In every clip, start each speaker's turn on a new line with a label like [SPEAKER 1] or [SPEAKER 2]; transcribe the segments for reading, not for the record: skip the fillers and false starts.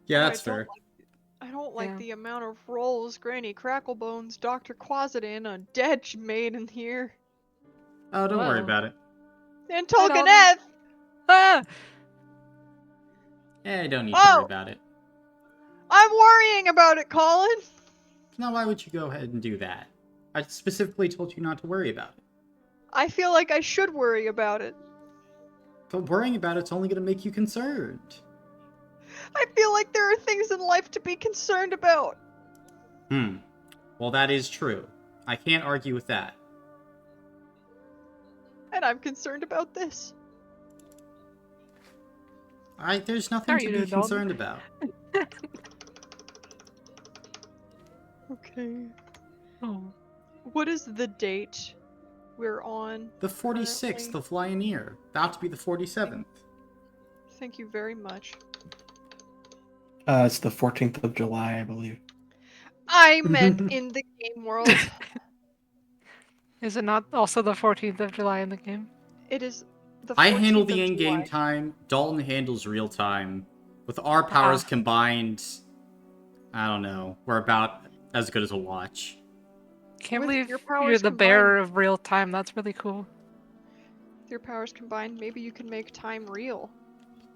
[SPEAKER 1] Yeah,
[SPEAKER 2] But
[SPEAKER 1] that's fair.
[SPEAKER 2] I don't like
[SPEAKER 3] Yeah.
[SPEAKER 2] the amount of rolls Granny Cracklebones, Dr. Quasit, and a dead made in here.
[SPEAKER 1] Oh, don't worry
[SPEAKER 3] Whoa.
[SPEAKER 1] about it.
[SPEAKER 2] And
[SPEAKER 3] I don't-
[SPEAKER 2] Tolkieneth!
[SPEAKER 3] Ah!
[SPEAKER 1] Don't need to worry
[SPEAKER 2] Oh!
[SPEAKER 1] about it.
[SPEAKER 2] I'm worrying about it, Colin!
[SPEAKER 1] Now, why would you go ahead and do that? I specifically told you not to worry about it.
[SPEAKER 2] I feel like I should worry about it.
[SPEAKER 1] But worrying about it's only going to make you concerned.
[SPEAKER 2] I feel like there are things in life to be concerned about.
[SPEAKER 1] Well, that is true. I can't argue with that.
[SPEAKER 2] And I'm concerned about this.
[SPEAKER 1] There's nothing
[SPEAKER 3] Are
[SPEAKER 1] to
[SPEAKER 3] you
[SPEAKER 1] be
[SPEAKER 3] an adult?
[SPEAKER 1] concerned about.
[SPEAKER 2] Okay.
[SPEAKER 3] Oh.
[SPEAKER 2] What is the date we're on?
[SPEAKER 1] The 46th of Lioneer. About to be the 47th.
[SPEAKER 2] Thank you very much.
[SPEAKER 4] It's the 14th of July, I believe.
[SPEAKER 2] I meant in the game world.
[SPEAKER 3] Is it not also the 14th of July in the game?
[SPEAKER 2] It is the 14th
[SPEAKER 1] I handle the
[SPEAKER 2] of
[SPEAKER 1] in-game
[SPEAKER 2] July.
[SPEAKER 1] time. Dalton handles real time. With our powers combined, I don't know. We're about as good as a watch.
[SPEAKER 3] Can't
[SPEAKER 2] With
[SPEAKER 3] believe
[SPEAKER 2] your
[SPEAKER 3] you're
[SPEAKER 2] powers
[SPEAKER 3] the bearer of real time. That's really cool.
[SPEAKER 2] With your powers combined, maybe you can make time real.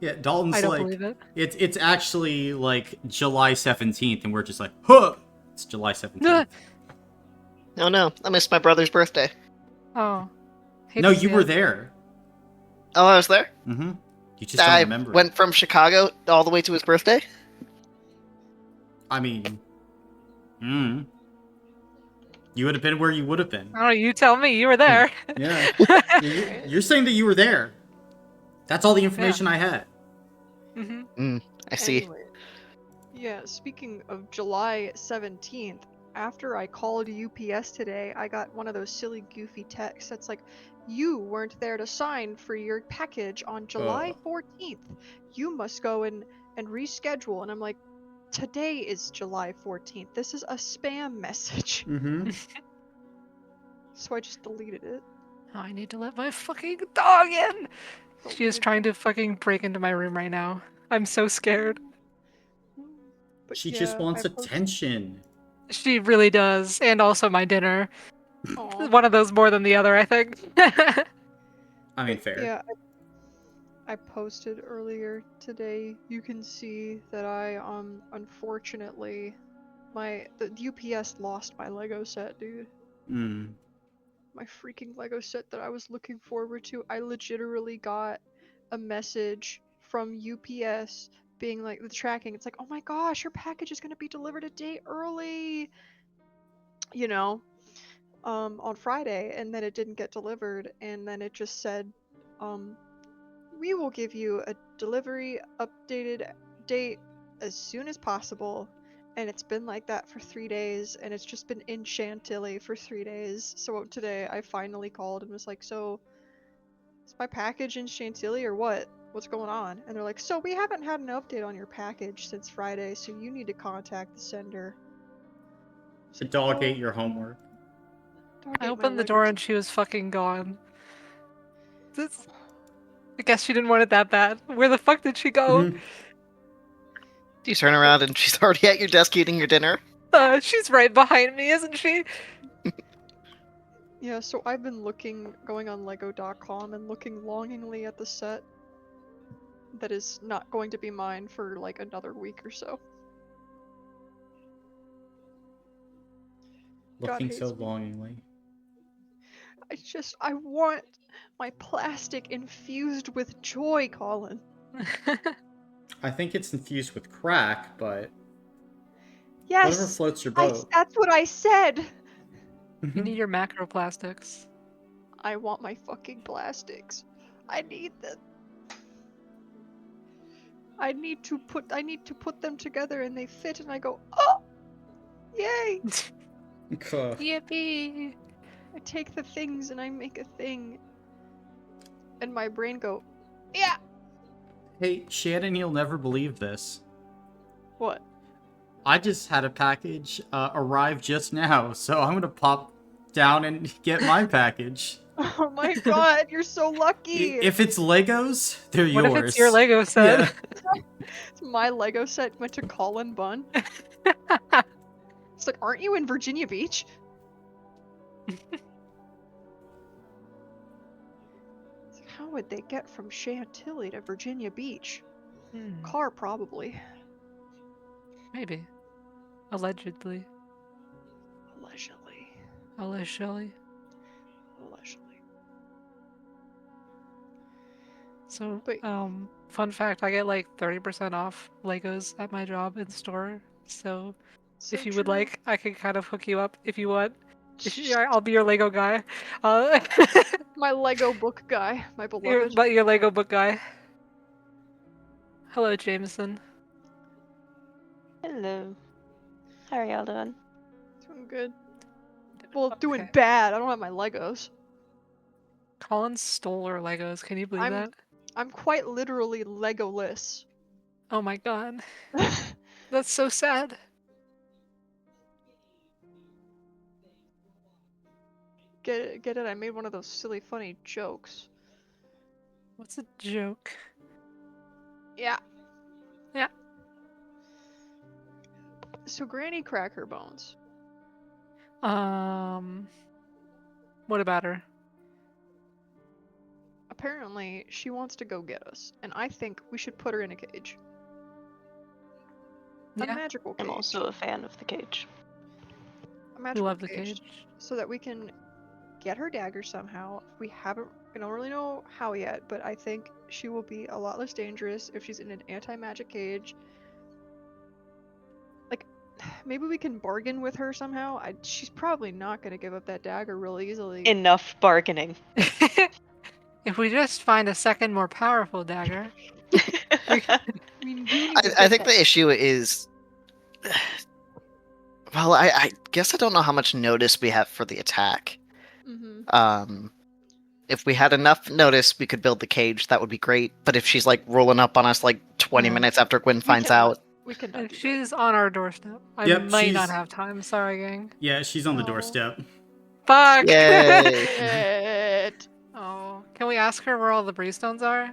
[SPEAKER 1] Yeah, Dalton's
[SPEAKER 3] I don't
[SPEAKER 1] like,
[SPEAKER 3] believe it.
[SPEAKER 1] It's actually like July 17th, and we're just like, huh! It's July 17th.
[SPEAKER 5] Oh no, I missed my brother's birthday.
[SPEAKER 3] Oh. Hate
[SPEAKER 1] No,
[SPEAKER 3] to
[SPEAKER 1] you
[SPEAKER 3] see
[SPEAKER 1] were
[SPEAKER 3] it.
[SPEAKER 1] there.
[SPEAKER 5] Oh, I was there?
[SPEAKER 1] Mm-hmm. You just don't
[SPEAKER 5] I
[SPEAKER 1] remember.
[SPEAKER 5] went from Chicago all the way to his birthday?
[SPEAKER 1] I mean, you would have been where you would have been.
[SPEAKER 3] Oh, you tell me. You were there.
[SPEAKER 1] Yeah. You're saying that you were there. That's all the information I had.
[SPEAKER 3] Mm-hmm.
[SPEAKER 5] I see.
[SPEAKER 2] Anyway, yeah, speaking of July 17th, after I called UPS today, I got one of those silly, goofy texts that's like, you weren't there to sign for your package on July 14th. You must go and reschedule. And I'm like, today is July 14th. This is a spam message.
[SPEAKER 1] Mm-hmm.
[SPEAKER 2] So I just deleted it.
[SPEAKER 3] Oh, I need to let my fucking dog in. She is
[SPEAKER 2] Deleted
[SPEAKER 3] trying to fucking break into my room right now. I'm so scared.
[SPEAKER 2] But
[SPEAKER 1] She
[SPEAKER 2] yeah,
[SPEAKER 1] just wants
[SPEAKER 2] I posted-
[SPEAKER 1] attention.
[SPEAKER 3] She really does. And also my dinner.
[SPEAKER 2] Aw.
[SPEAKER 3] One of those more than the other, I think.
[SPEAKER 1] I mean, fair.
[SPEAKER 2] Yeah, I posted earlier today. You can see that I unfortunately the UPS lost my Lego set, dude. My freaking Lego set that I was looking forward to. I legitimately got a message from UPS being like, the tracking, it's like, oh my gosh, your package is gonna be delivered a day early, you know, on Friday, and then it didn't get delivered, and then it just said, we will give you a delivery updated date as soon as possible. And it's been like that for 3 days, and it's just been in Chantilly for 3 days. So today I finally called and was like, so is my package in Chantilly or what? What's going on? And they're like, so we haven't had an update on your package since Friday, so you need to contact the sender.
[SPEAKER 1] To dog ate your homework.
[SPEAKER 3] I opened the door and she was fucking gone. I guess she didn't want it that bad. Where the fuck did she go?
[SPEAKER 5] Do you turn around and she's already at your desk eating your dinner?
[SPEAKER 3] She's right behind me, isn't she?
[SPEAKER 2] Yeah, so I've been going on Lego.com and looking longingly at the set that is not going to be mine for like another week or so.
[SPEAKER 1] Looking
[SPEAKER 2] hates
[SPEAKER 1] so
[SPEAKER 2] me.
[SPEAKER 1] longingly.
[SPEAKER 2] I want my plastic infused with joy, Colin.
[SPEAKER 1] I think it's infused with crack, but
[SPEAKER 2] Yes,
[SPEAKER 1] whatever floats your boat.
[SPEAKER 2] that's what I said.
[SPEAKER 3] You need your macroplastics.
[SPEAKER 2] I want my fucking plastics. I need them. I need to put them together and they fit and I go, oh, yay!
[SPEAKER 3] Yippee!
[SPEAKER 2] I take the things and I make a thing. And my brain go, yeah!
[SPEAKER 1] Hey, Shannon, you'll never believe this.
[SPEAKER 2] What?
[SPEAKER 1] I just had a package arrive just now, so I'm gonna pop down and get my package.
[SPEAKER 2] Oh my god, you're so lucky!
[SPEAKER 1] If it's Legos, they're yours.
[SPEAKER 3] What if it's your Lego set?
[SPEAKER 2] My Lego set went to Colin Bunn. It's like, aren't you in Virginia Beach? It's like, how would they get from Chantilly to Virginia Beach? Car, probably.
[SPEAKER 3] Maybe. Allegedly.
[SPEAKER 2] Allegedly.
[SPEAKER 3] Allegedly.
[SPEAKER 2] Allegedly.
[SPEAKER 3] So,
[SPEAKER 2] But-
[SPEAKER 3] fun fact, I get like 30% off Legos at my job in store. So,
[SPEAKER 2] So
[SPEAKER 3] if you would
[SPEAKER 2] true.
[SPEAKER 3] like, I can kind of hook you up if you want. I'll be your Lego guy.
[SPEAKER 2] My Lego book guy, my beloved.
[SPEAKER 3] Your Lego book guy. Hello, Jameson.
[SPEAKER 6] Hello. How are y'all doing?
[SPEAKER 2] Doing good. Well, doing
[SPEAKER 3] Okay.
[SPEAKER 2] bad. I don't have my Legos.
[SPEAKER 3] Colin stole our Legos. Can you believe that?
[SPEAKER 2] I'm quite literally Legoless.
[SPEAKER 3] Oh my god. That's so sad.
[SPEAKER 2] Get it? I made one of those silly, funny jokes.
[SPEAKER 3] What's a joke?
[SPEAKER 2] Yeah.
[SPEAKER 3] Yeah.
[SPEAKER 2] So Granny crack her bones.
[SPEAKER 3] What about her?
[SPEAKER 2] Apparently, she wants to go get us, and I think we should put her in a cage. A
[SPEAKER 3] Yeah,
[SPEAKER 2] magical cage.
[SPEAKER 6] I'm also a fan of the cage.
[SPEAKER 2] A
[SPEAKER 3] we
[SPEAKER 2] magical
[SPEAKER 3] love the cage.
[SPEAKER 2] so that we can get her dagger somehow. We don't really know how yet, but I think she will be a lot less dangerous if she's in an anti-magic cage. Like, maybe we can bargain with her somehow. She's probably not gonna give up that dagger real easily.
[SPEAKER 6] Enough bargaining.
[SPEAKER 3] If we just find a second, more powerful dagger.
[SPEAKER 2] We do need to
[SPEAKER 5] I
[SPEAKER 2] get
[SPEAKER 5] think
[SPEAKER 2] that.
[SPEAKER 5] the issue is, well, I guess I don't know how much notice we have for the attack.
[SPEAKER 2] Mm-hmm.
[SPEAKER 5] If we had enough notice, we could build the cage. That would be great. But if she's like rolling up on us like 20
[SPEAKER 3] Yeah.
[SPEAKER 5] minutes after Gwen finds
[SPEAKER 2] cannot-
[SPEAKER 5] out,
[SPEAKER 2] We cannot
[SPEAKER 3] If
[SPEAKER 2] do that.
[SPEAKER 3] she's on our doorstep, I
[SPEAKER 1] Yep,
[SPEAKER 3] might not
[SPEAKER 1] she's-
[SPEAKER 3] have time. Sorry, gang.
[SPEAKER 1] Yeah, she's on the
[SPEAKER 2] Oh.
[SPEAKER 1] doorstep.
[SPEAKER 3] Fuck!
[SPEAKER 5] yay!
[SPEAKER 2] Shit.
[SPEAKER 3] Oh, can we ask her where all the Breestones are?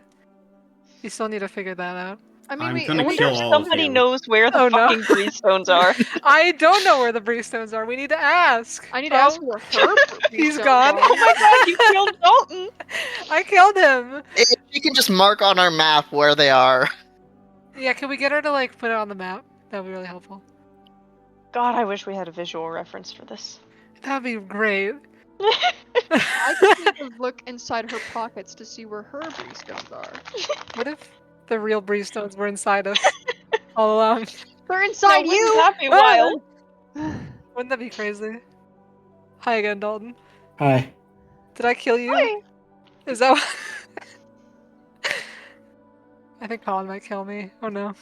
[SPEAKER 3] We still need to figure that out.
[SPEAKER 2] I mean,
[SPEAKER 1] I'm
[SPEAKER 2] we.
[SPEAKER 1] gonna
[SPEAKER 6] I wonder
[SPEAKER 1] kill
[SPEAKER 6] if
[SPEAKER 1] all of
[SPEAKER 6] somebody
[SPEAKER 1] you.
[SPEAKER 6] knows where the
[SPEAKER 3] Oh, no.
[SPEAKER 6] fucking Breestones are.
[SPEAKER 3] I don't know where the Breestones are. We need to ask.
[SPEAKER 2] I need to ask where her.
[SPEAKER 3] He's
[SPEAKER 2] Breestones
[SPEAKER 3] gone.
[SPEAKER 2] are.
[SPEAKER 6] Oh my god, you killed Dalton!
[SPEAKER 3] I killed him.
[SPEAKER 5] If you can just mark on our map where they are.
[SPEAKER 3] Yeah, can we get her to like put it on the map? That'd be really helpful.
[SPEAKER 6] God, I wish we had a visual reference for this.
[SPEAKER 3] That'd be great.
[SPEAKER 2] I just need to look inside her pockets to see where her Breestones are.
[SPEAKER 3] What if the real Breestones were inside us all along?
[SPEAKER 2] They're inside
[SPEAKER 6] Wouldn't
[SPEAKER 2] you.
[SPEAKER 6] that be wild?
[SPEAKER 3] Wouldn't that be crazy? Hi again, Dalton.
[SPEAKER 4] Hi.
[SPEAKER 3] Did I kill you?
[SPEAKER 6] Hi.
[SPEAKER 3] Is that what... I think Colin might kill me. Oh no.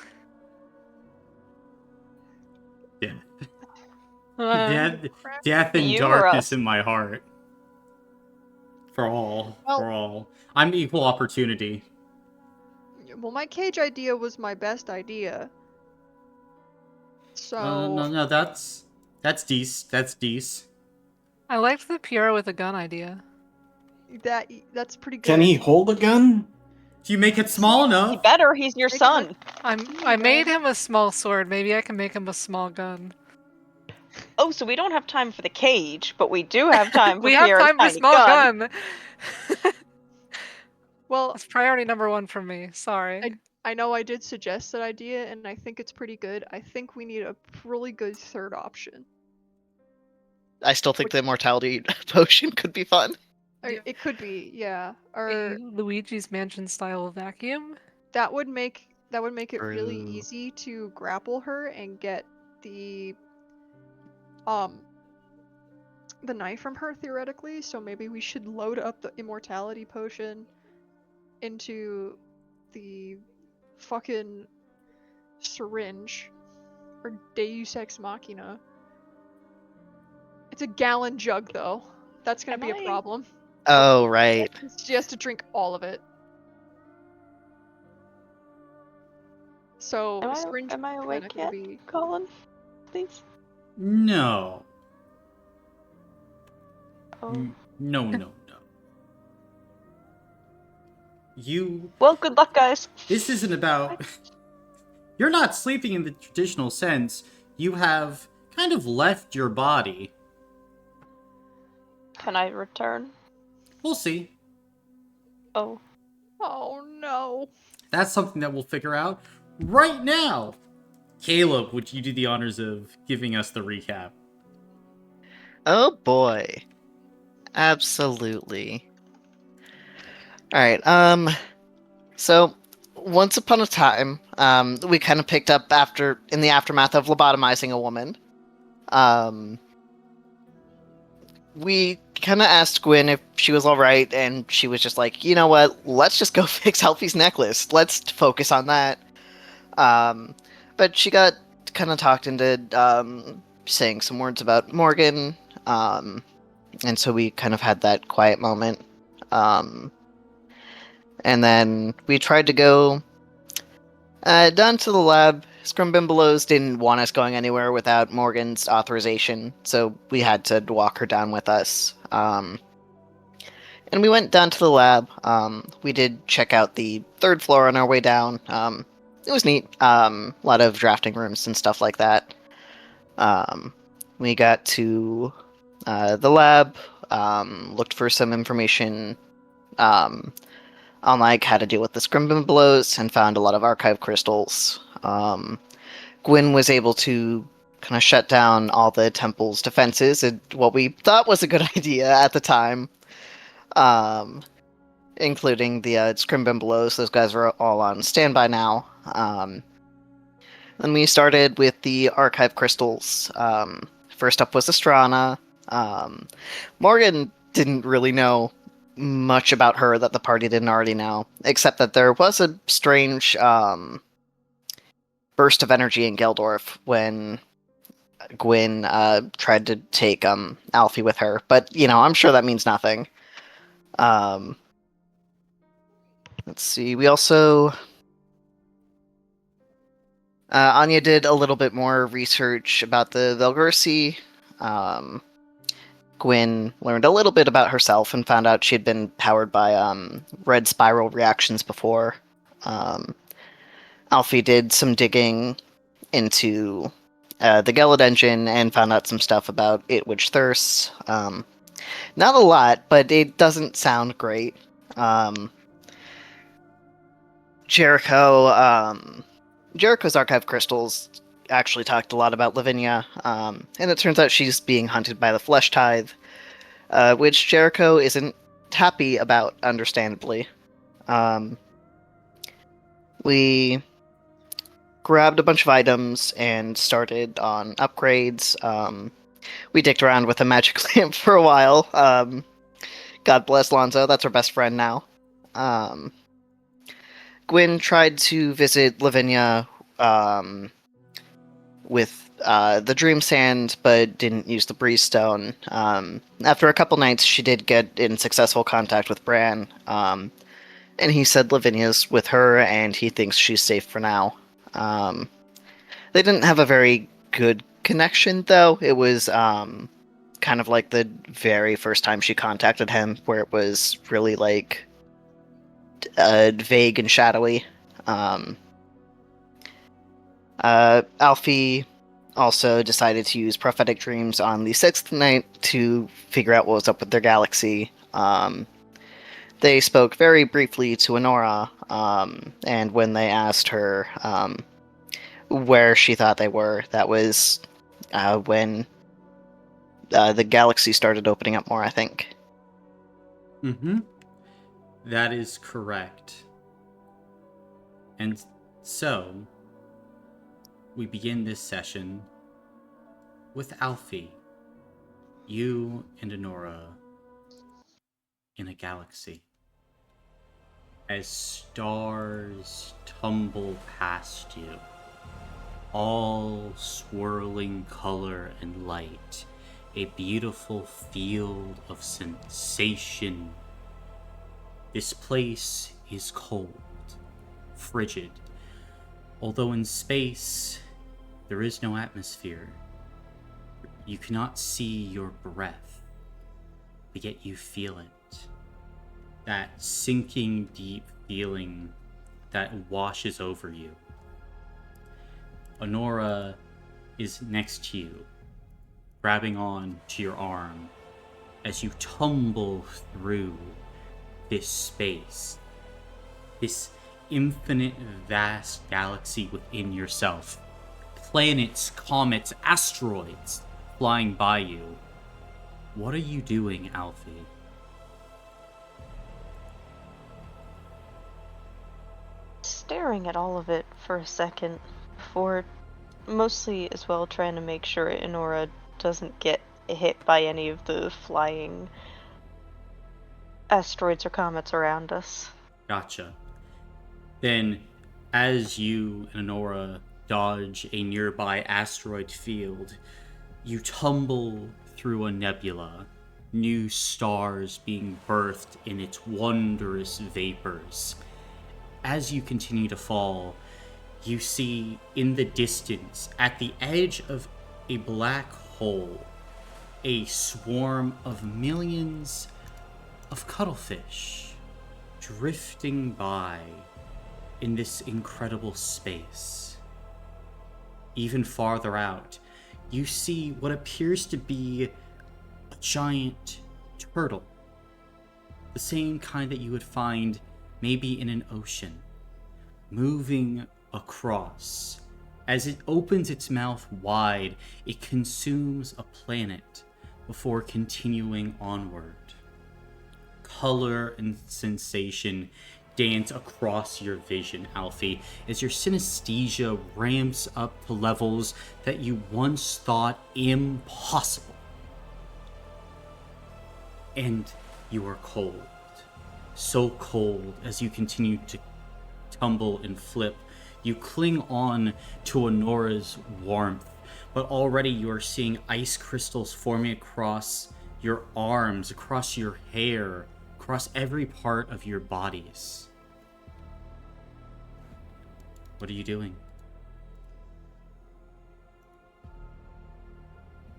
[SPEAKER 1] Yeah.
[SPEAKER 3] Uh,
[SPEAKER 1] Death and
[SPEAKER 6] You or
[SPEAKER 1] darkness
[SPEAKER 6] us?
[SPEAKER 1] in my heart. For all.
[SPEAKER 2] Well-
[SPEAKER 1] For all. I'm equal opportunity.
[SPEAKER 2] Well, my cage idea was my best idea. So
[SPEAKER 1] No, that's Deece. That's Deece.
[SPEAKER 3] I liked the Piero with a gun idea.
[SPEAKER 2] that's pretty good.
[SPEAKER 4] Can he hold a gun?
[SPEAKER 1] If you make it small
[SPEAKER 6] He
[SPEAKER 1] enough.
[SPEAKER 6] better, he's your
[SPEAKER 2] Make it
[SPEAKER 6] son.
[SPEAKER 3] I made him a small sword. Maybe I can make him a small gun.
[SPEAKER 6] Oh, so we don't have time for the cage, but we do have time for
[SPEAKER 3] We have
[SPEAKER 6] Pierre's
[SPEAKER 3] time for
[SPEAKER 6] tiny
[SPEAKER 3] small gun.
[SPEAKER 2] Well,
[SPEAKER 3] That's priority number one for me. Sorry.
[SPEAKER 2] I know I did suggest that idea, and I think it's pretty good. I think we need a really good third option.
[SPEAKER 5] I still think the immortality potion could be fun.
[SPEAKER 2] Or
[SPEAKER 3] Yeah.
[SPEAKER 2] it could be, yeah.
[SPEAKER 3] A
[SPEAKER 2] Or
[SPEAKER 3] Luigi's Mansion style vacuum.
[SPEAKER 2] that would make it really
[SPEAKER 5] True.
[SPEAKER 2] easy to grapple her and get the knife from her theoretically. So maybe we should load up the immortality potion into the fucking syringe or Deus Ex Machina. It's a gallon jug though. That's gonna
[SPEAKER 6] Am
[SPEAKER 2] be a
[SPEAKER 6] I-
[SPEAKER 2] problem.
[SPEAKER 5] Oh, right.
[SPEAKER 2] She has to drink all of it. So syringe
[SPEAKER 6] Am I awake
[SPEAKER 2] kinda
[SPEAKER 6] yet,
[SPEAKER 2] gonna be
[SPEAKER 6] Colin? Please?
[SPEAKER 1] No.
[SPEAKER 6] Oh.
[SPEAKER 1] No. You.
[SPEAKER 6] Well, good luck, guys.
[SPEAKER 1] This isn't about. You're not sleeping in the traditional sense. You have kind of left your body.
[SPEAKER 6] Can I return?
[SPEAKER 1] We'll see.
[SPEAKER 6] Oh.
[SPEAKER 2] Oh no.
[SPEAKER 1] That's something that we'll figure out right now. Caleb, would you do the honors of giving us the recap?
[SPEAKER 5] Oh boy. Absolutely. Alright, so once upon a time, we kind of picked up in the aftermath of lobotomizing a woman. We kind of asked Gwyn if she was alright, and she was just like, you know what, let's just go fix Alfie's necklace. Let's focus on that. But she got kind of talked into saying some words about Morgan, and so we kind of had that quiet moment. And then we tried to go down to the lab. Scrumbimbelows didn't want us going anywhere without Morgan's authorization, so we had to walk her down with us. And we went down to the lab. We did check out the third floor on our way down. It was neat. A lot of drafting rooms and stuff like that. We got to the lab, looked for some information on like how to deal with the Scrumbimbelows, and found a lot of archive crystals. Gwyn was able to kind of shut down all the temple's defenses, what we thought was a good idea at the time, including the Scrumbimbelows. Those guys are all on standby now. Then we started with the archive crystals. First up was Astrana. Morgan didn't really know much about her that the party didn't already know, except that there was a strange burst of energy in Geldorf when Gwyn tried to take Alfie with her, but I'm sure that means nothing. Let's see, we also Anya did a little bit more research about the Vel'ki. Gwyn learned a little bit about herself and found out she had been powered by red spiral reactions before. Alfie did some digging into the Gelid engine and found out some stuff about it which thirsts. Not a lot, but it doesn't sound great. Jericho's archive crystals actually talked a lot about Lavinia, and it turns out she's being hunted by the Flesh Tithe, which Jericho isn't happy about, understandably. We grabbed a bunch of items and started on upgrades. We dicked around with a magic lamp for a while. God bless Lonzo, that's our best friend now. Gwyn tried to visit Lavinia with the Dream Sand, but didn't use the Breeze Stone. After a couple nights, she did get in successful contact with Bran, and he said Lavinia's with her, and he thinks she's safe for now. They didn't have a very good connection, though. It was kind of like the very first time she contacted him, where it was really like vague and shadowy. Alfie also decided to use prophetic dreams on the sixth night to figure out what was up with their galaxy. They spoke very briefly to Honora, and when they asked her where she thought they were, that was when the galaxy started opening up more, I think.
[SPEAKER 1] Mm-hmm. That is correct. And so, we begin this session with Alfie, you and Honora in a galaxy. As stars tumble past you, all swirling color and light, a beautiful field of sensation. This place is cold, frigid, although in space there is no atmosphere. You cannot see your breath, but yet you feel it. That sinking deep feeling that washes over you. Honora is next to you, grabbing on to your arm as you tumble through this space, this infinite vast galaxy within yourself. Planets, comets, asteroids flying by you. What are you doing, Alfie?
[SPEAKER 6] Staring at all of it for a second before, mostly as well trying to make sure Inora doesn't get hit by any of the flying asteroids or comets around us.
[SPEAKER 1] Gotcha. Then, as you and Honora dodge a nearby asteroid field, you tumble through a nebula, new stars being birthed in its wondrous vapors. As you continue to fall, you see in the distance, at the edge of a black hole, a swarm of millions of cuttlefish drifting by in this incredible space. Even farther out, you see what appears to be a giant turtle. The same kind that you would find maybe in an ocean, moving across. As it opens its mouth wide, it consumes a planet before continuing onward. Color and sensation dance across your vision, Alfie, as your synesthesia ramps up to levels that you once thought impossible. And you are cold. So cold as you continue to tumble and flip. You cling on to Honora's warmth, but already you are seeing ice crystals forming across your arms, across your hair, across every part of your bodies. What are you doing?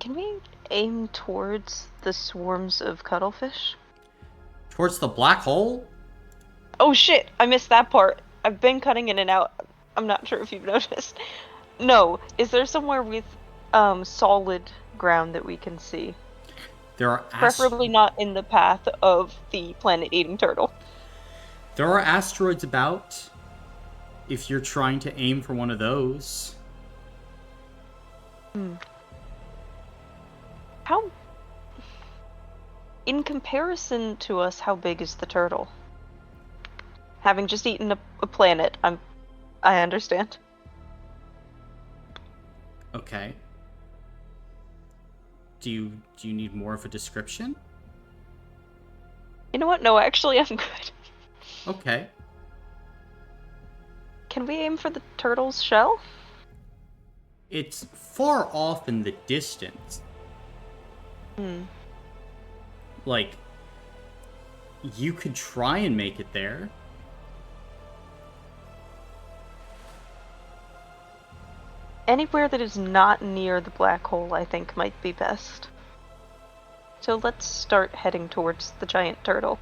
[SPEAKER 6] Can we aim towards the swarms of cuttlefish?
[SPEAKER 1] Towards the black hole?
[SPEAKER 6] Oh shit, I missed that part. I've been cutting in and out. I'm not sure if you've noticed. No, is there somewhere with solid ground that we can see?
[SPEAKER 1] There are
[SPEAKER 6] Preferably not in the path of the planet-eating turtle.
[SPEAKER 1] There are asteroids about. If you're trying to aim for one of those.
[SPEAKER 6] How... In comparison to us, how big is the turtle? Having just eaten a planet, I understand.
[SPEAKER 1] Okay. Do you need more of a description?
[SPEAKER 6] You know what? No, actually, I'm good.
[SPEAKER 1] Okay.
[SPEAKER 6] Can we aim for the turtle's shell?
[SPEAKER 1] It's far off in the distance. Like, you could try and make it there.
[SPEAKER 6] Anywhere that is not near the black hole, I think, might be best. So let's start heading towards the giant turtle.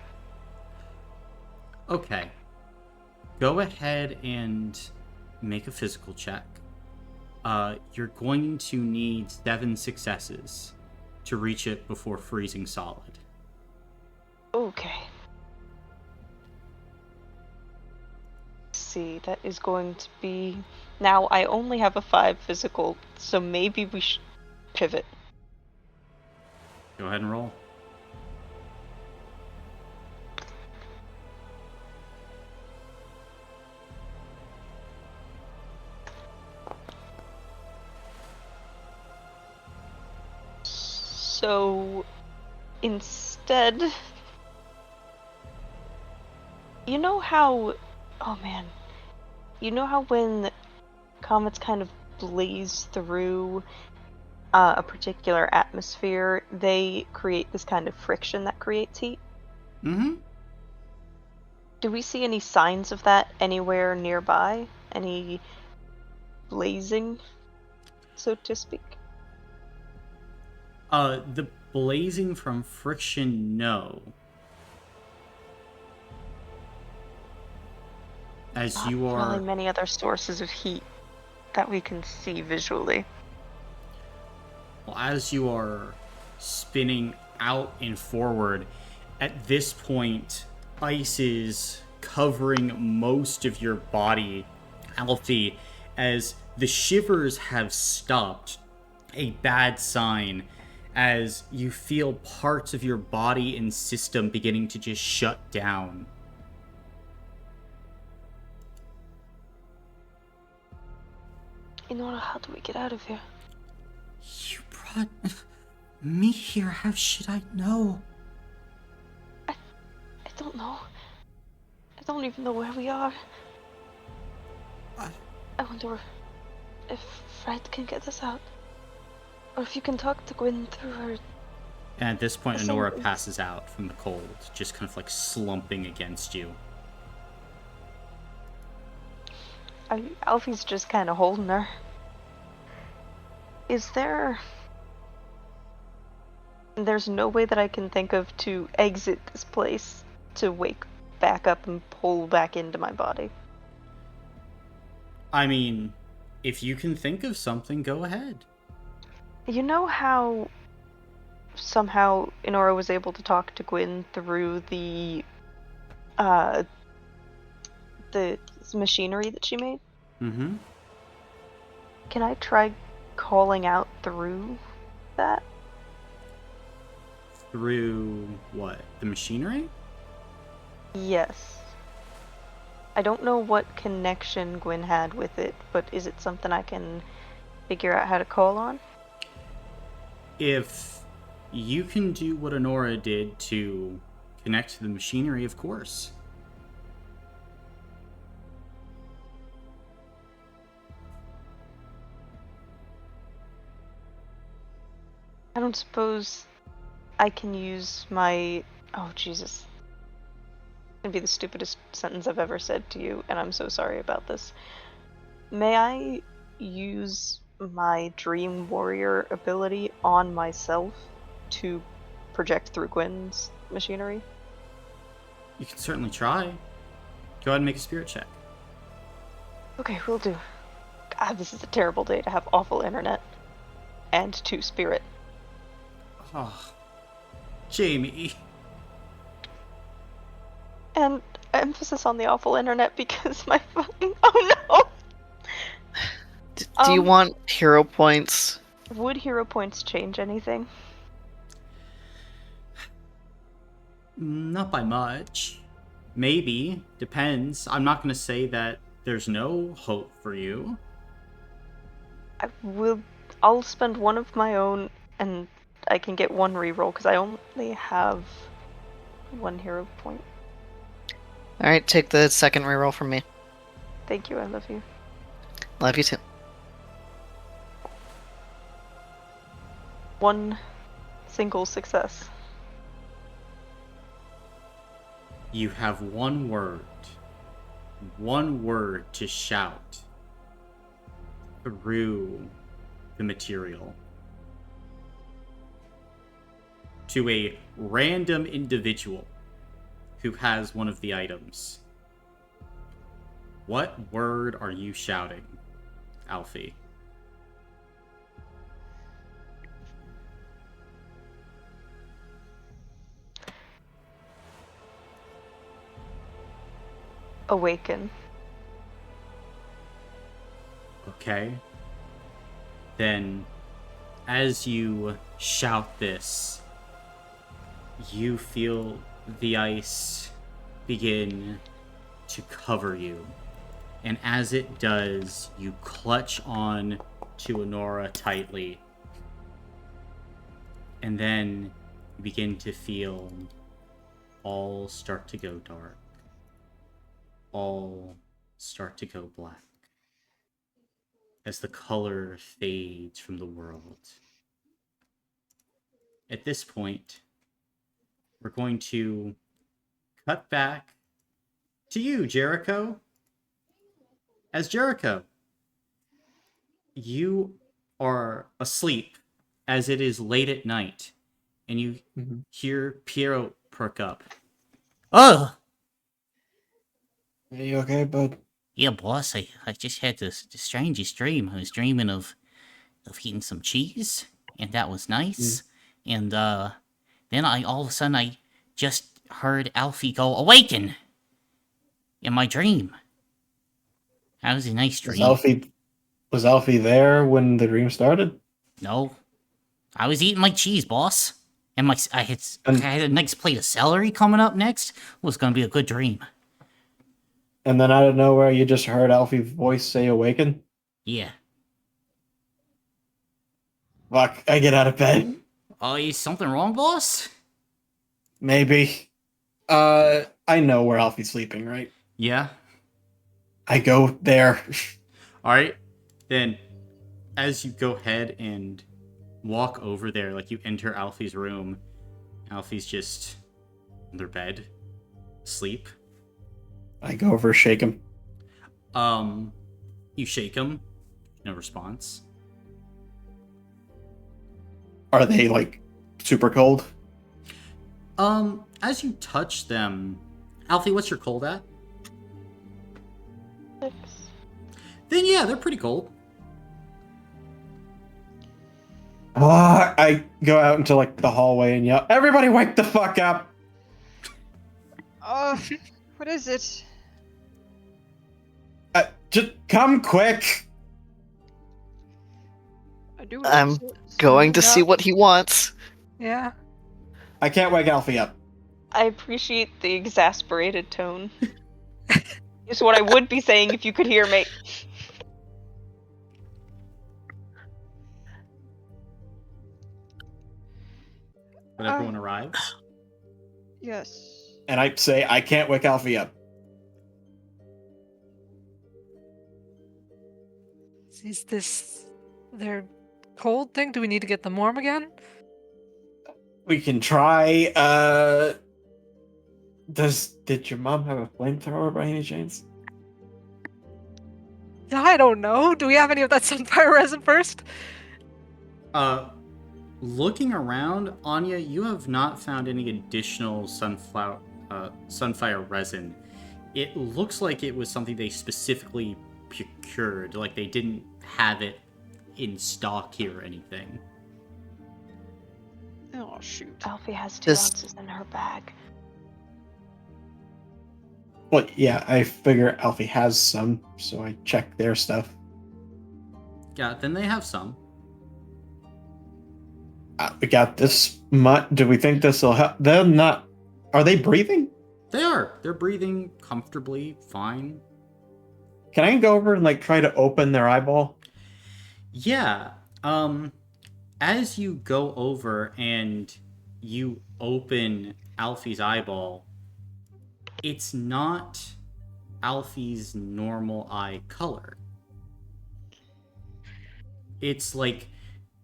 [SPEAKER 1] Okay. Go ahead and make a physical check. You're going to need 7 successes to reach it before freezing solid.
[SPEAKER 6] Okay. Let's see, that is going to be... Now, I only have a 5 physical, so maybe we should pivot.
[SPEAKER 1] Go ahead and roll.
[SPEAKER 6] So, instead... You know how... Oh man. You know how when comets kind of blaze through a particular atmosphere, they create this kind of friction that creates heat?
[SPEAKER 1] Mm-hmm.
[SPEAKER 6] Do we see any signs of that anywhere nearby? Any blazing, so to speak?
[SPEAKER 1] The blazing from friction, no. As you are...
[SPEAKER 6] Probably many other sources of heat that we can see visually.
[SPEAKER 1] Well, as you are spinning out and forward, at this point, ice is covering most of your body, Alfie, as the shivers have stopped. A bad sign, as you feel parts of your body and system beginning to just shut down.
[SPEAKER 6] Inora, how do we get out of here?
[SPEAKER 1] You brought me here. How should I know?
[SPEAKER 6] I don't know. I don't even know where we are. I wonder if Fred can get us out. Or if you can talk to Gwyn through her.
[SPEAKER 1] And at this point, Honora
[SPEAKER 6] Assemblies.
[SPEAKER 1] passes out from the cold, just kind of like slumping against you.
[SPEAKER 6] Alfie's just kind of holding her. Is there... There's no way that I can think of to exit this place to wake back up and pull back into my body.
[SPEAKER 1] I mean, if you can think of something, go ahead.
[SPEAKER 6] You know how somehow Inora was able to talk to Gwyn through the machinery that she made?
[SPEAKER 1] Mm-hmm.
[SPEAKER 6] Can I try calling out through that?
[SPEAKER 1] Through what? The machinery?
[SPEAKER 6] Yes. I don't know what connection Gwyn had with it, but is it something I can figure out how to call on?
[SPEAKER 1] If you can do what Honora did to connect to the machinery, of course.
[SPEAKER 6] I don't suppose I can use my... Oh, Jesus. It's gonna be the stupidest sentence I've ever said to you, and I'm so sorry about this. May I use my Dream Warrior ability on myself to project through Gwyn's machinery?
[SPEAKER 1] You can certainly try. Go ahead and make a spirit check.
[SPEAKER 6] Okay, will do. God, this is a terrible day to have awful internet. And 2 spirit.
[SPEAKER 1] Oh, Jamie.
[SPEAKER 6] And emphasis on the awful internet because my fucking... Oh no!
[SPEAKER 5] Do you want hero points?
[SPEAKER 6] Would hero points change anything?
[SPEAKER 1] Not by much. Maybe. Depends. I'm not going to say that there's no hope for you.
[SPEAKER 6] I'll spend one of my own and I can get 1 reroll because I only have 1 hero point.
[SPEAKER 5] Alright, take the second reroll from me.
[SPEAKER 6] Thank you, I love you.
[SPEAKER 5] Love you too.
[SPEAKER 6] 1 single success.
[SPEAKER 1] You have one word to shout through the material to a random individual who has one of the items. What word are you shouting, Alfie?
[SPEAKER 6] Awaken.
[SPEAKER 1] Okay. Then, as you shout this, you feel the ice begin to cover you. And as it does, you clutch on to Honora tightly. And then you begin to feel all start to go dark. All start to go black. As the color fades from the world. At this point, we're going to cut back to you, Jericho. As Jericho, you are asleep as it is late at night, and you hear Piero perk up.
[SPEAKER 4] Oh! Are you okay, bud?
[SPEAKER 1] Yeah, boss, I just had the strangest dream. I was dreaming of eating some cheese, and that was nice. And then all of a sudden I just heard Alfie go, "Awaken!" in my dream. That was a nice
[SPEAKER 4] Was
[SPEAKER 1] dream.
[SPEAKER 4] Alfie there when the dream started?
[SPEAKER 1] No, I was eating my cheese, boss. And I had
[SPEAKER 4] And
[SPEAKER 1] a nice plate of celery coming up next. It was gonna be a good dream.
[SPEAKER 4] and then out of nowhere, you just heard Alfie's voice say "Awaken."
[SPEAKER 1] Yeah.
[SPEAKER 4] Fuck! I get out of bed.
[SPEAKER 1] Oh, is something wrong, boss?
[SPEAKER 4] Maybe. I know where Alfie's sleeping, right?
[SPEAKER 1] Yeah.
[SPEAKER 4] I go there.
[SPEAKER 1] All right. Then, as you go ahead and walk over there, like you enter Alfie's room, Alfie's just in their bed, asleep.
[SPEAKER 4] I go over, shake him.
[SPEAKER 1] You shake him. No response.
[SPEAKER 4] Are they like super cold?
[SPEAKER 1] As you touch them, Alfie, what's your cold at?
[SPEAKER 6] 6.
[SPEAKER 1] Then yeah, they're pretty cold.
[SPEAKER 4] I go out into like the hallway and yell, "Everybody wake the fuck up!"
[SPEAKER 2] What is it?
[SPEAKER 4] Just come quick!
[SPEAKER 5] I'm going to see what he wants.
[SPEAKER 3] Yeah.
[SPEAKER 4] I can't wake Alfie up.
[SPEAKER 6] I appreciate the exasperated tone. It's what I would be saying if you could hear me.
[SPEAKER 1] When everyone arrives.
[SPEAKER 2] Yes.
[SPEAKER 4] And I say, I can't wake Alfie up.
[SPEAKER 3] Is this their cold thing? Do we need to get them warm again?
[SPEAKER 4] We can try, did your mom have a flamethrower by any chance?
[SPEAKER 3] I don't know. Do we have any of that sunfire resin first?
[SPEAKER 1] Looking around, Anya, you have not found any additional sunfire resin. It looks like it was something they specifically procured, like they didn't have it in stock here or anything.
[SPEAKER 2] Oh, shoot.
[SPEAKER 6] Alfie has 2 ounces in her bag.
[SPEAKER 4] Well, yeah, I figure Alfie has some, so I check their stuff.
[SPEAKER 1] Yeah, then they have some.
[SPEAKER 4] We got this much. Do we think this will help? They're not. Are they breathing?
[SPEAKER 1] They are. They're breathing comfortably, fine.
[SPEAKER 4] Can I go over and like try to open their eyeball?
[SPEAKER 1] Yeah. As you go over and you open Alfie's eyeball, it's not Alfie's normal eye color. It's like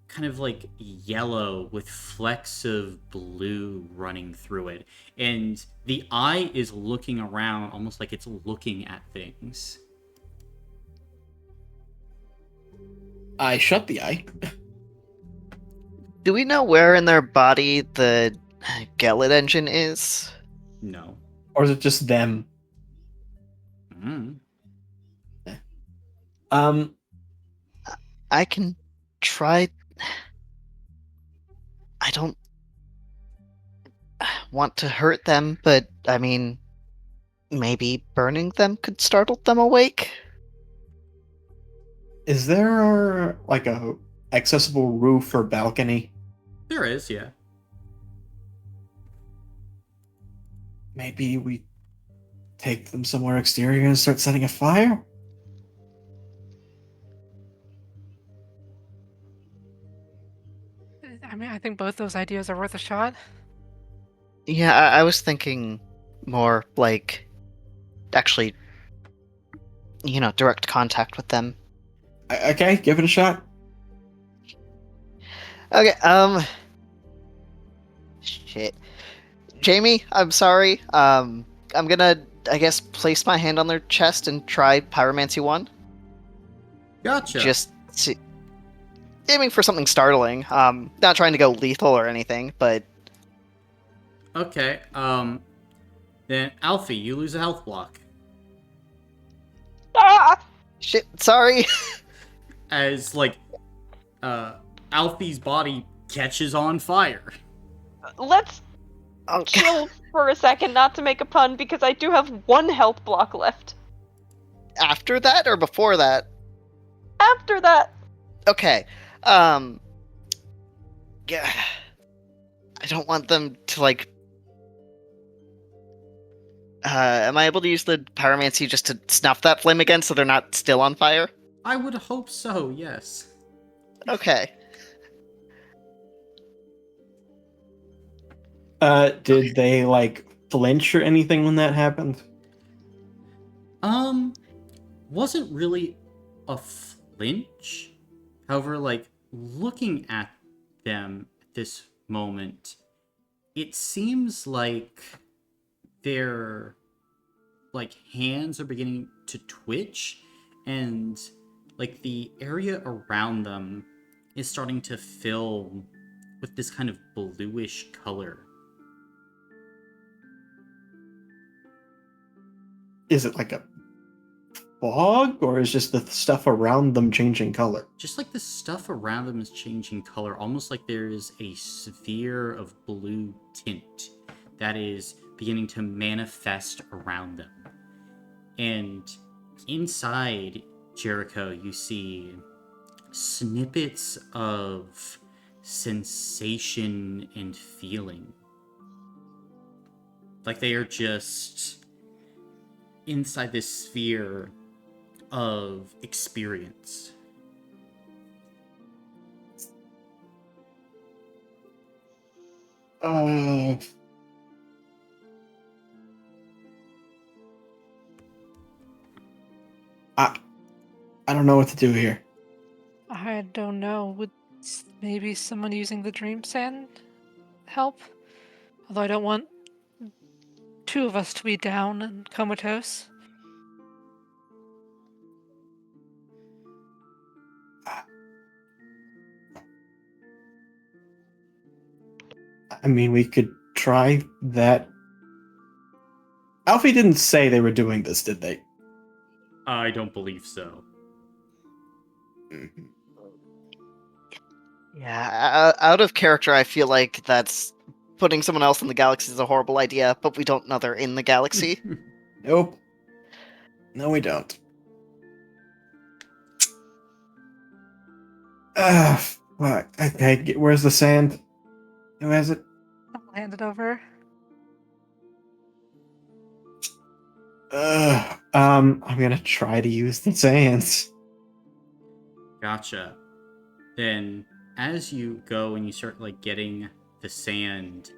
[SPEAKER 1] kind of like yellow with flecks of blue running through it. And the eye is looking around almost like it's looking at things.
[SPEAKER 4] I shut the eye.
[SPEAKER 5] Do we know where in their body the Gelid engine is?
[SPEAKER 1] No.
[SPEAKER 4] Or is it just them?
[SPEAKER 1] Mm.
[SPEAKER 5] I can try. I don't want to hurt them, but I mean, maybe burning them could startle them awake?
[SPEAKER 4] Is there like a accessible roof or balcony?
[SPEAKER 1] There is, yeah.
[SPEAKER 4] Maybe we take them somewhere exterior and start setting a fire?
[SPEAKER 3] I mean, I think both those ideas are worth a shot.
[SPEAKER 5] Yeah, I was thinking more like actually, direct contact with them.
[SPEAKER 4] Okay, give it a shot.
[SPEAKER 5] Okay, shit. Jamie, I'm sorry. I'm gonna, I guess, place my hand on their chest and try Pyromancy 1.
[SPEAKER 1] Gotcha.
[SPEAKER 5] Just aiming for something startling. Not trying to go lethal or anything, but...
[SPEAKER 1] Okay, then Alfie, you lose a health block.
[SPEAKER 6] Ah!
[SPEAKER 5] Shit, sorry.
[SPEAKER 1] As like Alfie's body catches on fire.
[SPEAKER 6] Let's
[SPEAKER 5] Oh,
[SPEAKER 6] chill for a second, not to make a pun, because I do have 1 health block left.
[SPEAKER 5] after that or before that?
[SPEAKER 6] After that,
[SPEAKER 5] Okay. Yeah. I don't want them to, like... am I able to use the pyromancy just to snuff that flame again so they're not still on fire?
[SPEAKER 1] I would hope so, yes.
[SPEAKER 5] Okay.
[SPEAKER 4] Did they like flinch or anything when that happened?
[SPEAKER 1] Wasn't really a flinch. However, like looking at them at this moment, it seems like their like hands are beginning to twitch, and like the area around them is starting to fill with this kind of bluish color.
[SPEAKER 4] Is it like a fog, or is just the stuff around them changing color?
[SPEAKER 1] Just like the stuff around them is changing color, almost like there is a sphere of blue tint that is beginning to manifest around them. And inside Jericho, you see snippets of sensation and feeling. Like they are just inside this sphere of experience.
[SPEAKER 4] I don't know what to do here.
[SPEAKER 3] I don't know. Would maybe someone using the dream sand help? Although I don't want 2 of us to be down and comatose.
[SPEAKER 4] I mean, we could try that. Alfie didn't say they were doing this, did they?
[SPEAKER 1] I don't believe so.
[SPEAKER 4] Mhm.
[SPEAKER 5] Yeah, out of character, I feel like that's putting someone else in the galaxy is a horrible idea, but we don't know they're in the galaxy.
[SPEAKER 4] Nope. No, we don't. Fuck. Okay, where's the sand? Who has it?
[SPEAKER 3] I'll hand it over.
[SPEAKER 4] I'm gonna try to use the sands.
[SPEAKER 1] Gotcha. Then, as you go and you start like getting the sand,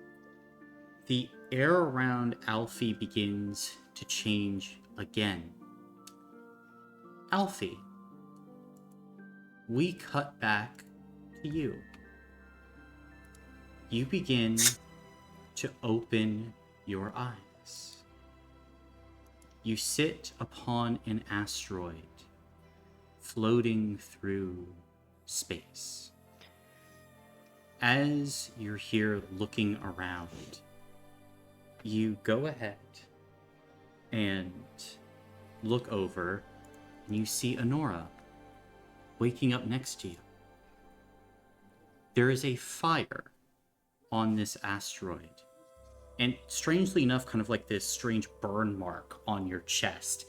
[SPEAKER 1] the air around Alfie begins to change again. Alfie, we cut back to you. You begin to open your eyes. You sit upon an asteroid floating through space. As you're here looking around, you go ahead and look over and you see Honora waking up next to you. There is a fire on this asteroid, and strangely enough, kind of like this strange burn mark on your chest.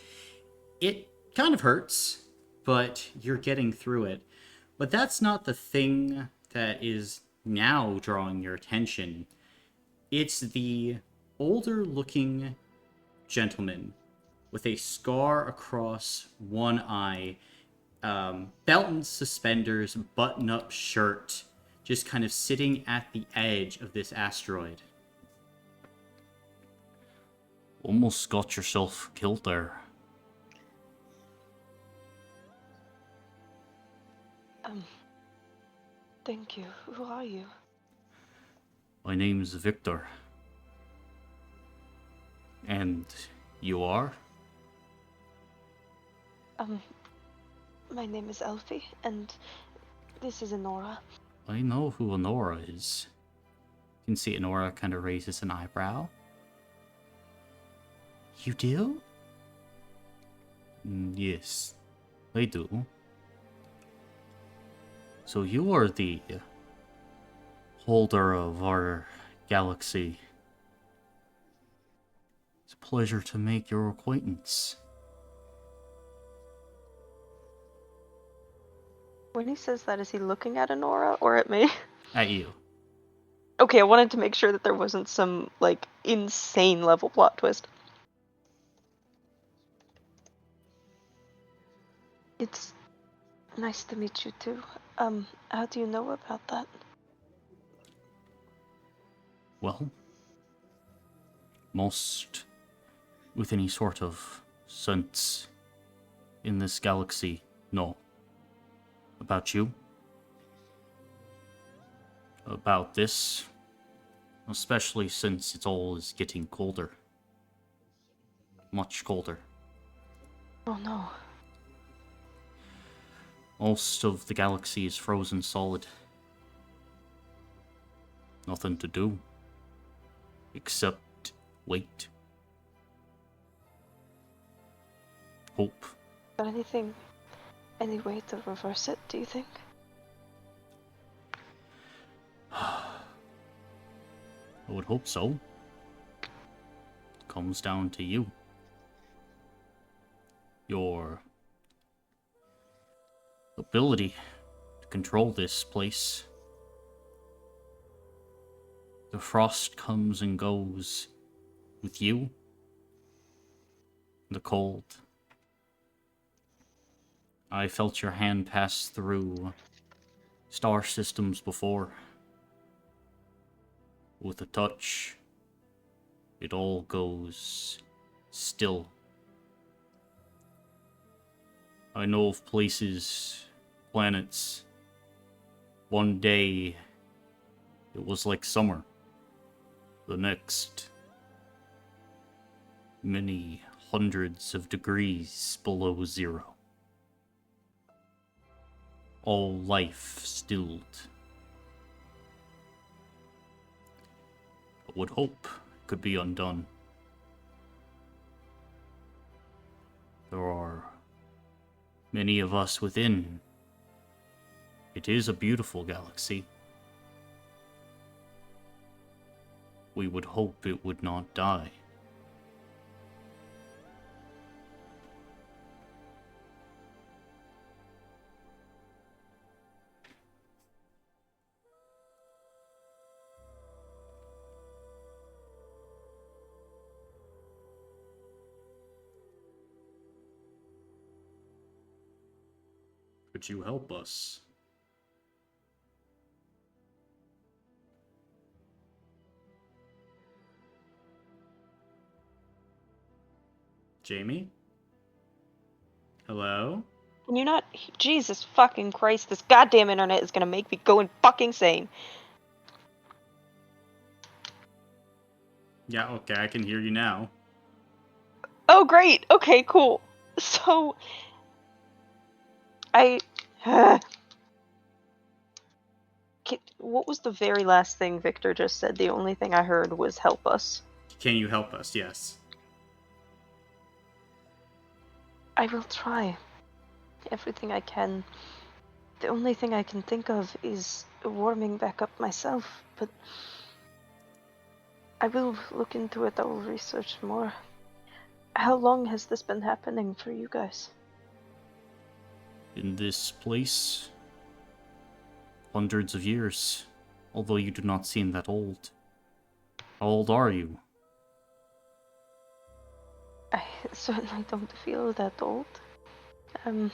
[SPEAKER 1] It kind of hurts, but you're getting through it. But that's not the thing that is now drawing your attention. It's the older looking gentleman with a scar across one eye, belt and suspenders, button up shirt, just kind of sitting at the edge of this asteroid. Almost got yourself killed there.
[SPEAKER 6] Thank you. Who are you?
[SPEAKER 1] My name's Victor. And you are?
[SPEAKER 6] My name is Elfie, and this is Honora.
[SPEAKER 1] I know who Honora is. You can see Honora kind of raises an eyebrow. You do? Yes, I do. So you are the holder of our galaxy. It's a pleasure to make your acquaintance.
[SPEAKER 6] When he says that, is he looking at Honora or at me?
[SPEAKER 1] At you.
[SPEAKER 6] Okay, I wanted to make sure that there wasn't some, like, insane level plot twist. It's nice to meet you too. How do you know about that?
[SPEAKER 1] Well, most with any sort of sense in this galaxy know about you, about this, especially since it all is getting colder. Much colder.
[SPEAKER 6] Oh no.
[SPEAKER 1] Most of the galaxy is frozen solid. Nothing to do except wait. Hope.
[SPEAKER 6] Got any way to reverse it, do you think?
[SPEAKER 1] I would hope so. Comes down to you. Your ability to control this place. The frost comes and goes with you. The cold. I felt your hand pass through star systems before. With a touch, it all goes still. I know of places, planets. One day, it was like summer. The next, many hundreds of degrees below zero. All life stilled. I would hope it could be undone. There are many of us within. It is a beautiful galaxy. We would hope it would not die. Could you help us? Jamie? Hello?
[SPEAKER 6] Can you not? Jesus fucking Christ, this goddamn internet is gonna make me go and fucking insane.
[SPEAKER 1] Yeah, okay, I can hear you now.
[SPEAKER 6] Oh, great! Okay, cool. So, what was the very last thing Victor just said? The only thing I heard was help us.
[SPEAKER 1] Can you help us? Yes.
[SPEAKER 6] I will try. Everything I can. The only thing I can think of is warming back up myself, but I will look into it, I will research more. How long has this been happening for you guys?
[SPEAKER 1] In this place, hundreds of years, although you do not seem that old. How old are you?
[SPEAKER 6] I certainly don't feel that old. I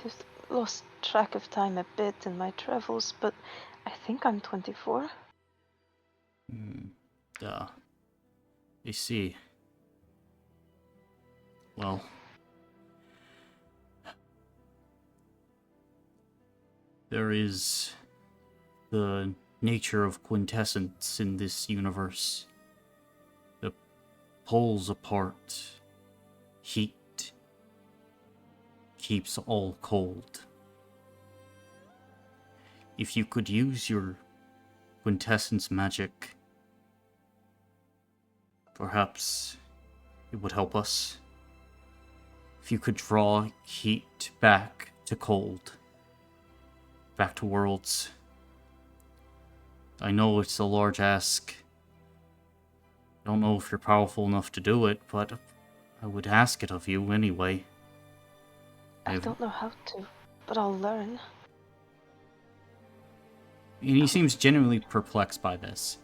[SPEAKER 6] just lost track of time a bit in my travels, but I think I'm 24.
[SPEAKER 1] I see. Well, there is the nature of quintessence in this universe. The poles apart, heat keeps all cold. If you could use your quintessence magic, perhaps it would help us. if you could draw heat back to cold, back to worlds. I know it's a large ask. I don't know if you're powerful enough to do it, but I would ask it of you anyway.
[SPEAKER 6] I don't know how to, but I'll learn.
[SPEAKER 1] And he seems genuinely perplexed by this.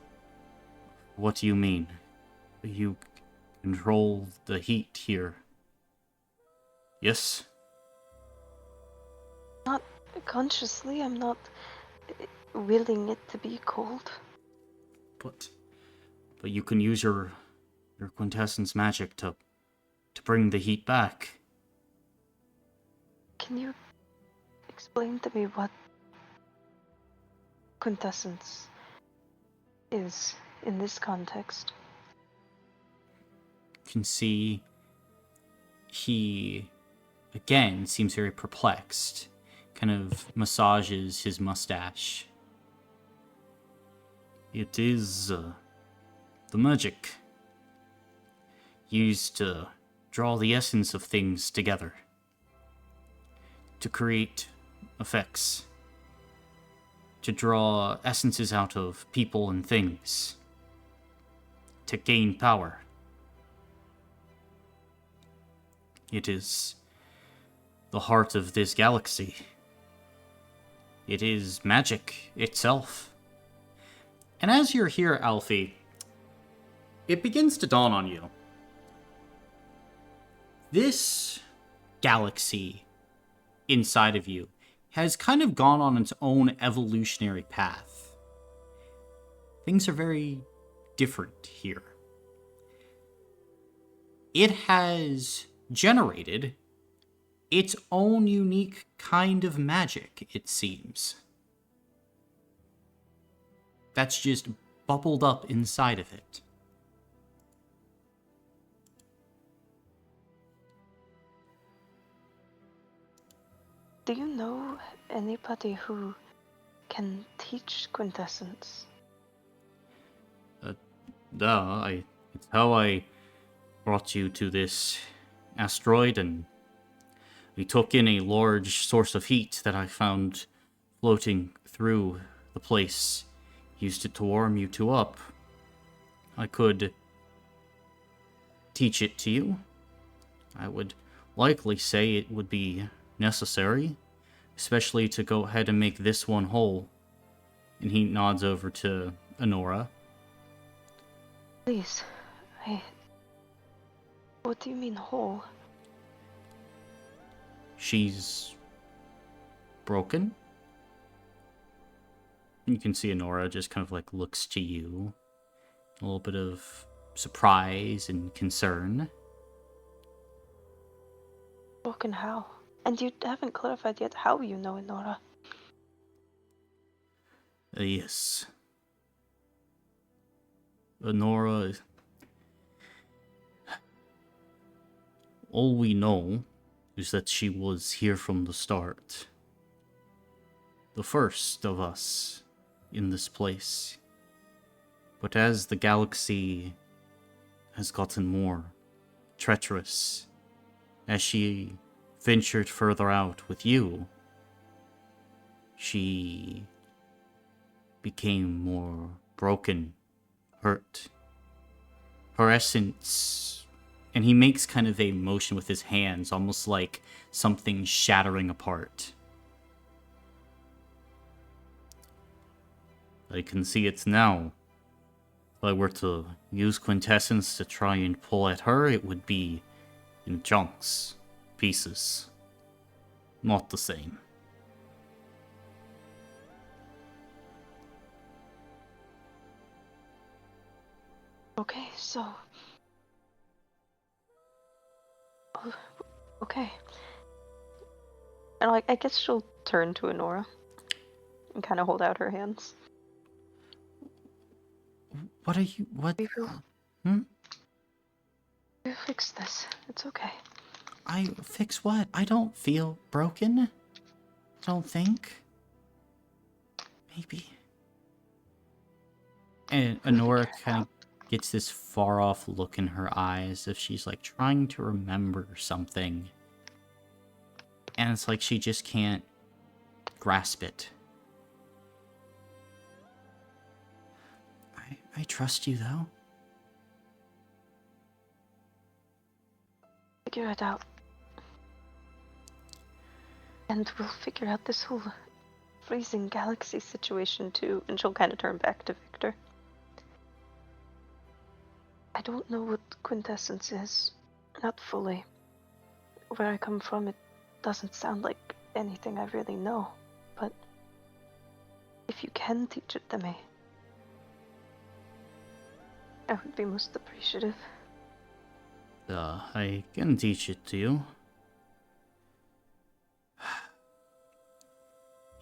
[SPEAKER 1] What do you mean? You control the heat here. Yes?
[SPEAKER 6] Not consciously, I'm not willing it to be cold.
[SPEAKER 1] But you can use your quintessence magic to bring the heat back.
[SPEAKER 6] Can you explain to me what quintessence is in this context?
[SPEAKER 1] You can see he, again, seems very perplexed. Kind of massages his mustache. It is the magic used to draw the essence of things together, to create effects, to draw essences out of people and things, to gain power. It is the heart of this galaxy. It is magic itself. And as you're here, Alfie, it begins to dawn on you. This galaxy inside of you has kind of gone on its own evolutionary path. Things are very different here. It has generated its own unique kind of magic, it seems. That's just bubbled up inside of it.
[SPEAKER 6] Do you know anybody who can teach quintessence?
[SPEAKER 1] It's how I brought you to this asteroid, and we took in a large source of heat that I found floating through the place. Used it to warm you two up. I could teach it to you. I would likely say it would be necessary, especially to go ahead and make this one whole. And he nods over to Honora.
[SPEAKER 6] Please, what do you mean whole?
[SPEAKER 1] She's broken. You can see Honora just kind of like looks to you. A little bit of surprise and concern.
[SPEAKER 6] Broken how? And you haven't clarified yet how you know it, Nora.
[SPEAKER 1] Yes. Honora... All we know is that she was here from the start. The first of us in this place. But as the galaxy has gotten more treacherous, as she ventured further out with you, she became more broken, hurt. Her essence, and he makes kind of a motion with his hands, almost like something shattering apart. I can see it now. If I were to use quintessence to try and pull at her, it would be in chunks, pieces. Not the same.
[SPEAKER 6] Okay, so... Okay. And I guess she'll turn to Honora and kind of hold out her hands.
[SPEAKER 1] What are you... What?
[SPEAKER 6] You fix this. It's okay.
[SPEAKER 1] I fix what? I don't feel broken. I don't think. Maybe. And Honora kind of gets this far off look in her eyes, if she's like trying to remember something. And it's like she just can't grasp it. I trust you, though.
[SPEAKER 6] Figure it out. And we'll figure out this whole freezing galaxy situation too. And she'll kind of turn back to Victor. I don't know what quintessence is. Not fully. Where I come from, it doesn't sound like anything I really know. But if you can teach it to me, I would be most appreciative.
[SPEAKER 1] I can teach it to you.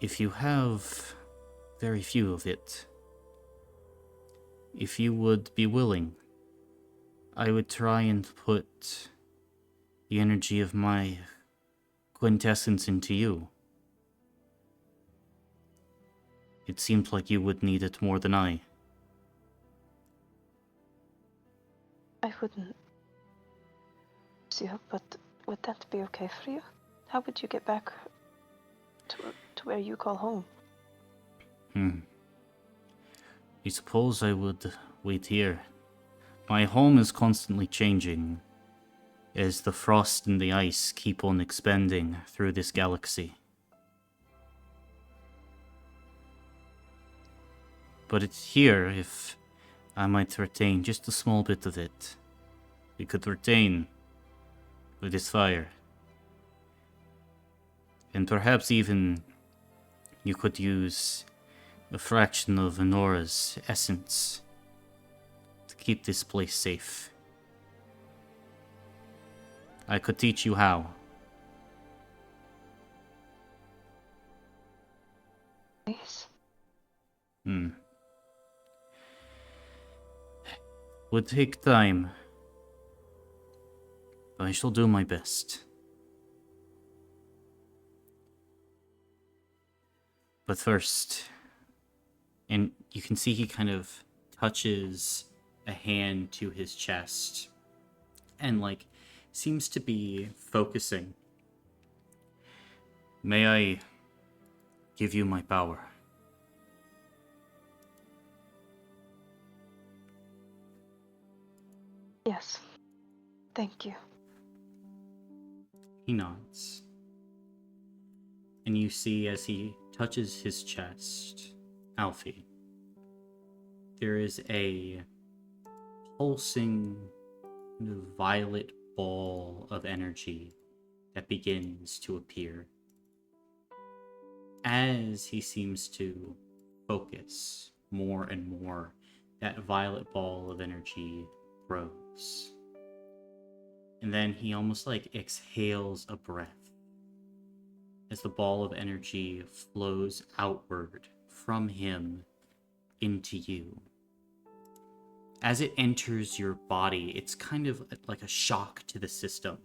[SPEAKER 1] If you have very few of it, if you would be willing, I would try and put the energy of my quintessence into you. It seems like you would need it more than I.
[SPEAKER 6] I wouldn't. Yeah, but would that be okay for you? How would you get back to where you call home?
[SPEAKER 1] I suppose I would wait here. My home is constantly changing as the frost and the ice keep on expanding through this galaxy. But it's here if I might retain just a small bit of it. We could retain with this fire. And perhaps even you could use a fraction of Honora's essence to keep this place safe. I could teach you how.
[SPEAKER 6] Please.
[SPEAKER 1] Would take time, but I shall do my best. But first, and you can see he kind of touches a hand to his chest and like seems to be focusing. May I give you my power?
[SPEAKER 6] Yes. Thank you.
[SPEAKER 1] He nods. And you see as he touches his chest, Alfie, there is a pulsing violet ball of energy that begins to appear. As he seems to focus more and more, that violet ball of energy grows. And then he almost like exhales a breath as the ball of energy flows outward from him into you. As it enters your body, it's kind of like a shock to the system.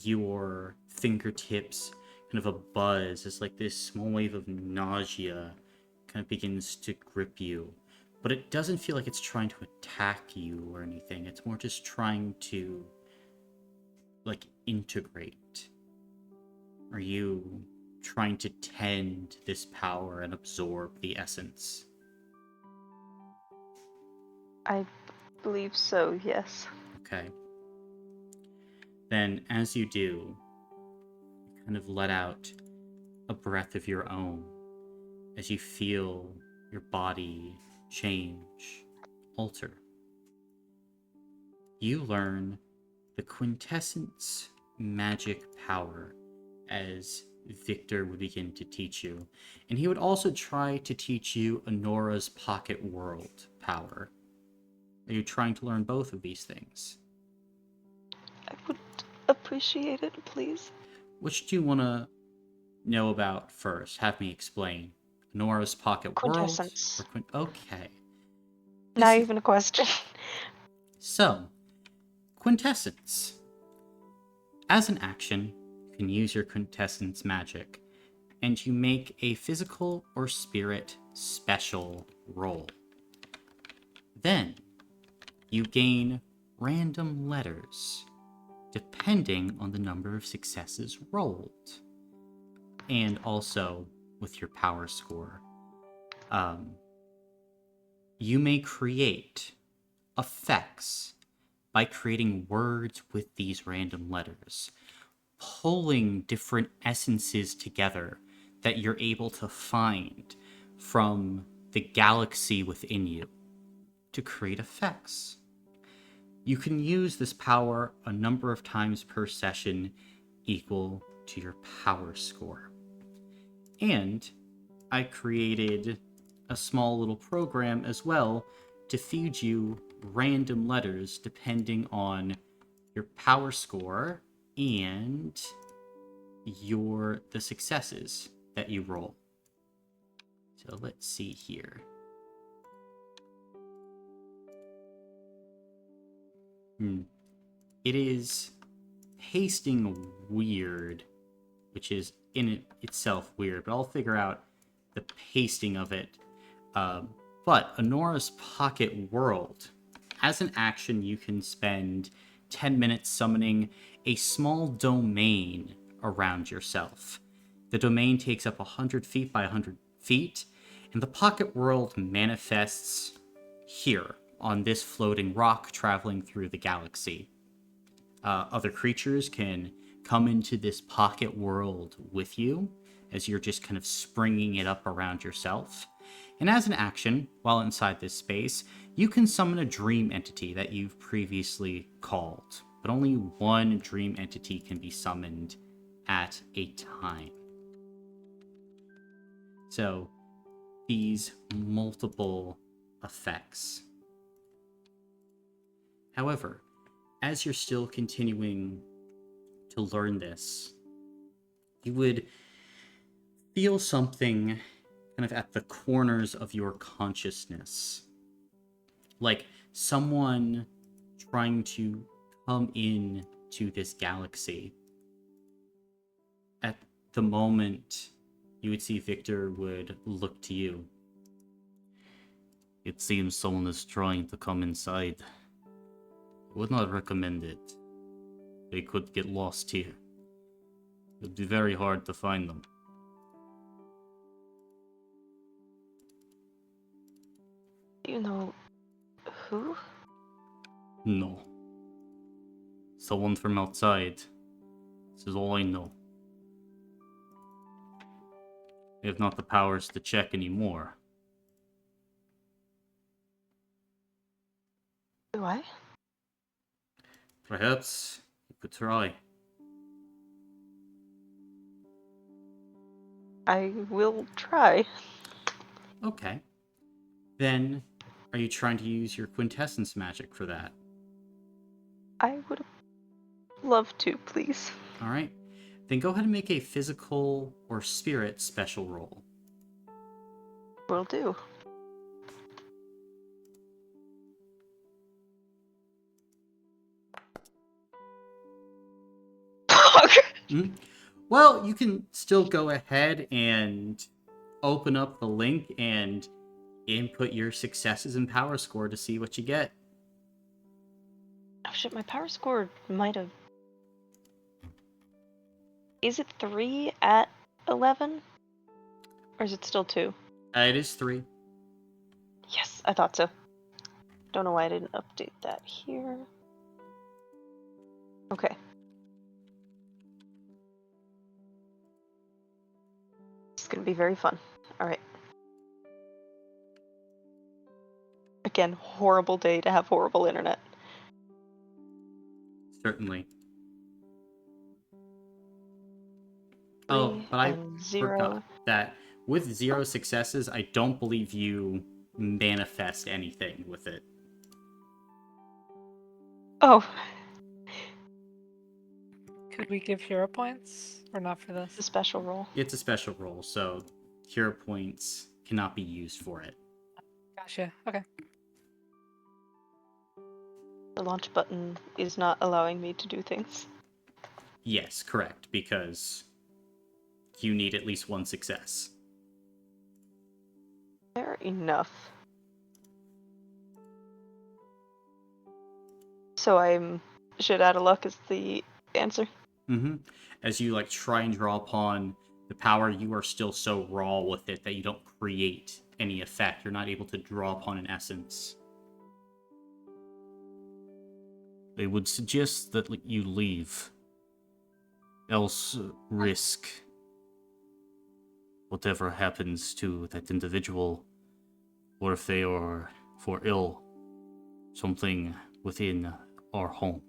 [SPEAKER 1] Your fingertips kind of a buzz as like this small wave of nausea kind of begins to grip you. But it doesn't feel like it's trying to attack you or anything. It's more just trying to like integrate. Are you trying to tend this power and absorb the essence?
[SPEAKER 6] I believe so, yes.
[SPEAKER 1] Okay. Then, as you do, you kind of let out a breath of your own as you feel your body change, alter. You learn the quintessence magic power as Victor would begin to teach you. And he would also try to teach you Honora's pocket world power. Are you trying to learn both of these things?
[SPEAKER 6] I would appreciate it, please.
[SPEAKER 1] Which do you want to know about first? Have me explain. Honora's pocket
[SPEAKER 6] Quintessence.
[SPEAKER 1] world? Okay.
[SPEAKER 6] Not even a question.
[SPEAKER 1] So, quintessence. As an action, you can use your quintessence magic, and you make a physical or spirit special roll. Then, you gain random letters depending on the number of successes rolled. And also with your power score. You may create effects by creating words with these random letters, pulling different essences together that you're able to find from the galaxy within you to create effects. You can use this power a number of times per session equal to your power score. And I created a small little program as well to feed you random letters depending on your power score and the successes that you roll. So let's see here. It is pasting weird, which is in itself weird, but I'll figure out the pasting of it. But Anora's Pocket World, as an action, you can spend 10 minutes summoning a small domain around yourself. The domain takes up 100 feet by 100 feet, and the Pocket World manifests here on this floating rock traveling through the galaxy. Other creatures can come into this pocket world with you as you're just kind of springing it up around yourself. And as an action, while inside this space, you can summon a dream entity that you've previously called, but only one dream entity can be summoned at a time. So, these multiple effects. However, as you're still continuing to learn this, you would feel something kind of at the corners of your consciousness. Like someone trying to come in to this galaxy. At the moment, you would see Victor would look to you. It seems someone is trying to come inside. I would not recommend it. They could get lost here. It would be very hard to find them.
[SPEAKER 6] Do you know who?
[SPEAKER 1] No. Someone from outside. This is all I know. I have not the powers to check anymore.
[SPEAKER 6] Do I?
[SPEAKER 1] Perhaps you could try.
[SPEAKER 6] I will try.
[SPEAKER 1] Okay. Then, are you trying to use your quintessence magic for that?
[SPEAKER 6] I would love to, please.
[SPEAKER 1] Alright. Then go ahead and make a physical or spirit special roll.
[SPEAKER 6] Will do.
[SPEAKER 1] Well, you can still go ahead and open up the link and input your successes and power score to see what you get.
[SPEAKER 6] Oh shit, my power score might have... Is it 3 at 11? Or is it still 2?
[SPEAKER 1] It is 3.
[SPEAKER 6] Yes, I thought so. Don't know why I didn't update that here. Okay. It's gonna be very fun. Alright. Again, horrible day to have horrible internet.
[SPEAKER 1] Certainly. Oh, but I forgot that with 0 successes, I don't believe you manifest anything with it.
[SPEAKER 6] Oh.
[SPEAKER 3] Could we give hero points? Or not for this?
[SPEAKER 6] It's a special roll.
[SPEAKER 1] It's a special roll, so hero points cannot be used for it.
[SPEAKER 3] Gotcha. Okay.
[SPEAKER 6] The launch button is not allowing me to do things.
[SPEAKER 1] Yes, correct, because you need at least 1 success.
[SPEAKER 6] Fair enough. So I'm shit out of luck is the answer.
[SPEAKER 1] Mm-hmm. As you like try and draw upon the power, you are still so raw with it that you don't create any effect. You're not able to draw upon an essence. They would suggest that you leave, else risk whatever happens to that individual, or if they are for ill, something within our home.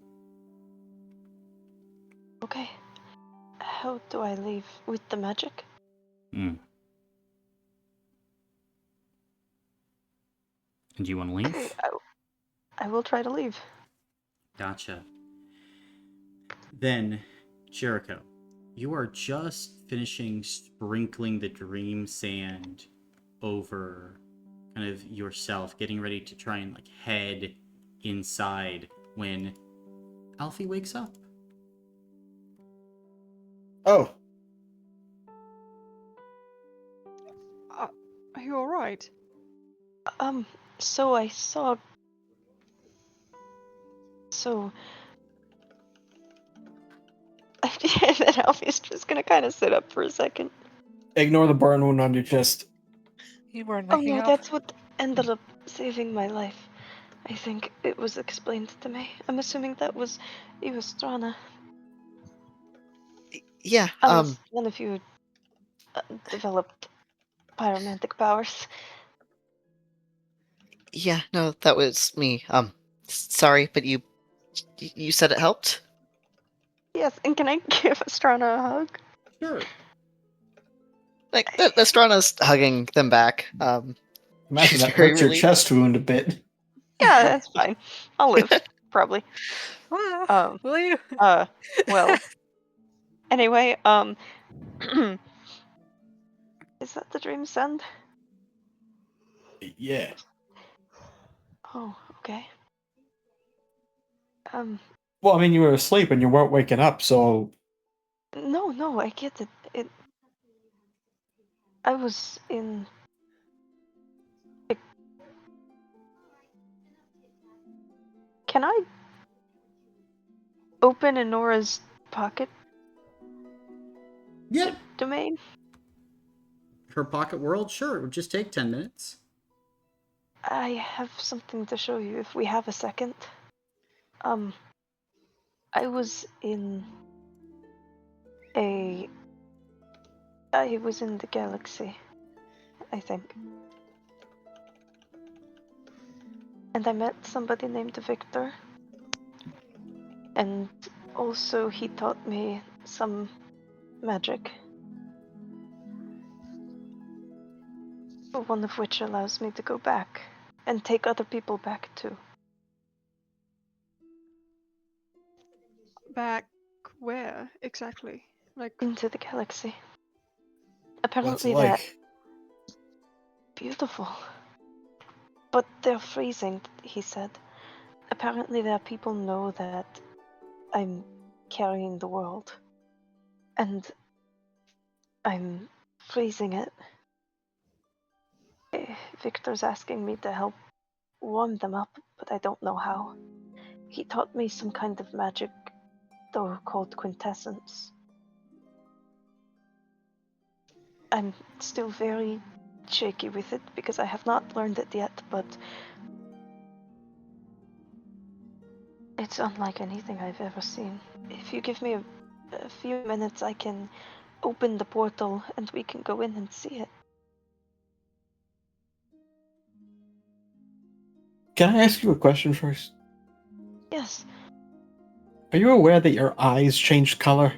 [SPEAKER 6] Okay. How do I leave? With the magic?
[SPEAKER 1] And do you want to leave?
[SPEAKER 6] Okay, I will try to leave.
[SPEAKER 1] Gotcha. Then, Jericho, you are just finishing sprinkling the dream sand over kind of yourself, getting ready to try and like head inside when Alfie wakes up.
[SPEAKER 4] Oh,
[SPEAKER 2] Are you alright?
[SPEAKER 6] So I saw... So... And then Alfie's just gonna kind of sit up for a second.
[SPEAKER 4] ignore the burn wound on your chest.
[SPEAKER 3] You weren't
[SPEAKER 6] Oh
[SPEAKER 3] waking
[SPEAKER 6] no,
[SPEAKER 3] up.
[SPEAKER 6] that's what ended up saving my life. I think it was explained to me. I'm assuming that was you, Strana.
[SPEAKER 5] Yeah,
[SPEAKER 6] Unless one of you developed pyromantic powers.
[SPEAKER 5] yeah, no, that was me. Sorry, but you said it helped?
[SPEAKER 6] Yes, and can I give Strana a hug?
[SPEAKER 1] Sure.
[SPEAKER 5] Like, the Strana's hugging them back.
[SPEAKER 4] Imagine
[SPEAKER 5] She's
[SPEAKER 4] that
[SPEAKER 5] very
[SPEAKER 4] hurts your
[SPEAKER 5] relieved.
[SPEAKER 4] chest wound a bit.
[SPEAKER 6] Yeah, that's fine. I'll live, probably.
[SPEAKER 3] Will you?
[SPEAKER 6] Well. Anyway, is that the dream send?
[SPEAKER 4] Yeah.
[SPEAKER 6] Oh, okay.
[SPEAKER 4] Well, I mean, you were asleep and you weren't waking up, so
[SPEAKER 6] No, I get it. I was in... Can I open Enora's pocket
[SPEAKER 1] Yeah.
[SPEAKER 6] domain?
[SPEAKER 1] Her pocket world? Sure. It would just take 10 minutes.
[SPEAKER 6] I have something to show you if we have a second. I was in I was in the galaxy, I think. And I met somebody named Victor. And also he taught me some magic. One of which allows me to go back and take other people back too.
[SPEAKER 2] Back where exactly? Like,
[SPEAKER 6] Into the galaxy.
[SPEAKER 4] what's it
[SPEAKER 6] Apparently they're
[SPEAKER 4] like?
[SPEAKER 6] beautiful. But they're freezing, he said. Apparently their people know that I'm carrying the world. And I'm freezing it. Victor's asking me to help warm them up, but I don't know how. He taught me some kind of magic, though, called quintessence. I'm still very shaky with it because I have not learned it yet, but it's unlike anything I've ever seen. If you give me a few minutes, I can open the portal and we can go in and see it.
[SPEAKER 4] Can I ask you a question first?
[SPEAKER 6] Yes.
[SPEAKER 4] Are you aware that your eyes changed color?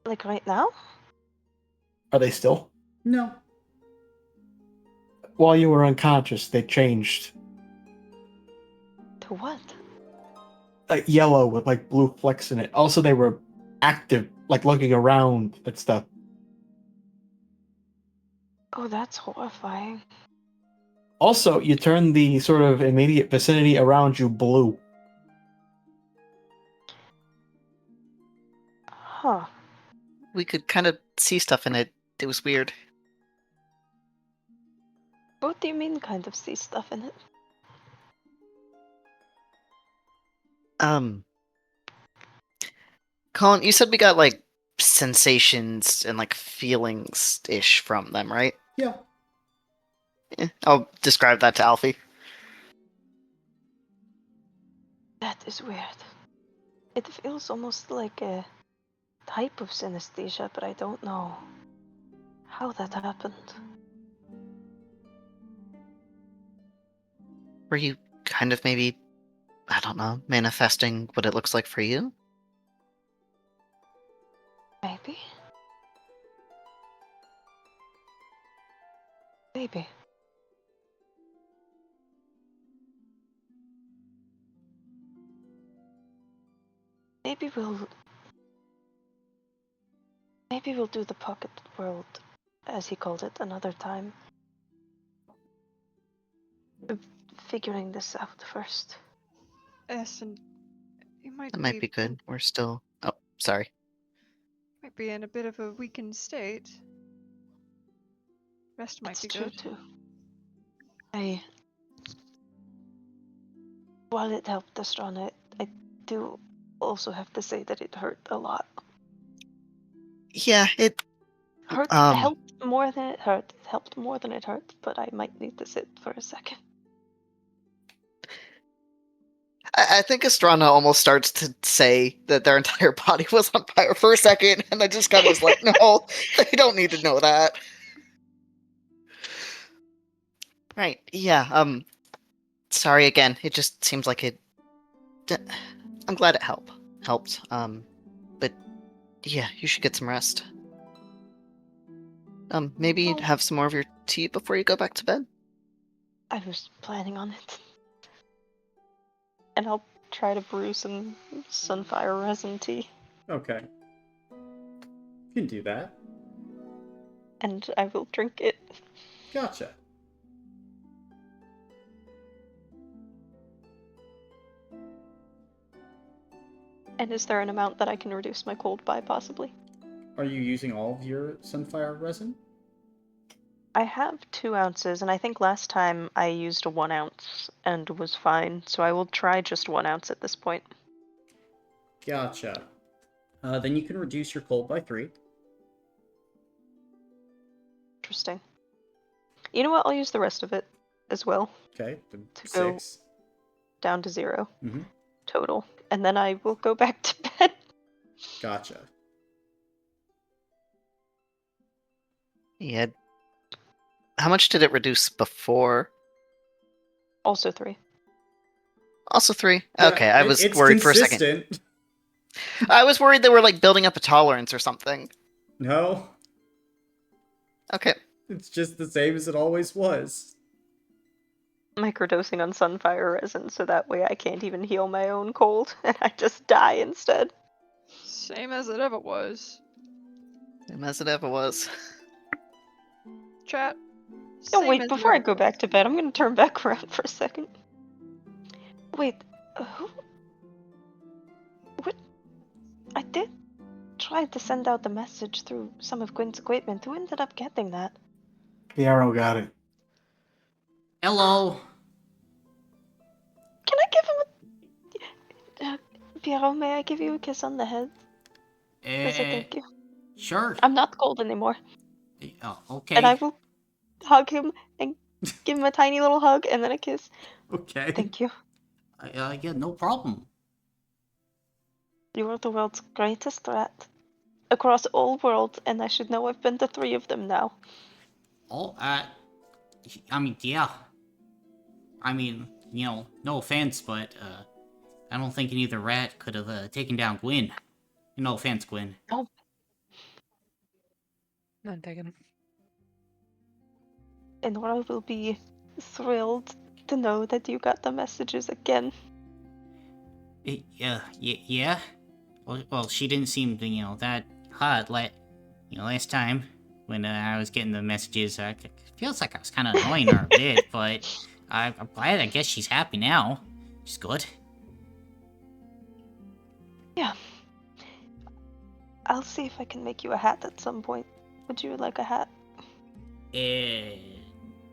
[SPEAKER 6] Like right now?
[SPEAKER 4] Are they still?
[SPEAKER 1] No.
[SPEAKER 4] While you were unconscious, they changed.
[SPEAKER 6] To what?
[SPEAKER 4] Like yellow with like blue flecks in it. Also, they were active, like looking around and stuff.
[SPEAKER 6] Oh, that's horrifying.
[SPEAKER 4] Also, you turned the sort of immediate vicinity around you blue.
[SPEAKER 6] Huh.
[SPEAKER 5] We could kind of see stuff in it. It was weird.
[SPEAKER 6] What do you mean kind of see stuff in it?
[SPEAKER 5] Colin, you said we got, like, sensations and, like, feelings-ish from them, right?
[SPEAKER 1] Yeah.
[SPEAKER 5] I'll describe that to Alfie.
[SPEAKER 6] That is weird. It feels almost like a type of synesthesia, but I don't know how that happened.
[SPEAKER 5] Were you kind of maybe, I don't know, manifesting what it looks like for you?
[SPEAKER 6] Maybe. Maybe. Maybe we'll do the pocket world, as he called it, another time. Figuring this out first.
[SPEAKER 2] Yes, and you
[SPEAKER 5] That might be good. We're still... Oh, sorry.
[SPEAKER 2] might be in a bit of a weakened state. Rest might be
[SPEAKER 6] True
[SPEAKER 2] good.
[SPEAKER 6] too. While it helped us run it, I do also have to say that it hurt a lot.
[SPEAKER 5] Yeah, it...
[SPEAKER 6] Helped more than it hurt. It helped more than it hurt, but I might need to sit for a second.
[SPEAKER 5] I think Estrana almost starts to say that their entire body was on fire for a second, and I just kind of was like, no, they don't need to know that. Right, yeah, sorry again, it just seems like it... I'm glad it helped, but yeah, you should get some rest. Maybe have some more of your tea before you go back to bed?
[SPEAKER 6] I was planning on it. And I'll try to brew some sunfire resin tea.
[SPEAKER 1] Okay. You can do that.
[SPEAKER 6] And I will drink it.
[SPEAKER 1] Gotcha.
[SPEAKER 6] And is there an amount that I can reduce my cold by, possibly?
[SPEAKER 1] Are you using all of your sunfire resin?
[SPEAKER 6] I have 2 ounces, and I think last time I used a 1 ounce and was fine, so I will try just 1 ounce at this point.
[SPEAKER 1] Gotcha. Then you can reduce your cold by 3.
[SPEAKER 6] Interesting. You know what? I'll use the rest of it as well.
[SPEAKER 1] Okay,
[SPEAKER 6] to
[SPEAKER 1] 6.
[SPEAKER 6] go down to 0
[SPEAKER 1] Mm-hmm.
[SPEAKER 6] total, and then I will go back to bed.
[SPEAKER 1] Gotcha.
[SPEAKER 5] Yeah. How much did it reduce before?
[SPEAKER 6] Also 3.
[SPEAKER 5] Also 3?
[SPEAKER 1] Yeah,
[SPEAKER 5] Okay, I was
[SPEAKER 1] it's
[SPEAKER 5] worried
[SPEAKER 1] consistent.
[SPEAKER 5] for a second. I was worried they were, like, building up a tolerance or something.
[SPEAKER 1] No.
[SPEAKER 5] Okay.
[SPEAKER 1] It's just the same as it always was.
[SPEAKER 6] Microdosing on sunfire resin, so that way I can't even heal my own cold, and I just die instead.
[SPEAKER 2] Same as it ever was.
[SPEAKER 5] Same as it ever was.
[SPEAKER 2] Chat.
[SPEAKER 6] Oh
[SPEAKER 2] same
[SPEAKER 6] wait,
[SPEAKER 2] as it
[SPEAKER 6] before I
[SPEAKER 2] ever
[SPEAKER 6] go
[SPEAKER 2] was.
[SPEAKER 6] back to bed, I'm gonna turn back around for a second. Wait, who? What? I did try to send out the message through some of Gwen's equipment. Who ended up getting that?
[SPEAKER 4] Piero got it.
[SPEAKER 1] Hello.
[SPEAKER 6] Can I give him a... Piero, may I give you a kiss on the head? As a thank you.
[SPEAKER 1] Sure.
[SPEAKER 6] I'm not cold anymore.
[SPEAKER 1] Okay.
[SPEAKER 6] And I will hug him and give him a tiny little hug and then a kiss.
[SPEAKER 1] Okay.
[SPEAKER 6] Thank you.
[SPEAKER 1] Yeah, no problem.
[SPEAKER 6] You are the world's greatest threat. Across all worlds, and I should know I've been to 3 of them now.
[SPEAKER 1] Oh, I mean, yeah. I mean, no offense, but, I don't think any other rat could have, taken down Gwen. No offense, Gwen.
[SPEAKER 6] Oh.
[SPEAKER 3] None taken.
[SPEAKER 6] And Nora will be thrilled to know that you got the messages again.
[SPEAKER 1] Yeah. Well, she didn't seem, that hot, last time when I was getting the messages. It feels like I was kind of annoying her a bit, but I'm glad. I guess she's happy now. She's good.
[SPEAKER 6] Yeah. I'll see if I can make you a hat at some point. Would you like a hat?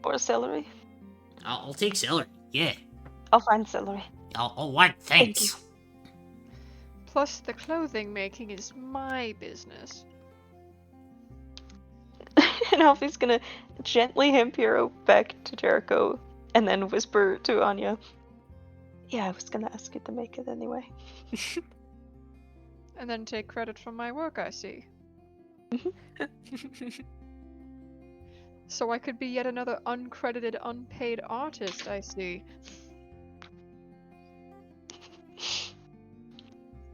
[SPEAKER 6] Or celery?
[SPEAKER 1] I'll take celery. Yeah.
[SPEAKER 6] I'll find celery.
[SPEAKER 1] Oh, what? Thanks.
[SPEAKER 2] Plus, the clothing making is my business.
[SPEAKER 6] And Alfie's gonna gently hand Piero back to Jericho and then whisper to Anya, yeah, I was gonna ask you to make it anyway.
[SPEAKER 2] And then take credit for my work, I see. So I could be yet another uncredited, unpaid artist, I see.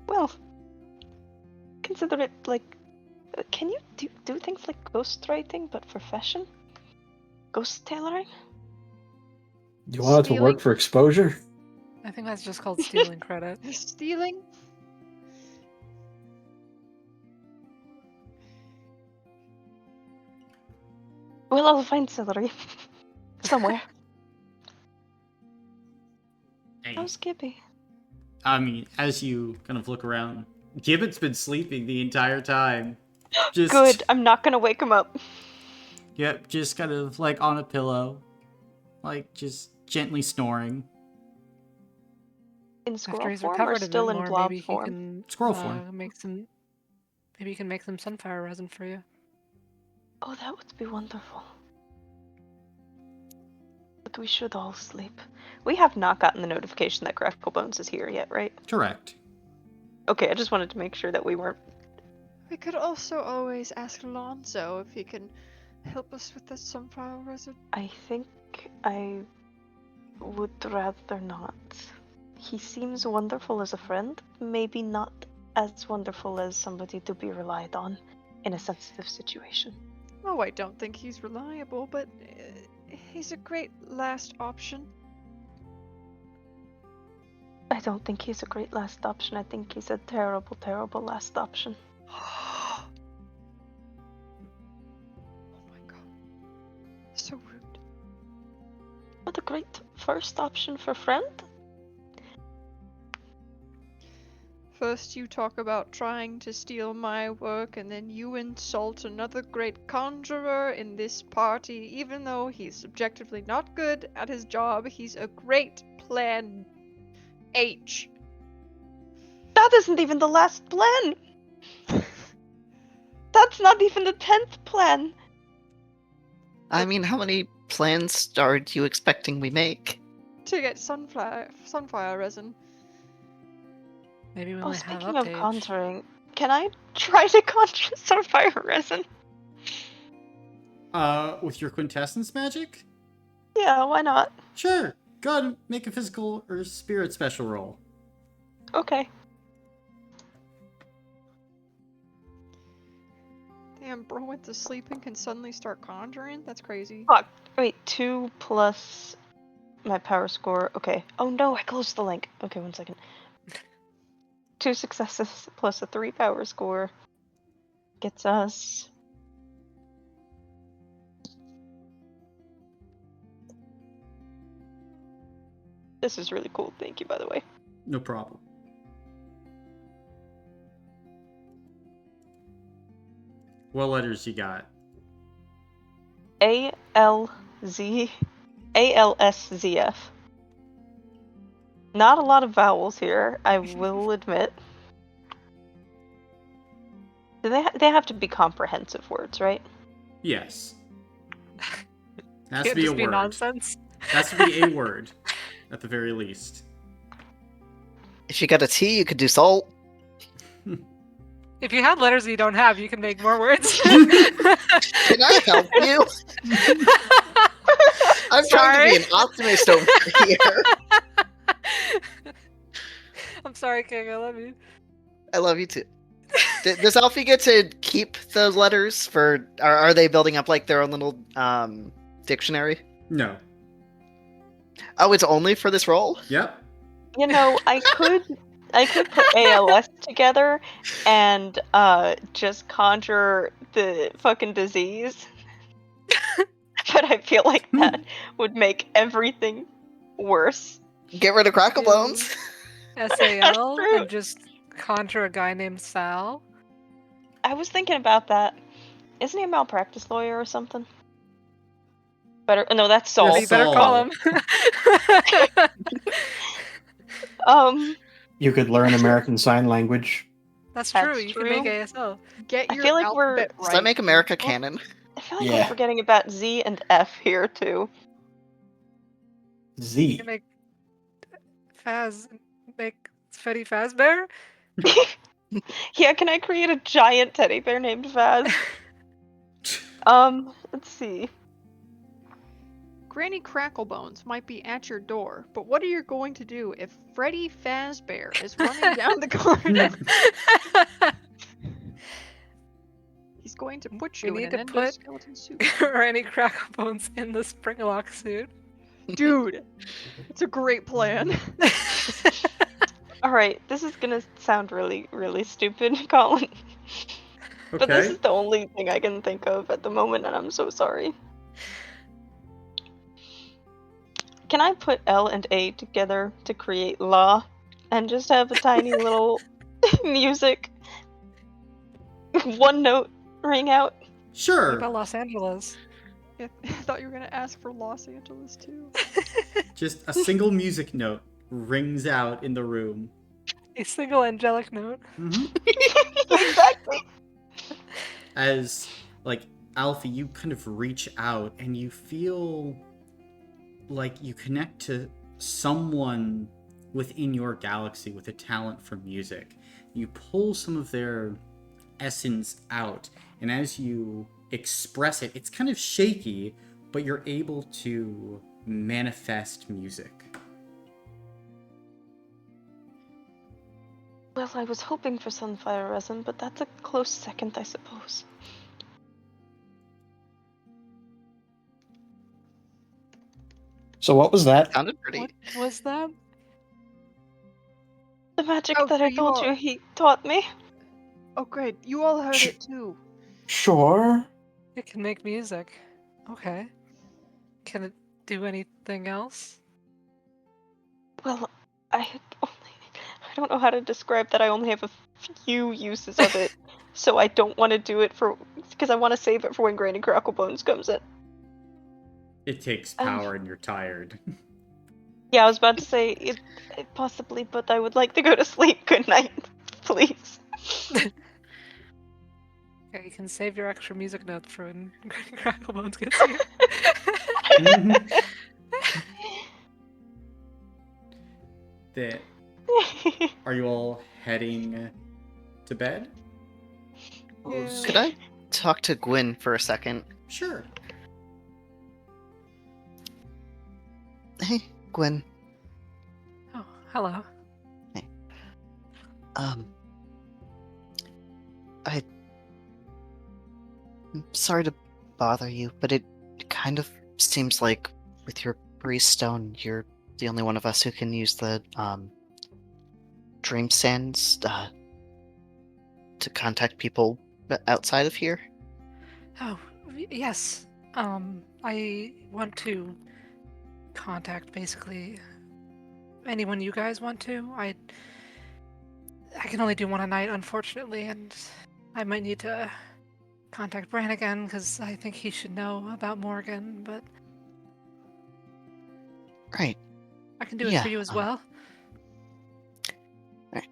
[SPEAKER 6] Well, consider it like... Can you do things like ghostwriting, but for fashion? Ghost tailoring?
[SPEAKER 4] You want it to work for exposure?
[SPEAKER 3] I think that's just called stealing credit.
[SPEAKER 2] Stealing?
[SPEAKER 6] Well, I'll find celery. Somewhere.
[SPEAKER 1] Hey,
[SPEAKER 6] How's Gibby?
[SPEAKER 1] I mean, as you kind of look around, Gibbet's been sleeping the entire time. Just,
[SPEAKER 6] Good, I'm not gonna wake him up.
[SPEAKER 1] Yep, just kind of like on a pillow. Like, just gently snoring.
[SPEAKER 6] In
[SPEAKER 3] After
[SPEAKER 6] squirrel
[SPEAKER 3] he's
[SPEAKER 6] form or
[SPEAKER 3] recovered a
[SPEAKER 6] still
[SPEAKER 3] bit
[SPEAKER 6] in
[SPEAKER 3] more,
[SPEAKER 6] blob
[SPEAKER 3] maybe he
[SPEAKER 6] form?
[SPEAKER 3] can
[SPEAKER 1] Squirrel form.
[SPEAKER 3] make some. Maybe he can make some sunfire resin for you.
[SPEAKER 6] Oh, that would be wonderful. But we should all sleep. We have not gotten the notification that Gracklebones is here yet, right?
[SPEAKER 1] Correct.
[SPEAKER 6] Okay, I just wanted to make sure that we weren't...
[SPEAKER 2] We could also always ask Alonzo if he can help us with the sunflower resin.
[SPEAKER 6] I think I would rather not. He seems wonderful as a friend, maybe not as wonderful as somebody to be relied on in a sensitive situation.
[SPEAKER 2] Oh, I don't think he's reliable, but he's a great last option.
[SPEAKER 6] I don't think he's a great last option. I think he's a terrible, terrible last option.
[SPEAKER 2] Oh my god. So rude.
[SPEAKER 6] What a great first option for friend.
[SPEAKER 2] First you talk about trying to steal my work, and then you insult another great conjurer in this party. Even though he's subjectively not good at his job, he's a great plan H.
[SPEAKER 6] That isn't even the last plan! That's not even the 10th plan!
[SPEAKER 5] I mean, how many plans are you expecting we make?
[SPEAKER 2] To get sunfire resin.
[SPEAKER 3] Maybe we
[SPEAKER 6] Oh,
[SPEAKER 3] might have
[SPEAKER 6] speaking of
[SPEAKER 3] updates.
[SPEAKER 6] conjuring, can I try to conjure some fire resin?
[SPEAKER 1] With your quintessence magic?
[SPEAKER 6] Yeah, why not?
[SPEAKER 1] Sure. Go ahead and make a physical or spirit special roll.
[SPEAKER 6] Okay.
[SPEAKER 2] Damn, bro went to sleep and can suddenly start conjuring? That's crazy.
[SPEAKER 6] Fuck. Wait, 2 plus my power score. Okay. Oh no, I closed the link. Okay, 1 second. 2 successes plus a 3 power score gets us... This is really cool. Thank you, by the way.
[SPEAKER 1] No problem. What letters you got?
[SPEAKER 6] ALSZF. Not a lot of vowels here, I will admit. They have to be comprehensive words, right?
[SPEAKER 1] Yes. Has
[SPEAKER 3] Can't
[SPEAKER 1] to be a
[SPEAKER 3] just be
[SPEAKER 1] word.
[SPEAKER 3] nonsense.
[SPEAKER 1] Has to be a word, at the very least.
[SPEAKER 5] If you got a T, you could do salt.
[SPEAKER 3] If you had letters you don't have, you can make more words.
[SPEAKER 5] Can I help you? I'm trying to be an optimist over here.
[SPEAKER 3] I'm sorry, King. I love you.
[SPEAKER 5] I love you too. Does Alfie get to keep those letters for? Are they building up like their own little dictionary?
[SPEAKER 1] No.
[SPEAKER 5] Oh, it's only for this role?
[SPEAKER 1] Yep.
[SPEAKER 6] You know, I could put ALS together and just conjure the fucking disease. But I feel like that would make everything worse.
[SPEAKER 5] Get rid of Cracklebones.
[SPEAKER 3] SAL
[SPEAKER 6] true.
[SPEAKER 3] and just conjure a guy named Sal.
[SPEAKER 6] I was thinking about that. Isn't he a malpractice lawyer or something? No, that's Saul.
[SPEAKER 1] Yes.
[SPEAKER 3] You better call him.
[SPEAKER 4] You could learn American Sign Language.
[SPEAKER 3] That's
[SPEAKER 6] That's
[SPEAKER 3] true. You can make
[SPEAKER 6] true.
[SPEAKER 3] ASL.
[SPEAKER 2] Get
[SPEAKER 6] I
[SPEAKER 2] your
[SPEAKER 6] feel like
[SPEAKER 2] alphabet right.
[SPEAKER 5] Does that make America
[SPEAKER 2] people.
[SPEAKER 5] canon?
[SPEAKER 6] I feel like
[SPEAKER 4] Yeah.
[SPEAKER 6] we're forgetting about Z and F here too.
[SPEAKER 3] You
[SPEAKER 4] Z.
[SPEAKER 3] can make Freddy Fazbear.
[SPEAKER 6] Yeah, can I create a giant teddy bear named Vaz? Let's see.
[SPEAKER 2] Granny Cracklebones might be at your door, but what are you going to do if Freddy Fazbear is running down the corridor? He's going to put
[SPEAKER 3] We
[SPEAKER 2] you in
[SPEAKER 3] need
[SPEAKER 2] an
[SPEAKER 3] to put
[SPEAKER 2] endoskeleton suit.
[SPEAKER 3] Randy Cracklebones in the Springlock suit.
[SPEAKER 2] Dude, it's a great plan.
[SPEAKER 6] Alright, this is gonna sound really, really stupid, Colin. But this
[SPEAKER 1] Okay.
[SPEAKER 6] is the only thing I can think of at the moment, and I'm so sorry. Can I put L and A together to create La? And just have a tiny little music, one note ring out?
[SPEAKER 3] What
[SPEAKER 1] Sure.
[SPEAKER 3] about Los Angeles?
[SPEAKER 2] I thought you were gonna ask for Los Angeles too.
[SPEAKER 1] Just a single music note rings out in the room.
[SPEAKER 3] A single angelic note.
[SPEAKER 6] Exactly.
[SPEAKER 1] As, like, Alfie, you kind of reach out and you feel like you connect to someone within your galaxy with a talent for music. You pull some of their essence out, and as you express it, it's kind of shaky, but you're able to manifest music.
[SPEAKER 6] Well, I was hoping for sunflower resin, but that's a close second, I suppose.
[SPEAKER 4] So what was that?
[SPEAKER 5] Sounded pretty.
[SPEAKER 3] What was that?
[SPEAKER 6] The magic
[SPEAKER 2] Oh,
[SPEAKER 6] that
[SPEAKER 2] so
[SPEAKER 6] I
[SPEAKER 2] you
[SPEAKER 6] told
[SPEAKER 2] all-
[SPEAKER 6] you he taught me.
[SPEAKER 2] Oh great, you all heard it too.
[SPEAKER 4] Sure.
[SPEAKER 3] It can make music. Okay. Can it do anything else?
[SPEAKER 6] Well, I don't know how to describe that. I only have a few uses of it, so I don't want to do it because I want to save it for when Granny Cracklebones comes in.
[SPEAKER 1] It takes power and you're tired.
[SPEAKER 6] Yeah, I was about to say it possibly, but I would like to go to sleep. Good night, please.
[SPEAKER 3] Okay, you can save your extra music notes for when Granny Cracklebones gets here.
[SPEAKER 1] That are you all heading to bed?
[SPEAKER 2] Yeah.
[SPEAKER 5] Could I talk to Gwyn for a second?
[SPEAKER 1] Sure.
[SPEAKER 5] Hey, Gwyn.
[SPEAKER 3] Oh, hello.
[SPEAKER 5] I'm sorry to bother you, but it kind of seems like with your Breeze Stone, you're the only one of us who can use the Dream Sands to contact people outside of here.
[SPEAKER 3] Oh, yes. I want to contact basically anyone you guys want to. I can only do one a night, unfortunately, and I might need to contact Bran again because I think he should know about Morgan, but
[SPEAKER 5] Right.
[SPEAKER 3] I can do it
[SPEAKER 5] Yeah,
[SPEAKER 3] for you as well.
[SPEAKER 5] Right,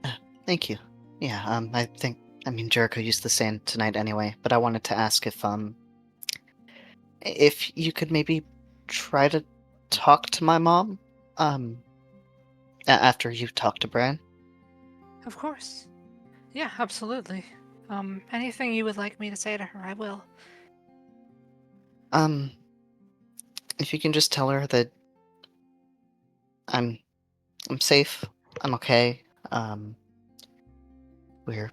[SPEAKER 5] thank you. Yeah, I mean, Jericho used the sand tonight anyway, but I wanted to ask if you could maybe try to talk to my mom, after you've talked to Bran.
[SPEAKER 3] Of course. Yeah, absolutely. Anything you would like me to say to her, I will.
[SPEAKER 5] If you can just tell her that I'm safe, I'm okay, we're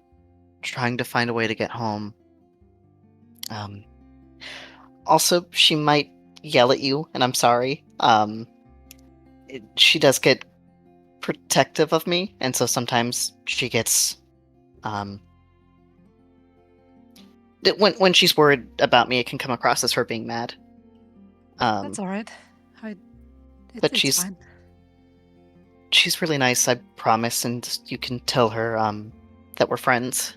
[SPEAKER 5] trying to find a way to get home. Also, she might yell at you, and I'm sorry. She does get protective of me, and so sometimes she gets, when she's worried about me, it can come across as her being mad.
[SPEAKER 3] That's all right.
[SPEAKER 5] But
[SPEAKER 3] it's
[SPEAKER 5] she's
[SPEAKER 3] fine.
[SPEAKER 5] she's really nice, I promise, and you can tell her that we're friends.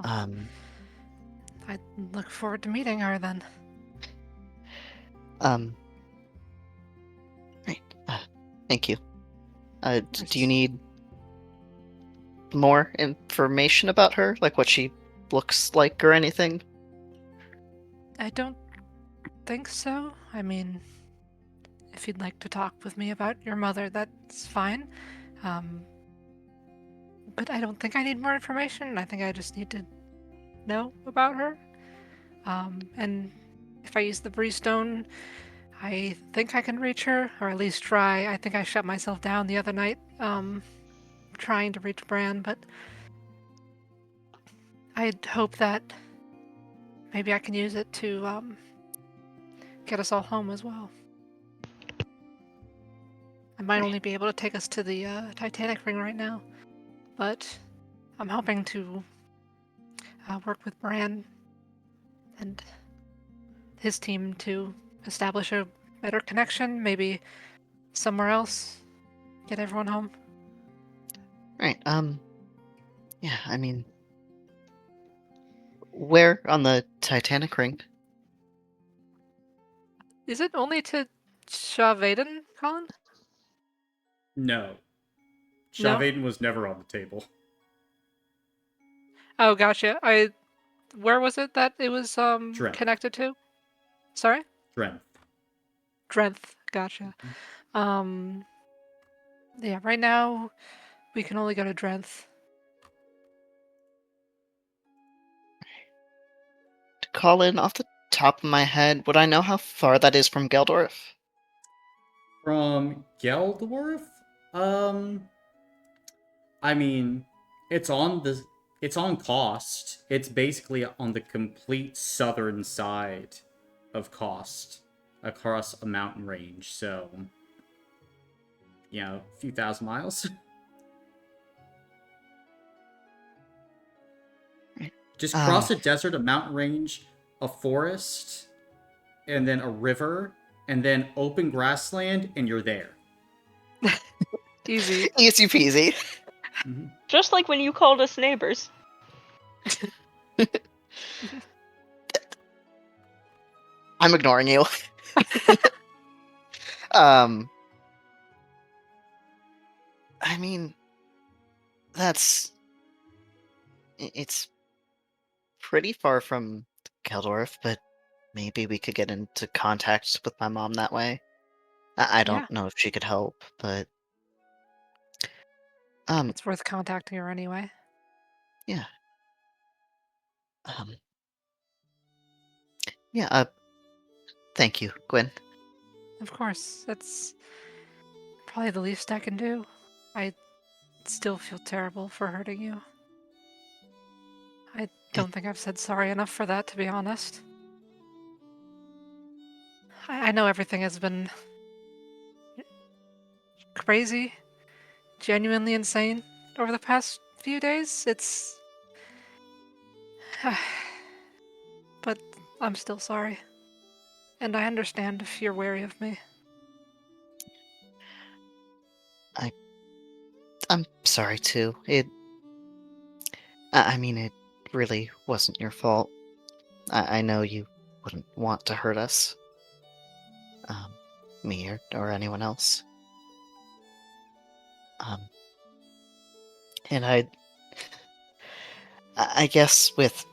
[SPEAKER 3] I will. I look forward to meeting her then.
[SPEAKER 5] Right. Thank you. Do you need more information about her? Like what she looks like or anything?
[SPEAKER 3] I don't think so. I mean, if you'd like to talk with me about your mother, that's fine. But I don't think I need more information. I think I just need to know about her. And if I use the Bree Stone, I think I can reach her, or at least try. I think I shut myself down the other night, trying to reach Bran, but I'd hope that maybe I can use it to get us all home as well. I might only be able to take us to the Titanic ring right now, but I'm hoping to work with Bran and his team to establish a better connection, maybe somewhere else, get everyone home.
[SPEAKER 5] Right, yeah, I mean, where on the Titanic ring?
[SPEAKER 3] Is it only to Shavaden, Colin?
[SPEAKER 1] No.
[SPEAKER 3] No?
[SPEAKER 1] Shavaden was never on the table.
[SPEAKER 3] Oh, gotcha. Where was it that it was
[SPEAKER 1] Drenth.
[SPEAKER 3] connected to? Sorry?
[SPEAKER 1] Drenth.
[SPEAKER 3] Drenth. Gotcha. Yeah, right now we can only go to Drenth.
[SPEAKER 5] To call in off the top of my head, would I know how far that is from Geldorf?
[SPEAKER 1] From Geldorf? I mean, it's on Cost. It's basically on the complete southern side of Cost, across a mountain range. So, a few thousand miles. Just cross a desert, a mountain range, a forest, and then a river, and then open grassland, and you're there.
[SPEAKER 3] Easy.
[SPEAKER 5] Easy peasy.
[SPEAKER 1] Mm-hmm.
[SPEAKER 6] Just like when you called us neighbors.
[SPEAKER 5] I'm ignoring you. I mean, it's pretty far from Geldorf, but maybe we could get into contact with my mom that way. I don't know if she could help, but
[SPEAKER 3] It's worth contacting her anyway.
[SPEAKER 5] yeah. Yeah, thank you, Gwen.
[SPEAKER 3] Of course, that's probably the least I can do. I still feel terrible for hurting you. I don't think I've said sorry enough for that, to be honest. I know everything has been crazy, genuinely insane over the past few days. It's... but I'm still sorry. And I understand if you're wary of me.
[SPEAKER 5] I'm sorry too. I mean, it really wasn't your fault. I know you wouldn't want to hurt us. Me or anyone else. And I guess with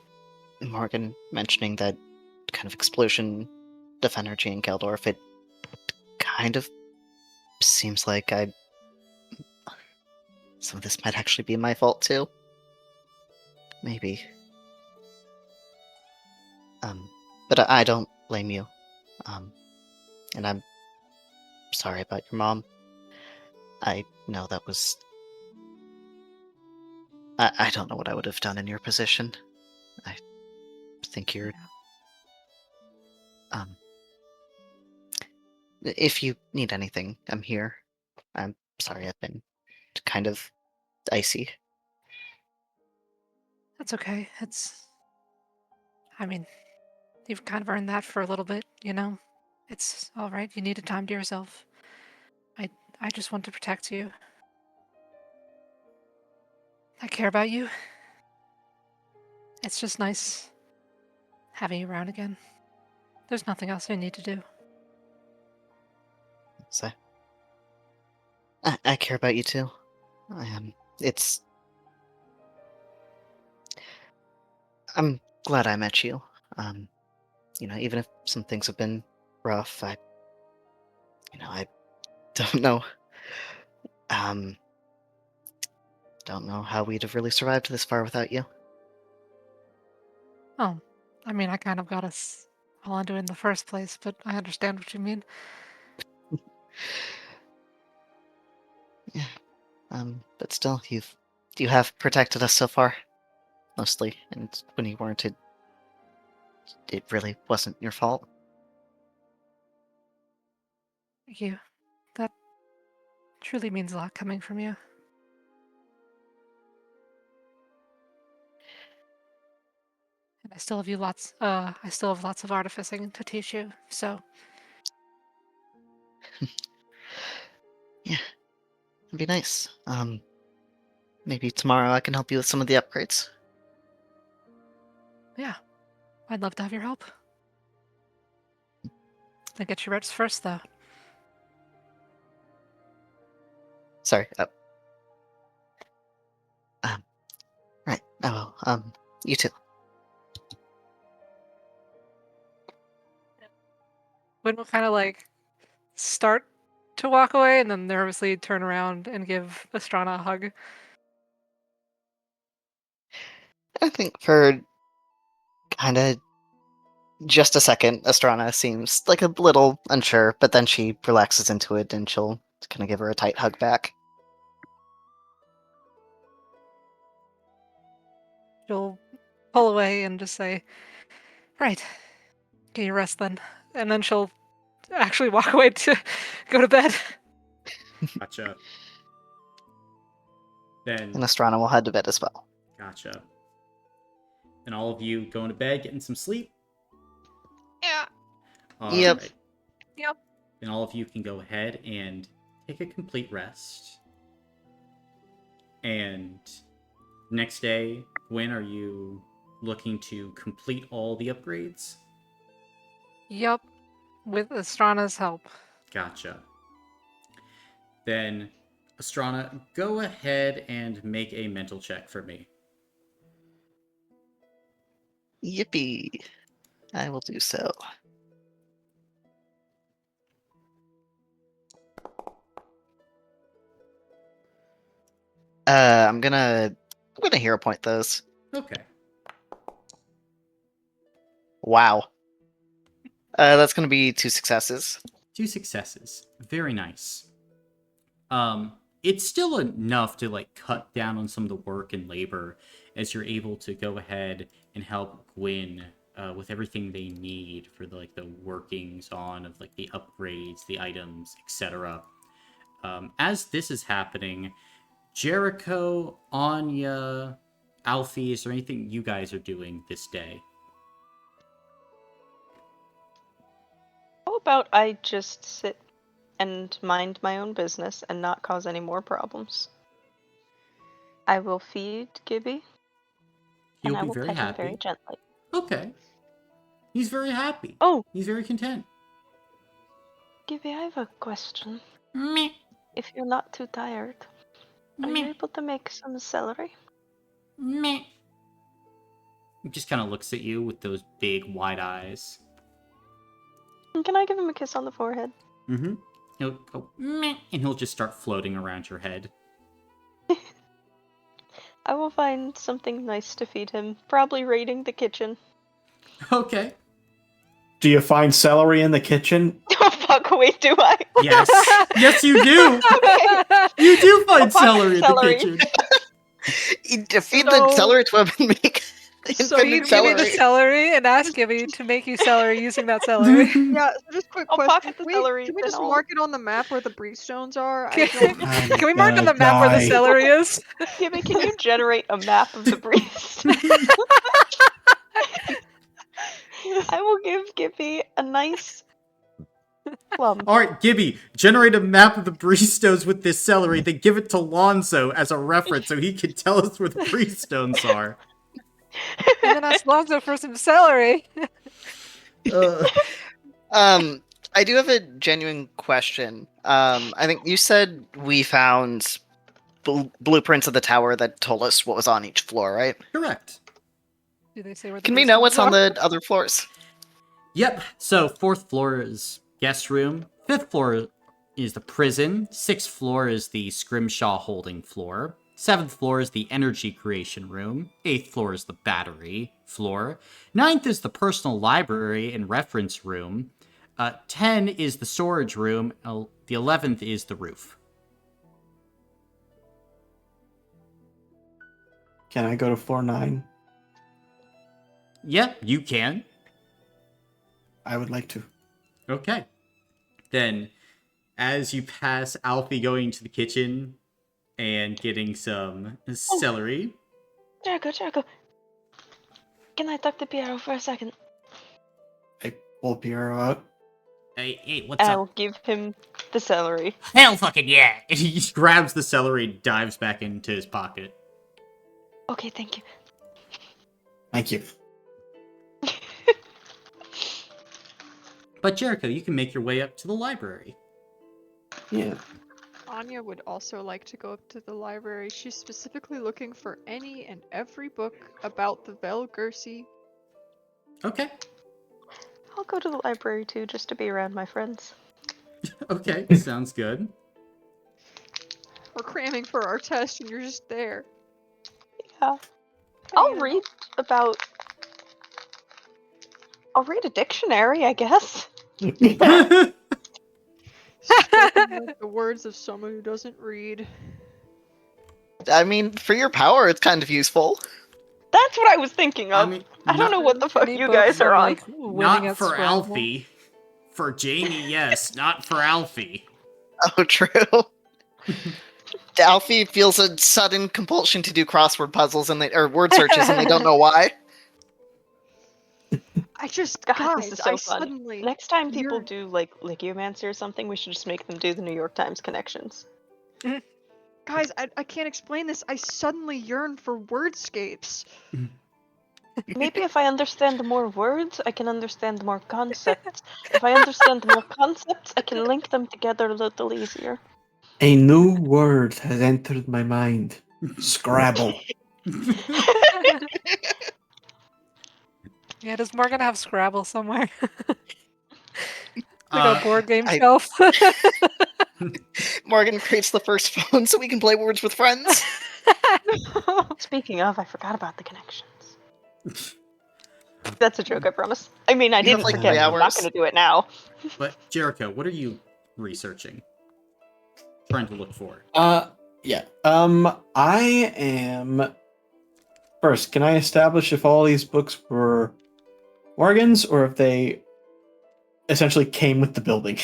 [SPEAKER 5] Morgan mentioning that kind of explosion of energy in Geldorf, it kind of seems like some of this might actually be my fault too. Maybe. But I don't blame you. And I'm sorry about your mom. I know that was... I don't know what I would have done in your position. I think you're... If you need anything, I'm here. I'm sorry I've been kind of icy.
[SPEAKER 3] That's okay. I mean, you've kind of earned that for a little bit, you know? It's alright. You needed time to yourself. I just want to protect you. I care about you. It's just nice having you around again. There's nothing else I need to do.
[SPEAKER 5] So, I care about you too. I'm glad I met you. Even if some things have been rough, I don't know. Don't know how we'd have really survived this far without you.
[SPEAKER 3] Oh, I mean, I kind of got us all into it in the first place, but I understand what you mean.
[SPEAKER 5] Yeah. But still, you have protected us so far, mostly, and when you weren't, it really wasn't your fault.
[SPEAKER 3] Thank you. That truly means a lot coming from you. And I still have lots of artificing to teach you, so
[SPEAKER 5] Yeah, it'd be nice. Maybe tomorrow I can help you with some of the upgrades.
[SPEAKER 3] yeah. I'd love to have your help. I'll get your reps first, though.
[SPEAKER 5] Sorry. Right. Oh well. You too.
[SPEAKER 3] Wynn will kind of like start to walk away and then nervously turn around and give Astrana a hug.
[SPEAKER 5] I think for kind of just a second, Astrana seems like a little unsure, but then she relaxes into it and she'll kind of give her a tight hug back.
[SPEAKER 3] She'll pull away and just say, "Right, get your rest then." And then she'll actually walk away to go to bed.
[SPEAKER 1] Gotcha.
[SPEAKER 5] And
[SPEAKER 1] Then,
[SPEAKER 5] Astrana will head to bed as well.
[SPEAKER 1] gotcha. And all of you going to bed, getting some sleep?
[SPEAKER 2] Yeah.
[SPEAKER 5] Yep.
[SPEAKER 1] Alright.
[SPEAKER 3] Yep.
[SPEAKER 1] Then all of you can go ahead and take a complete rest. And next day, when are you looking to complete all the upgrades?
[SPEAKER 3] Yep, with Astrana's help.
[SPEAKER 1] Gotcha. Then, Astrana, go ahead and make a mental check for me.
[SPEAKER 5] Yippee. I will do so. I'm gonna hero point those.
[SPEAKER 1] Okay.
[SPEAKER 5] Wow. That's gonna be 2 successes.
[SPEAKER 1] 2 successes. Very nice. It's still enough to like cut down on some of the work and labor as you're able to go ahead and help Gwyn with everything they need for the workings on of like the upgrades, the items, etc. As this is happening, Jericho, Anya, Alfie, is there anything you guys are doing this day?
[SPEAKER 6] How about I just sit and mind my own business and not cause any more problems? I will feed Gibby,
[SPEAKER 1] He'll
[SPEAKER 6] and I
[SPEAKER 1] be
[SPEAKER 6] will
[SPEAKER 1] very
[SPEAKER 6] pet him
[SPEAKER 1] happy.
[SPEAKER 6] very gently.
[SPEAKER 1] Okay. He's very happy.
[SPEAKER 6] Oh,
[SPEAKER 1] He's very content.
[SPEAKER 6] Gibby, I have a question.
[SPEAKER 1] Meh.
[SPEAKER 6] If you're not too tired, are you
[SPEAKER 1] Meh.
[SPEAKER 6] able to make some celery?
[SPEAKER 1] Meh. He just kind of looks at you with those big, wide eyes.
[SPEAKER 6] And can I give him a kiss on the forehead?
[SPEAKER 1] Mm-hmm. He'll go, meh, and he'll just start floating around your head.
[SPEAKER 6] I will find something nice to feed him, probably raiding the kitchen.
[SPEAKER 1] Okay.
[SPEAKER 4] Do you find celery in the kitchen?
[SPEAKER 6] Oh fuck, wait, do I?
[SPEAKER 1] Yes. Yes, you do.
[SPEAKER 6] Okay.
[SPEAKER 1] You do find
[SPEAKER 6] I'll find
[SPEAKER 1] celery in the
[SPEAKER 6] celery.
[SPEAKER 1] kitchen.
[SPEAKER 5] You defeat the celery to make
[SPEAKER 2] So
[SPEAKER 3] Feed
[SPEAKER 5] infinite
[SPEAKER 3] Gibby the
[SPEAKER 5] celery.
[SPEAKER 3] celery and ask Gibby to make you celery using that celery.
[SPEAKER 2] Yeah, so just quick
[SPEAKER 6] I'll
[SPEAKER 2] question.
[SPEAKER 6] pocket the celery,
[SPEAKER 2] Can we
[SPEAKER 6] then
[SPEAKER 2] just
[SPEAKER 6] I'll-
[SPEAKER 2] mark it on the map where the breestones are?
[SPEAKER 3] Can,
[SPEAKER 2] I don't...
[SPEAKER 3] can we mark on the map where the
[SPEAKER 4] die.
[SPEAKER 3] celery is?
[SPEAKER 6] Gibby, can you generate a map of the breeze? I will give Gibby a nice plum.
[SPEAKER 1] All right, Gibby, generate a map of the Breestones with this celery, then give it to Lonzo as a reference so he can tell us where the Breestones are.
[SPEAKER 3] And then ask Lonzo for some celery.
[SPEAKER 5] Um, I do have a genuine question. I think you said we found blueprints of the tower that told us what was on each floor, right?
[SPEAKER 1] Correct.
[SPEAKER 3] Do they say where the
[SPEAKER 5] Can we know what's on
[SPEAKER 3] basements
[SPEAKER 5] the other floors?
[SPEAKER 1] Yep. So 4th floor is guest room. 5th floor is the prison. 6th floor is the scrimshaw holding floor. 7th floor is the energy creation room. 8th floor is the battery floor. 9th is the personal library and reference room. 10 is the storage room. The 11th is the roof.
[SPEAKER 4] Can I go to floor 9?
[SPEAKER 1] Yep, you can.
[SPEAKER 4] I would like to.
[SPEAKER 1] Okay. Then, as you pass Alfie going to the kitchen and getting some celery.
[SPEAKER 6] Jericho. Can I talk to Piero for a second?
[SPEAKER 4] I pull Piero out.
[SPEAKER 1] Hey, what's
[SPEAKER 6] I'll
[SPEAKER 1] up?
[SPEAKER 6] give him the celery.
[SPEAKER 1] Hell fucking yeah! And he grabs the celery and dives back into his pocket.
[SPEAKER 6] Okay, thank you.
[SPEAKER 4] Thank you.
[SPEAKER 1] But Jericho, you can make your way up to the library.
[SPEAKER 4] Yeah.
[SPEAKER 2] Anya would also like to go up to the library. She's specifically looking for any and every book about the Vel'ki.
[SPEAKER 1] Okay.
[SPEAKER 6] I'll go to the library too, just to be around my friends.
[SPEAKER 1] Okay, sounds good.
[SPEAKER 2] We're cramming for our test and you're just there.
[SPEAKER 6] Yeah. I'll read a dictionary, I guess.
[SPEAKER 2] Spoken like the words of someone who doesn't read.
[SPEAKER 5] I mean, for your power, it's kind of useful.
[SPEAKER 6] That's what I was thinking of. I don't know what the fuck
[SPEAKER 3] Any
[SPEAKER 6] you
[SPEAKER 3] books
[SPEAKER 6] guys are on.
[SPEAKER 3] like winning
[SPEAKER 1] Not
[SPEAKER 3] at
[SPEAKER 1] for
[SPEAKER 3] Scrabble?
[SPEAKER 1] Alfie. For Jamie, yes. Not for Alfie.
[SPEAKER 5] Oh, true. Alfie feels a sudden compulsion to do crossword puzzles or word searches, and they don't know why.
[SPEAKER 2] I just,
[SPEAKER 6] God, this
[SPEAKER 2] guys,
[SPEAKER 6] is so
[SPEAKER 2] I
[SPEAKER 6] fun.
[SPEAKER 2] suddenly...
[SPEAKER 6] Next time people
[SPEAKER 2] You're-
[SPEAKER 6] do like Legiomancy or something, we should just make them do the New York Times connections.
[SPEAKER 2] Guys, I can't explain this. I suddenly yearn for wordscapes.
[SPEAKER 6] Maybe if I understand more words, I can understand more concepts. If I understand more concepts, I can link them together a little easier.
[SPEAKER 4] A new word has entered my mind. Scrabble.
[SPEAKER 3] Yeah, does Morgan have Scrabble somewhere? Like a board game
[SPEAKER 5] I-
[SPEAKER 3] shelf?
[SPEAKER 5] Morgan creates the first phone so we can play Words with Friends.
[SPEAKER 6] Speaking of, I forgot about the connections. That's a joke, I promise. I mean, I
[SPEAKER 5] You have,
[SPEAKER 6] didn't
[SPEAKER 5] like,
[SPEAKER 6] forget,
[SPEAKER 5] 3
[SPEAKER 6] but I'm not
[SPEAKER 5] hours.
[SPEAKER 6] gonna do it now.
[SPEAKER 1] But Jericho, what are you researching? Trying to look for?
[SPEAKER 4] Yeah. I am... First, can I establish if all these books were Morgan's or if they essentially came with the building?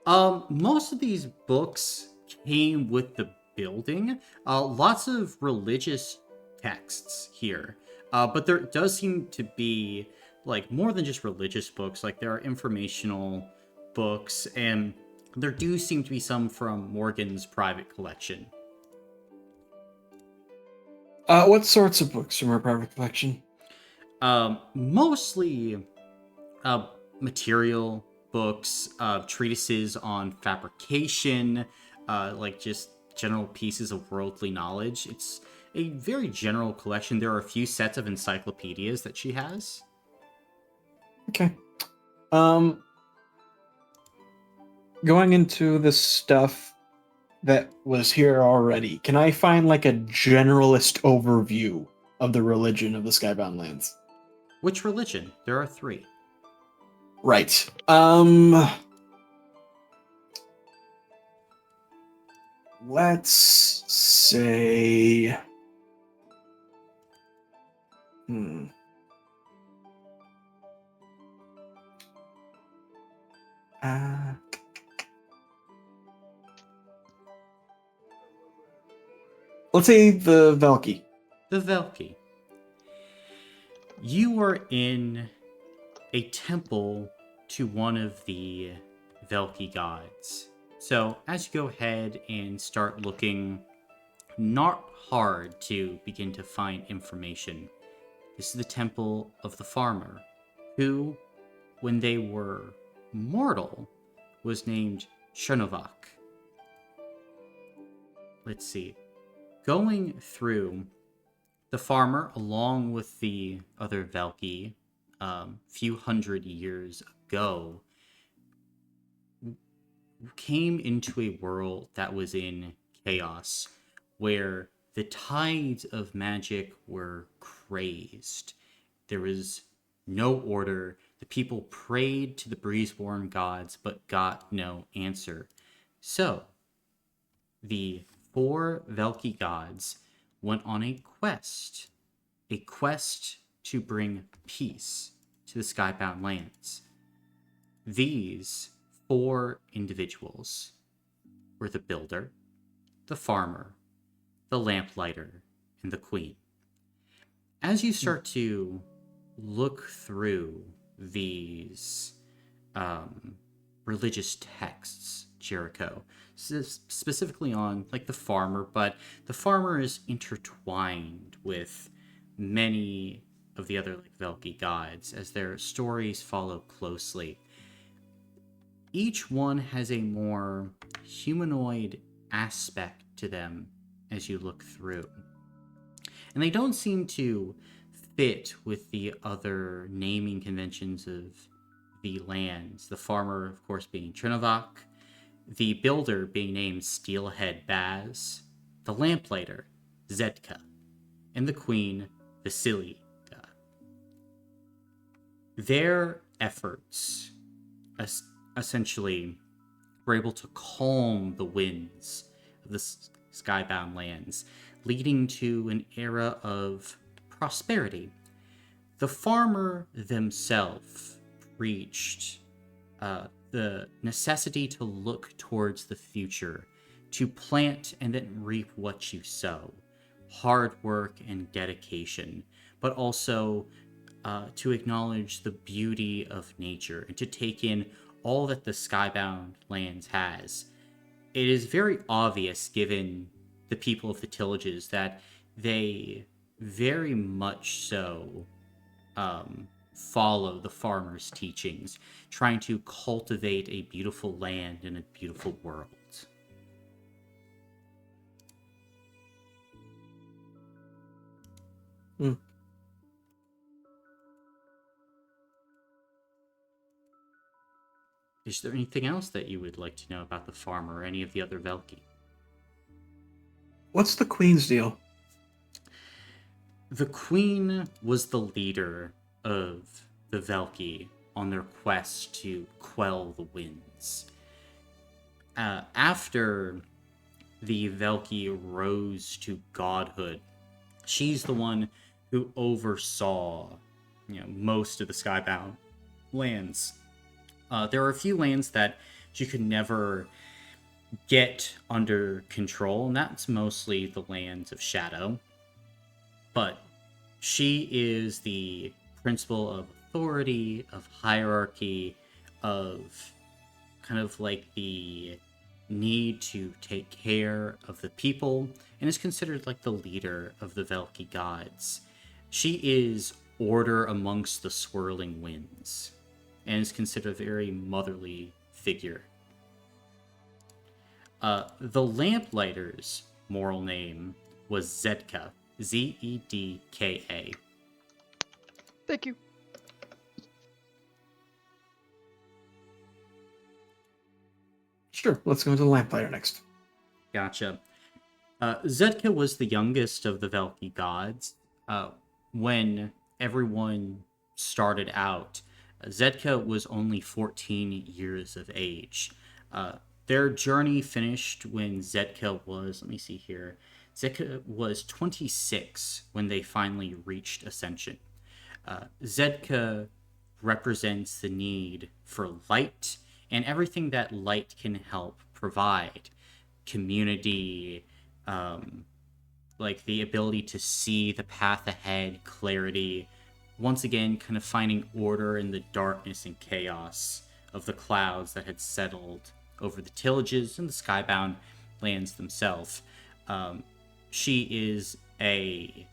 [SPEAKER 1] Most of these books came with the building. Lots of religious texts here. But there does seem to be, like, more than just religious books. Like, there are informational books, and there do seem to be some from Morgan's private collection.
[SPEAKER 4] What sorts of books from her private collection?
[SPEAKER 1] Mostly material books, treatises on fabrication, like just general pieces of worldly knowledge. It's a very general collection. There are a few sets of encyclopedias that she has.
[SPEAKER 4] Okay. Going into the stuff that was here already, can I find like a generalist overview of the religion of the Skybound Lands?
[SPEAKER 1] Which religion? There are 3.
[SPEAKER 4] Right. Let's say... Let's say the Vel'ki.
[SPEAKER 1] The Vel'ki. You are in a temple to one of the Vel'ki Gods. So, as you go ahead and start looking, not hard to begin to find information. This is the temple of the farmer, who, when they were mortal, was named Chernovak. Let's see. Going through, the farmer, along with the other Vel'ki, few hundred years ago, came into a world that was in chaos, where the tides of magic were crazed. There was no order. The people prayed to the breeze-born gods, but got no answer. So, the 4 Vel'ki gods went on a quest to bring peace to the skybound lands. These 4 individuals were the builder, the farmer, the lamplighter, and the queen. As you start to look through these religious texts, Jericho, specifically on like the farmer, but the farmer is intertwined with many of the other like Vel'ki gods as their stories follow closely. Each one has a more humanoid aspect to them as you look through. And they don't seem to fit with the other naming conventions of the lands. The farmer, of course, being Chernovak, the builder being named Steelhead Baz, the lamplighter, Zedka, and the queen, Vasiliga. Their efforts essentially were able to calm the winds of the skybound lands, leading to an era of prosperity. The farmer themselves preached the necessity to look towards the future, to plant and then reap what you sow, hard work and dedication, but also to acknowledge the beauty of nature and to take in all that the skybound lands has. It is very obvious, given the people of the Tillages, that they very much so follow the farmer's teachings, trying to cultivate a beautiful land and a beautiful world. Is there anything else that you would like to know about the farmer or any of the other Vel'ki?
[SPEAKER 4] What's the queen's deal?
[SPEAKER 1] The queen was the leader of the Vel'ki on their quest to quell the winds. After the Vel'ki rose to godhood, she's the one who oversaw, most of the skybound lands. There are a few lands that she could never get under control, and that's mostly the lands of Shadow. But she is the principle of authority, of hierarchy, of kind of like the need to take care of the people, and is considered like the leader of the Vel'ki gods. She is order amongst the swirling winds, and is considered a very motherly figure. The lamplighter's moral name was Zedka, Zedka.
[SPEAKER 2] Thank you.
[SPEAKER 4] Sure, let's go to the lamplighter next.
[SPEAKER 1] Gotcha. Zedka was the youngest of the Vel'ki gods. When everyone started out, Zedka was only 14 years of age. Their journey finished when Zedka was, Zedka was 26 when they finally reached Ascension. Zedka represents the need for light and everything that light can help provide. Community, like the ability to see the path ahead, clarity, once again kind of finding order in the darkness and chaos of the clouds that had settled over the Tillages and the skybound lands themselves. She is a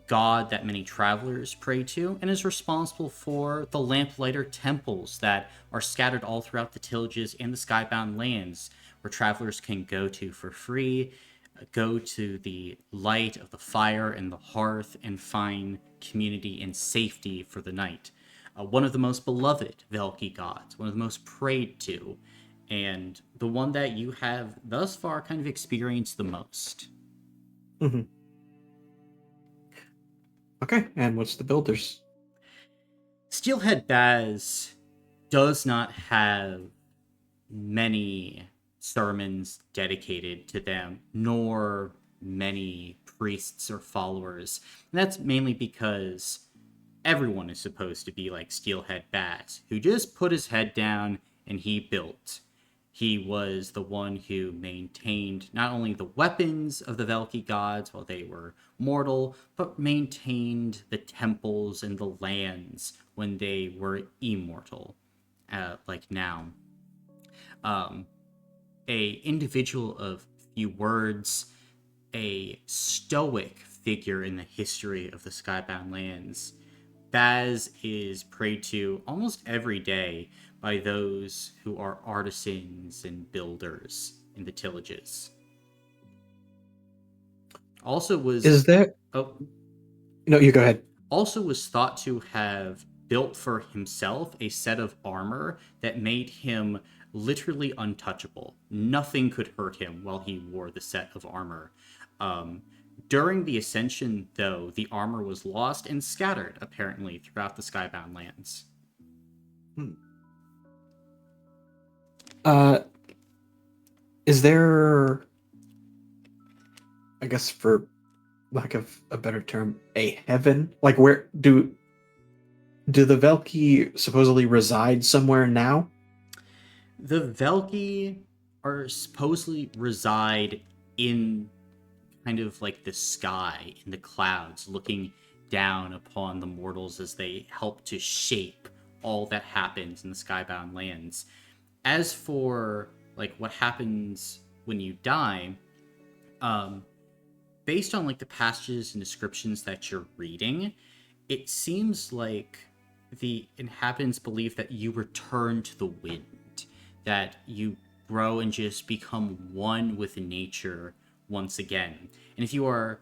[SPEAKER 1] god that many travelers pray to, and is responsible for the lamplighter temples that are scattered all throughout the Tillages and the Skybound lands, where travelers can go to for free, go to the light of the fire and the hearth, and find community and safety for the night. One of the most beloved Vel'ki gods, one of the most prayed to, and the one that you have thus far kind of experienced the most.
[SPEAKER 4] Mm-hmm. Okay, and what's the builders?
[SPEAKER 1] Steelhead Baz does not have many sermons dedicated to them, nor many priests or followers. And that's mainly because everyone is supposed to be like Steelhead Baz, who just put his head down and he built. He was the one who maintained not only the weapons of the Vel'ki gods while they were mortal, but maintained the temples and the lands when they were immortal, like now. A individual of few words, a stoic figure in the history of the Skybound lands. Baz is prayed to almost every day by those who are artisans and builders in the Tillages. Also was...
[SPEAKER 4] Is there...
[SPEAKER 1] Oh.
[SPEAKER 4] No, you go ahead.
[SPEAKER 1] Also was thought to have built for himself a set of armor that made him literally untouchable. Nothing could hurt him while he wore the set of armor. During the Ascension, though, the armor was lost and scattered, apparently, throughout the Skybound lands.
[SPEAKER 4] Is there, I guess for lack of a better term, a heaven? Like, where do the Vel'ki supposedly reside somewhere now?
[SPEAKER 1] The Vel'ki are supposedly reside in kind of like the sky, in the clouds, looking down upon the mortals as they help to shape all that happens in the Skybound lands. As for like what happens when you die, based on like the passages and descriptions that you're reading, it seems like the inhabitants believe that you return to the wind, that you grow and just become one with nature once again. And if you are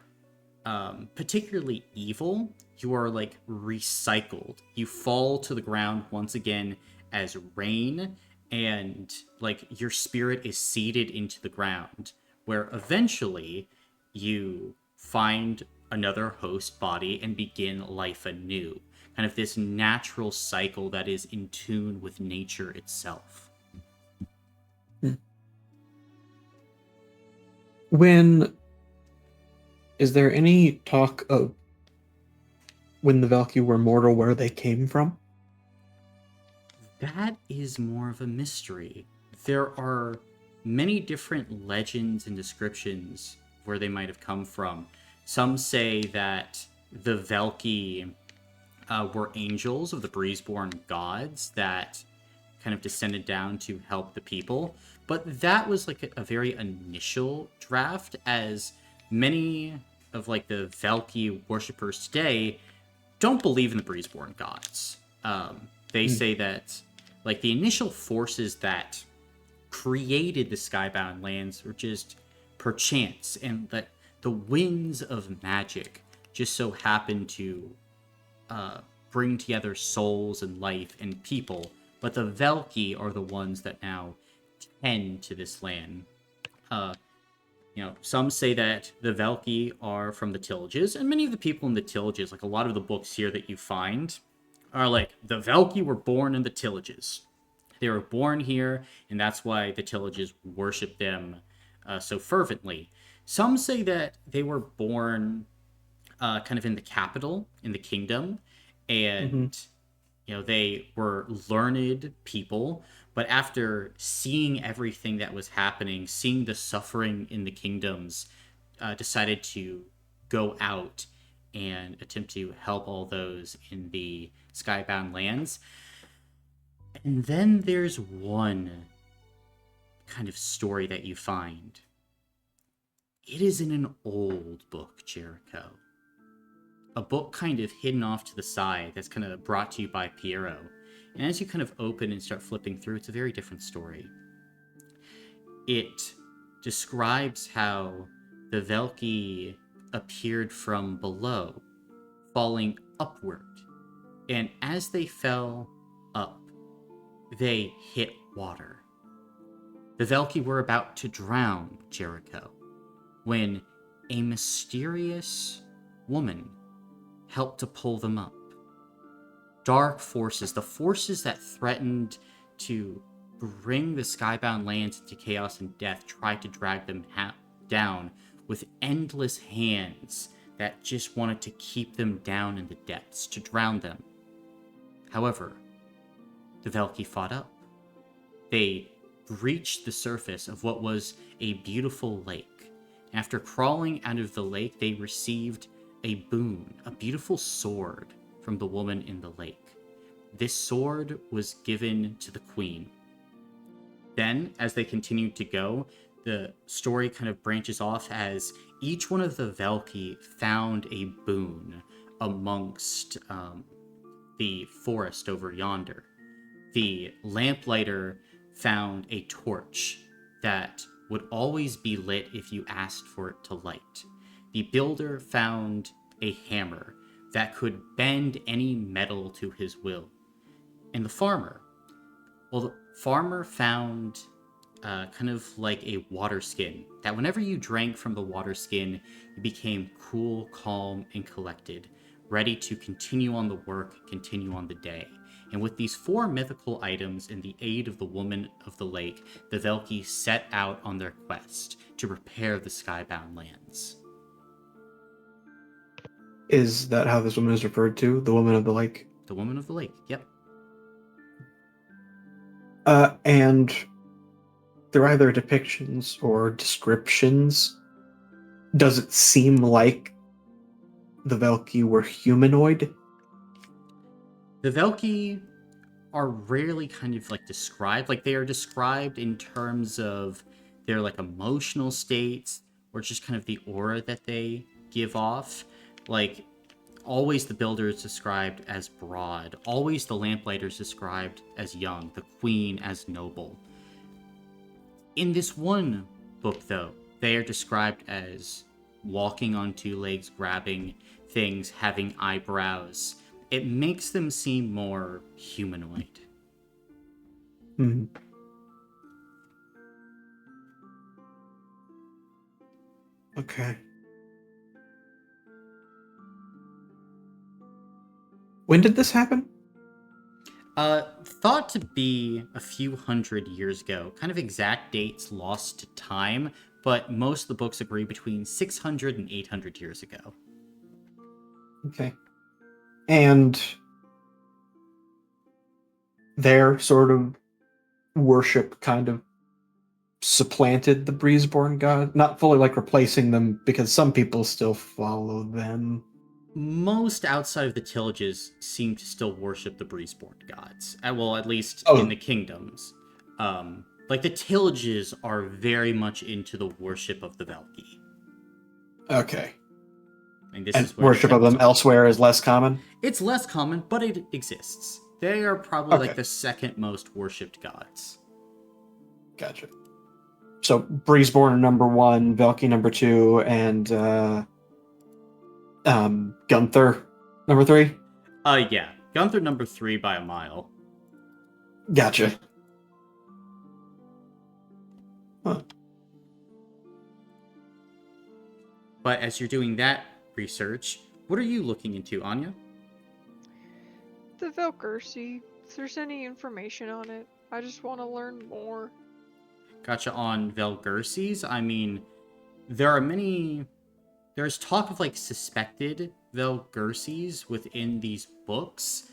[SPEAKER 1] particularly evil, you are like recycled. You fall to the ground once again as rain, and like your spirit is seeded into the ground, where eventually you find another host body and begin life anew. Kind of this natural cycle that is in tune with nature itself.
[SPEAKER 4] Is there any talk of when the Vel'ki were mortal, where they came from?
[SPEAKER 1] That is more of a mystery. There are many different legends and descriptions where they might have come from. Some say that the Vel'ki were angels of the Breezeborn gods that kind of descended down to help the people. But that was like a very initial draft, as many of like the Vel'ki worshippers today don't believe in the Breezeborn gods. They say that like the initial forces that created the Skybound lands were just perchance, and that the winds of magic just so happened to bring together souls and life and people. But the Vel'ki are the ones that now tend to this land. Some say that the Vel'ki are from the Tillages, and many of the people in the Tillages, like a lot of the books here that you find, are like, the Vel'ki were born in the Tillages. They were born here, and that's why the Tillages worship them so fervently. Some say that they were born kind of in the capital, in the kingdom, and they were learned people, but after seeing everything that was happening, seeing the suffering in the kingdoms, decided to go out and attempt to help all those in the Skybound lands. And then there's one kind of story that you find. It is in an old book, Jericho. a book kind of hidden off to the side that's kind of brought to you by Piero. And as you kind of open and start flipping through, it's a very different story. It describes how the Vel'ki appeared from below, falling upward. And as they fell up, they hit water. The Vel'ki were about to drown Jericho when a mysterious woman helped to pull them up. Dark forces, the forces that threatened to bring the skybound lands into chaos and death, tried to drag them down with endless hands that just wanted to keep them down in the depths, to drown them. However, the Vel'ki fought up. They breached the surface of what was a beautiful lake. After crawling out of the lake, they received a boon, a beautiful sword from the woman in the lake. This sword was given to the queen. Then, as they continued to go, the story kind of branches off as each one of the Vel'ki found a boon amongst the forest over yonder. The lamplighter found a torch that would always be lit if you asked for it to light. The builder found a hammer that could bend any metal to his will. And the farmer found kind of like a water skin, that whenever you drank from the water skin, you became cool, calm, and collected, ready to continue on the work, continue on the day. And with these 4 mythical items and the aid of the woman of the lake, the Vel'ki set out on their quest to repair the skybound lands.
[SPEAKER 4] Is that how this woman is referred to? The woman of the lake?
[SPEAKER 1] The woman of the lake, yep.
[SPEAKER 4] And through either depictions or descriptions, does it seem like the Vel'ki were humanoid?
[SPEAKER 1] The Vel'ki are rarely kind of like described. Like, they are described in terms of their like emotional states or just kind of the aura that they give off. Like, always the builder is described as broad. Always the lamplighter is described as young. The queen as noble. In this one book, though, they are described as walking on 2 legs, grabbing things, having eyebrows. It makes them seem more humanoid.
[SPEAKER 4] Hmm. Okay. When did this happen?
[SPEAKER 1] Thought to be a few hundred years ago. Kind of exact dates lost to time, but most of the books agree between 600 and 800 years ago.
[SPEAKER 4] Okay. And their sort of worship kind of supplanted the Breezeborn god, not fully like replacing them, because some people still follow them.
[SPEAKER 1] Most outside of the Tillages seem to still worship the Breezeborn gods. Well, at least in the kingdoms. Like, the Tillages are very much into the worship of the Vel'ki.
[SPEAKER 4] Okay.
[SPEAKER 1] And this
[SPEAKER 4] And
[SPEAKER 1] is where
[SPEAKER 4] worship of them elsewhere is less common?
[SPEAKER 1] It's less common, but it exists. They are probably like the second most worshipped gods.
[SPEAKER 4] Gotcha. So Breezeborn number 1, Vel'ki number 2, and Gunther number 3?
[SPEAKER 1] Yeah. Gunther number 3 by a mile.
[SPEAKER 4] Gotcha. Huh.
[SPEAKER 1] But as you're doing that research, what are you looking into, Anya?
[SPEAKER 2] The Vel'ki, if there's any information on it, I just want to learn more.
[SPEAKER 1] Gotcha. On Vel'ki. I mean, there's talk of like suspected Vel'ki within these books.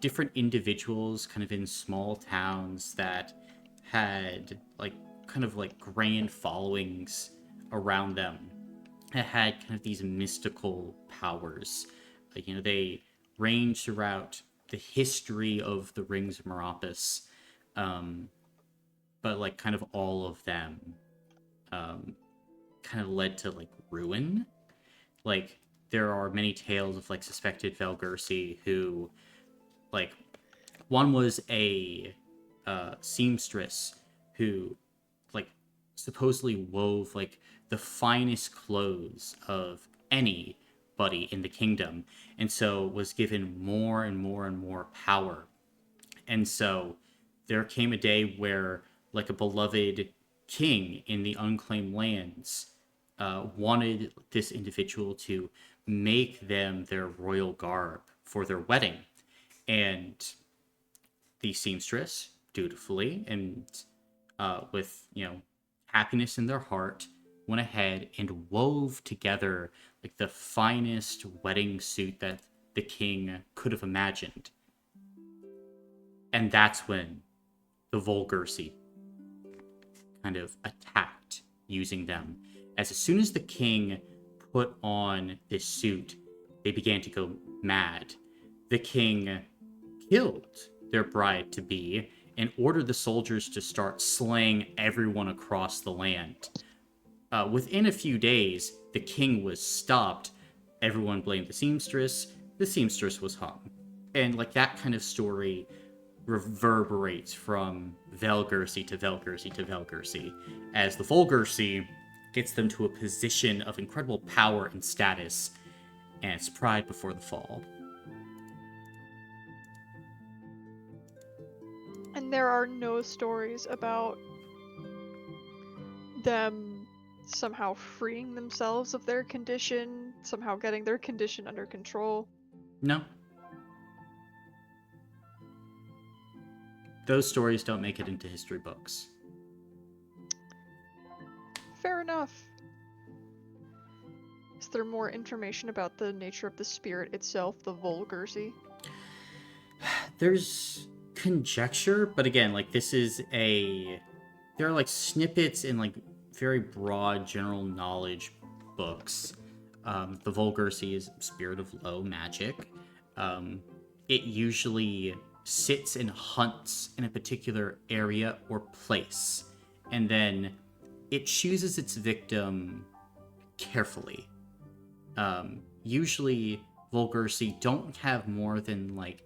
[SPEAKER 1] Different individuals kind of in small towns that had like kind of like grand followings around them that had kind of these mystical powers. They range throughout the history of the rings of Meropis, but like kind of all of them kind of led to like ruin. Like, there are many tales of like suspected Vel'ki who, like, one was a seamstress who, like, supposedly wove like the finest clothes of anybody in the kingdom, and so was given more and more and more power. And so there came a day where, like, a beloved king in the unclaimed lands wanted this individual to make them their royal garb for their wedding. And the seamstress, dutifully and with, happiness in their heart, went ahead and wove together like the finest wedding suit that the king could have imagined. And that's when the Volgersi kind of attacked using them. As soon as the king put on this suit, they began to go mad. The king killed their bride-to-be and ordered the soldiers to start slaying everyone across the land. Within a few days, the king was stopped. Everyone blamed the seamstress. The seamstress was hung. And like that kind of story reverberates from Vel'ki to Vel'ki to Vel'ki, as the Volgersi gets them to a position of incredible power and status, and it's pride before the fall.
[SPEAKER 2] And there are no stories about them somehow freeing themselves of their condition, somehow getting their condition under control.
[SPEAKER 1] No. Those stories don't make it into history books.
[SPEAKER 2] Fair enough. Is there more information about the nature of the spirit itself, the Volgersi?
[SPEAKER 1] There's conjecture, but again, like, this is there are like snippets in like very broad general knowledge books. The Volgersi is spirit of low magic. It usually sits and hunts in a particular area or place, and then it chooses its victim carefully. Usually Volgersi don't have more than like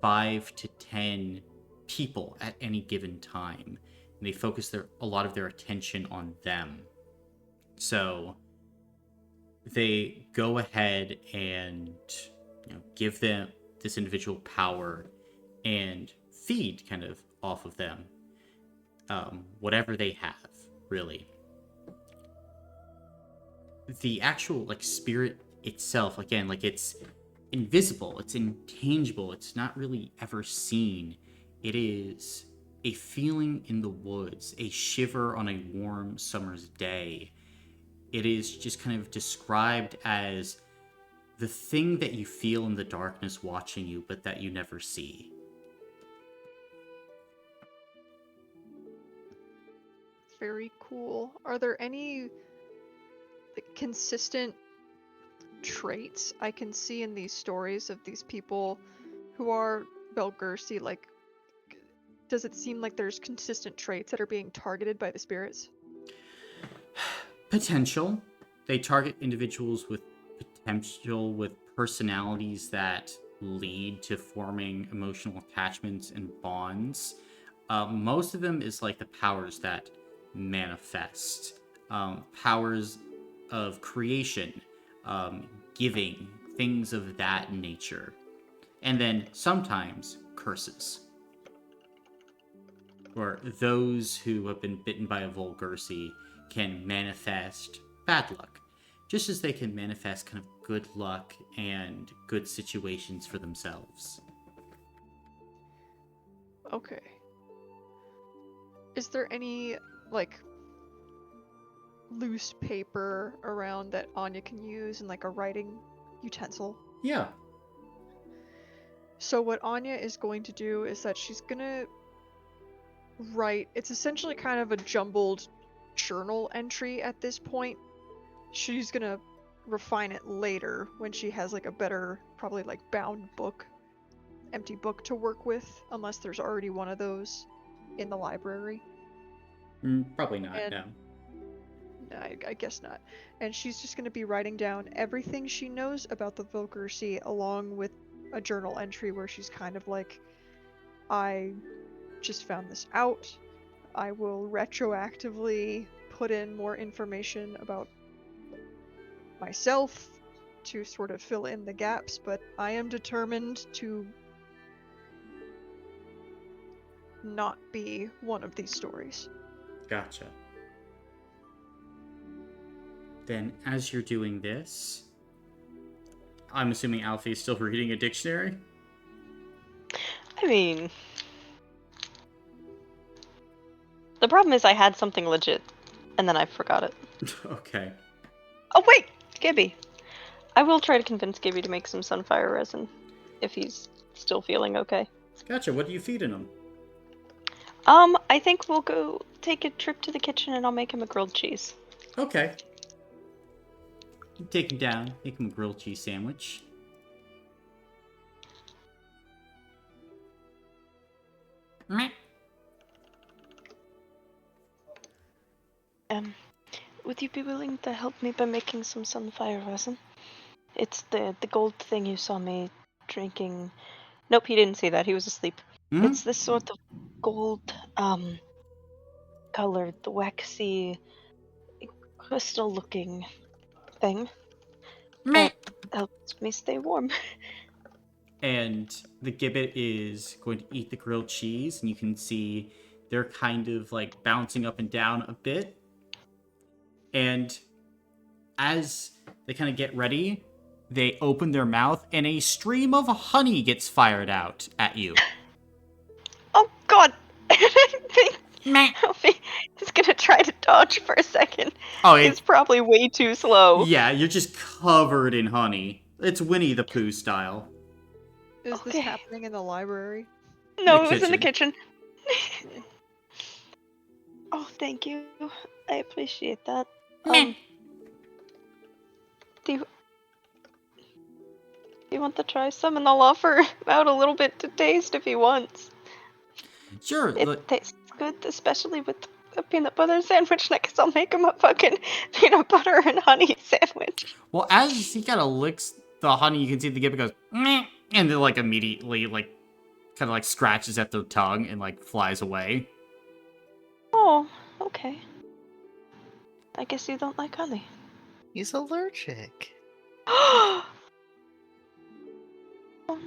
[SPEAKER 1] 5 to 10 people at any given time, and they focus a lot of their attention on them. So they go ahead and give them this individual power and feed kind of off of them, whatever they have, really. The actual like spirit itself, again, like, it's invisible, it's intangible, it's not really ever seen. It is a feeling in the woods, a shiver on a warm summer's day. It is just kind of described as the thing that you feel in the darkness watching you, but that you never see.
[SPEAKER 2] Very cool. Are there any consistent traits I can see in these stories of these people who are Vel'ki? Like, does it seem like there's consistent traits that are being targeted by the spirits?
[SPEAKER 1] Potential. They target individuals with potential, with personalities that lead to forming emotional attachments and bonds. Most of them is like the powers that manifest. Powers of creation, giving, things of that nature. And then sometimes curses. Or those who have been bitten by a Volgersi can manifest bad luck, just as they can manifest kind of good luck and good situations for themselves.
[SPEAKER 2] Okay. Is there any, like, loose paper around that Anya can use in like a writing utensil?
[SPEAKER 1] Yeah.
[SPEAKER 2] So what Anya is going to do is that she's gonna write, it's essentially kind of a jumbled journal entry at this point. She's gonna refine it later when she has like a better, probably like bound book, empty book to work with, unless there's already one of those in the library.
[SPEAKER 1] Probably not,
[SPEAKER 2] And
[SPEAKER 1] no.
[SPEAKER 2] I guess not. And she's just going to be writing down everything she knows about the Vel'ki, along with a journal entry where she's kind of like, I just found this out. I will retroactively put in more information about myself to sort of fill in the gaps, but I am determined to not be one of these stories.
[SPEAKER 1] Gotcha. Then, as you're doing this, I'm assuming Alfie is still reading a dictionary?
[SPEAKER 6] I mean, the problem is I had something legit, and then I forgot it.
[SPEAKER 1] Okay.
[SPEAKER 6] Oh wait, Gibby. I will try to convince Gibby to make some sunfire resin, if he's still feeling okay.
[SPEAKER 1] Gotcha. What are you feeding him?
[SPEAKER 6] I think we'll go take a trip to the kitchen and I'll make him a grilled cheese.
[SPEAKER 1] Okay. You take him down, make him a grilled cheese sandwich. Meh.
[SPEAKER 6] Would you be willing to help me by making some sunfire resin? It's the gold thing you saw me drinking. Nope, he didn't see that. He was asleep.
[SPEAKER 1] Hmm?
[SPEAKER 6] It's this sort of gold, colored, waxy, crystal-looking thing
[SPEAKER 1] Meh.
[SPEAKER 6] that helps me stay warm.
[SPEAKER 1] And the gibbet is going to eat the grilled cheese, and you can see they're kind of like bouncing up and down a bit. And as they kind of get ready, they open their mouth, and a stream of honey gets fired out at you.
[SPEAKER 6] Oh god! I think
[SPEAKER 1] Meh.
[SPEAKER 6] he's gonna try to dodge for a second.
[SPEAKER 1] Oh,
[SPEAKER 6] It's probably way too slow.
[SPEAKER 1] yeah, you're just covered in honey. It's Winnie the Pooh style.
[SPEAKER 2] Is this
[SPEAKER 6] Okay.
[SPEAKER 2] happening in the library?
[SPEAKER 6] No,
[SPEAKER 1] The
[SPEAKER 6] it was in the
[SPEAKER 1] kitchen.
[SPEAKER 6] kitchen. Oh, thank you. I appreciate that.
[SPEAKER 1] Meh.
[SPEAKER 6] Do you want to try some? And I'll offer him out a little bit to taste if he wants.
[SPEAKER 1] Sure.
[SPEAKER 6] It tastes good, especially with a peanut butter sandwich. And I guess I'll make him a fucking peanut butter and honey sandwich.
[SPEAKER 1] Well, as he kind of licks the honey, you can see the gibbet goes, meh, and then like immediately like kind of like scratches at the tongue and like flies away.
[SPEAKER 6] Oh, okay. I guess you don't like honey.
[SPEAKER 5] He's allergic.
[SPEAKER 6] Oh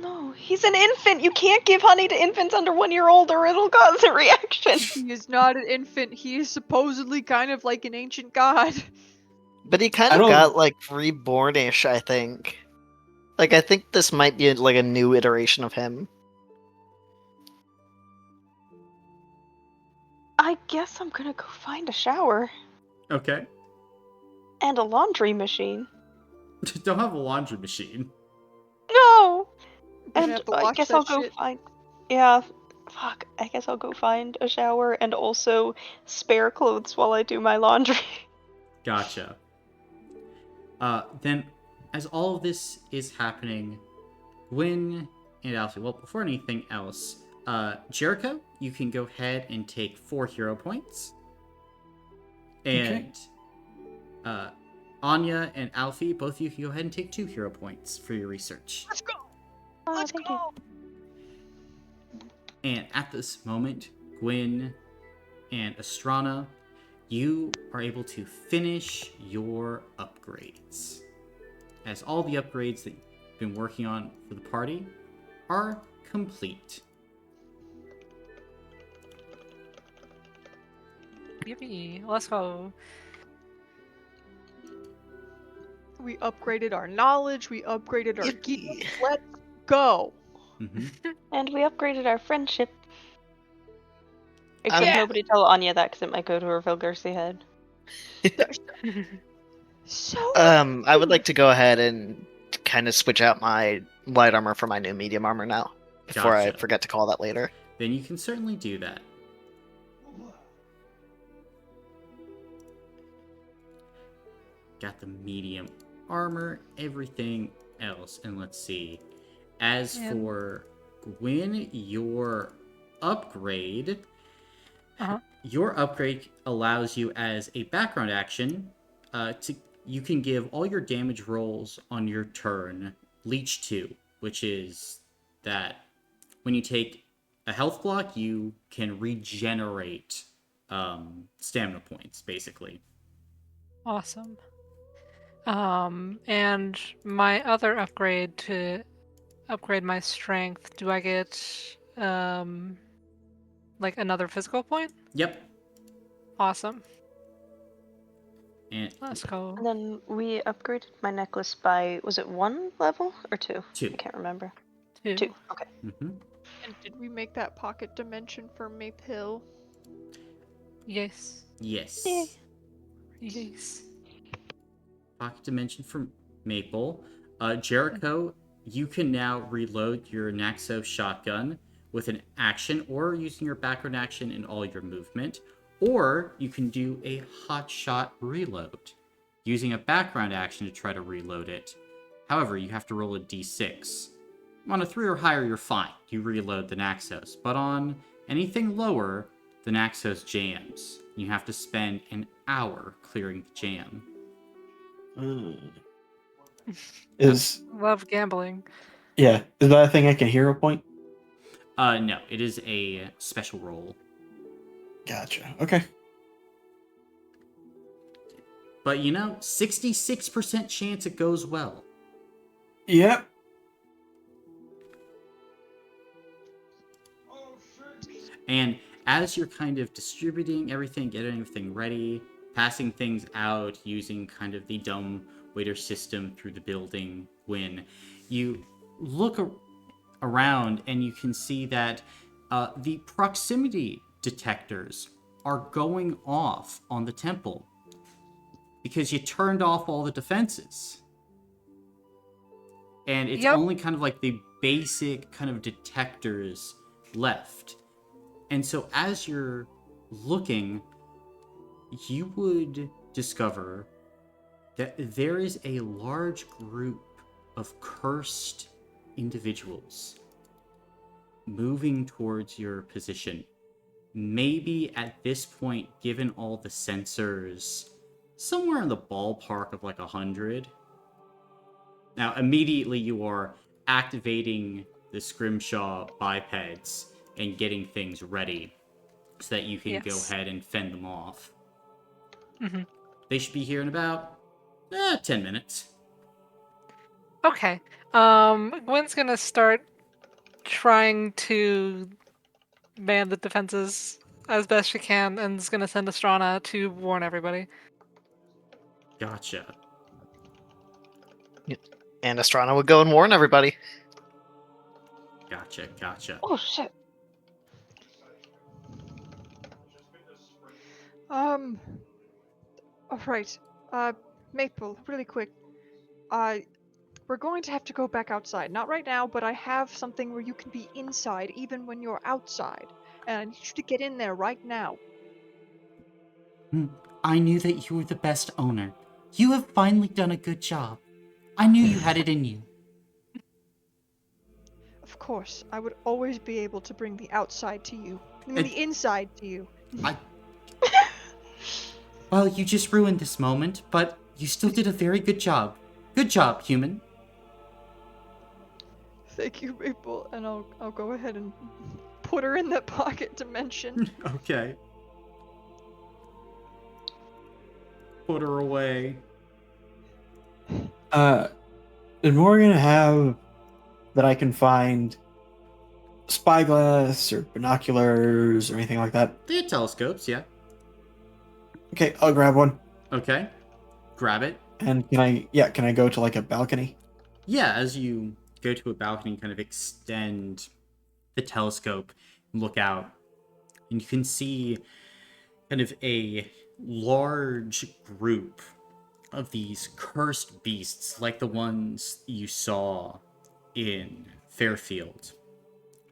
[SPEAKER 6] no, he's an infant! You can't give honey to infants under 1 year old or it'll cause a reaction!
[SPEAKER 2] He is not an infant. He is supposedly kind of like an ancient god.
[SPEAKER 5] But he kind
[SPEAKER 4] I
[SPEAKER 5] of
[SPEAKER 4] don't-
[SPEAKER 5] got like reborn-ish, I think. Like I think this might be like a new iteration of him.
[SPEAKER 6] I guess I'm gonna go find a shower.
[SPEAKER 1] Okay.
[SPEAKER 6] And a laundry machine.
[SPEAKER 1] Don't have a laundry machine.
[SPEAKER 6] No!
[SPEAKER 2] Gonna
[SPEAKER 6] And
[SPEAKER 2] have to
[SPEAKER 6] I
[SPEAKER 2] wash
[SPEAKER 6] guess
[SPEAKER 2] that
[SPEAKER 6] I'll go
[SPEAKER 2] shit.
[SPEAKER 6] find... Yeah, fuck. I guess I'll go find a shower and also spare clothes while I do my laundry.
[SPEAKER 1] Gotcha. Then, as all of this is happening, Gwyn and Alfie, well, before anything else, Jericho, you can go ahead and take 4 hero points. And, Anya and Alfie, both of you can go ahead and take 2 hero points for your research.
[SPEAKER 2] Let's go!
[SPEAKER 6] Let's
[SPEAKER 2] go!
[SPEAKER 1] And at this moment, Gwyn and Astrana, you are able to finish your upgrades. As all the upgrades that you've been working on for the party are complete.
[SPEAKER 3] Yippee! Let's go.
[SPEAKER 2] We upgraded our knowledge, we upgraded our
[SPEAKER 5] Yippee.
[SPEAKER 2] gear. Let's go!
[SPEAKER 1] Mm-hmm.
[SPEAKER 6] And we upgraded our friendship. Except
[SPEAKER 2] Yeah.
[SPEAKER 6] nobody tell Anya that because it might go to her Vel'ki head.
[SPEAKER 2] So
[SPEAKER 5] I would like to go ahead and kind of switch out my light armor for my new medium armor now. Before I
[SPEAKER 1] Gotcha.
[SPEAKER 5] forget to call that later.
[SPEAKER 1] Then you can certainly do that. Got the medium armor, everything else. And let's see. As
[SPEAKER 3] Yeah.
[SPEAKER 1] for Gwyn, your upgrade.
[SPEAKER 3] Uh-huh.
[SPEAKER 1] your upgrade allows you as a background action you can give all your damage rolls on your turn Leech 2, which is that when you take a health block, you can regenerate stamina points, basically.
[SPEAKER 3] Awesome. And my other upgrade to upgrade my strength, do I get like another physical point?
[SPEAKER 1] Yep.
[SPEAKER 3] Awesome.
[SPEAKER 1] And
[SPEAKER 3] Let's go.
[SPEAKER 6] And then we upgraded my necklace by, was it 1 level or 2?
[SPEAKER 1] 2.
[SPEAKER 6] I can't remember.
[SPEAKER 3] 2.
[SPEAKER 6] 2, okay.
[SPEAKER 1] Mm-hmm.
[SPEAKER 2] And did we make that pocket dimension for Mape Hill?
[SPEAKER 3] Yes.
[SPEAKER 1] Yes.
[SPEAKER 6] Yay.
[SPEAKER 3] Yes.
[SPEAKER 1] Pocket dimension from Maple. Jericho, you can now reload your Naxos shotgun with an action or using your background action in all your movement. Or you can do a hot shot reload using a background action to try to reload it. However, you have to roll a d6. On a 3 or higher, you're fine. You reload the Naxos. But on anything lower, the Naxos jams. You have to spend an hour clearing the jam.
[SPEAKER 4] Is
[SPEAKER 3] Love gambling.
[SPEAKER 4] is that a thing I can hero point?
[SPEAKER 1] No, it is a special roll.
[SPEAKER 4] Gotcha. Okay.
[SPEAKER 1] But 66% chance it goes well.
[SPEAKER 4] Yep.
[SPEAKER 1] And as you're kind of distributing everything, getting everything ready, passing things out using kind of the dumb waiter system through the building, when you look around and you can see that the proximity detectors are going off on the temple because you turned off all the defenses. And it's only kind of like the basic kind of detectors left. And so as you're looking, you would discover that there is a large group of cursed individuals moving towards your position. Maybe at this point, given all the sensors, somewhere in the ballpark of like 100. Now, immediately you are activating the Scrimshaw bipeds and getting things ready so that you can go ahead and fend them off.
[SPEAKER 3] Mm-hmm.
[SPEAKER 1] They should be here in about 10 minutes.
[SPEAKER 3] Okay. Gwen's gonna start trying to man the defenses as best she can, and is gonna send Astrana to warn everybody.
[SPEAKER 1] Gotcha.
[SPEAKER 5] And Astrana would go and warn everybody.
[SPEAKER 1] Gotcha.
[SPEAKER 6] Oh, shit.
[SPEAKER 2] Alright. Maple, really quick. We're going to have to go back outside. Not right now, but I have something where you can be inside even when you're outside. And I need you to get in there right now.
[SPEAKER 1] I knew that you were the best owner. You have finally done a good job. I knew you had it in you.
[SPEAKER 2] Of course, I would always be able to bring the outside to you. The inside to you.
[SPEAKER 1] Well, you just ruined this moment, but you still did a very good job. Good job, human.
[SPEAKER 2] Thank you, Maple, and I'll go ahead and put her in that pocket dimension.
[SPEAKER 1] Okay. Put her away.
[SPEAKER 4] Did Morgan have that I can find spyglass or binoculars or anything like that?
[SPEAKER 1] They had telescopes, yeah.
[SPEAKER 4] Okay, I'll grab one.
[SPEAKER 1] Okay. Grab it.
[SPEAKER 4] And can I go to like a balcony?
[SPEAKER 1] Yeah, as you go to a balcony, kind of extend the telescope and look out, and you can see kind of a large group of these cursed beasts like the ones you saw in Fairfield.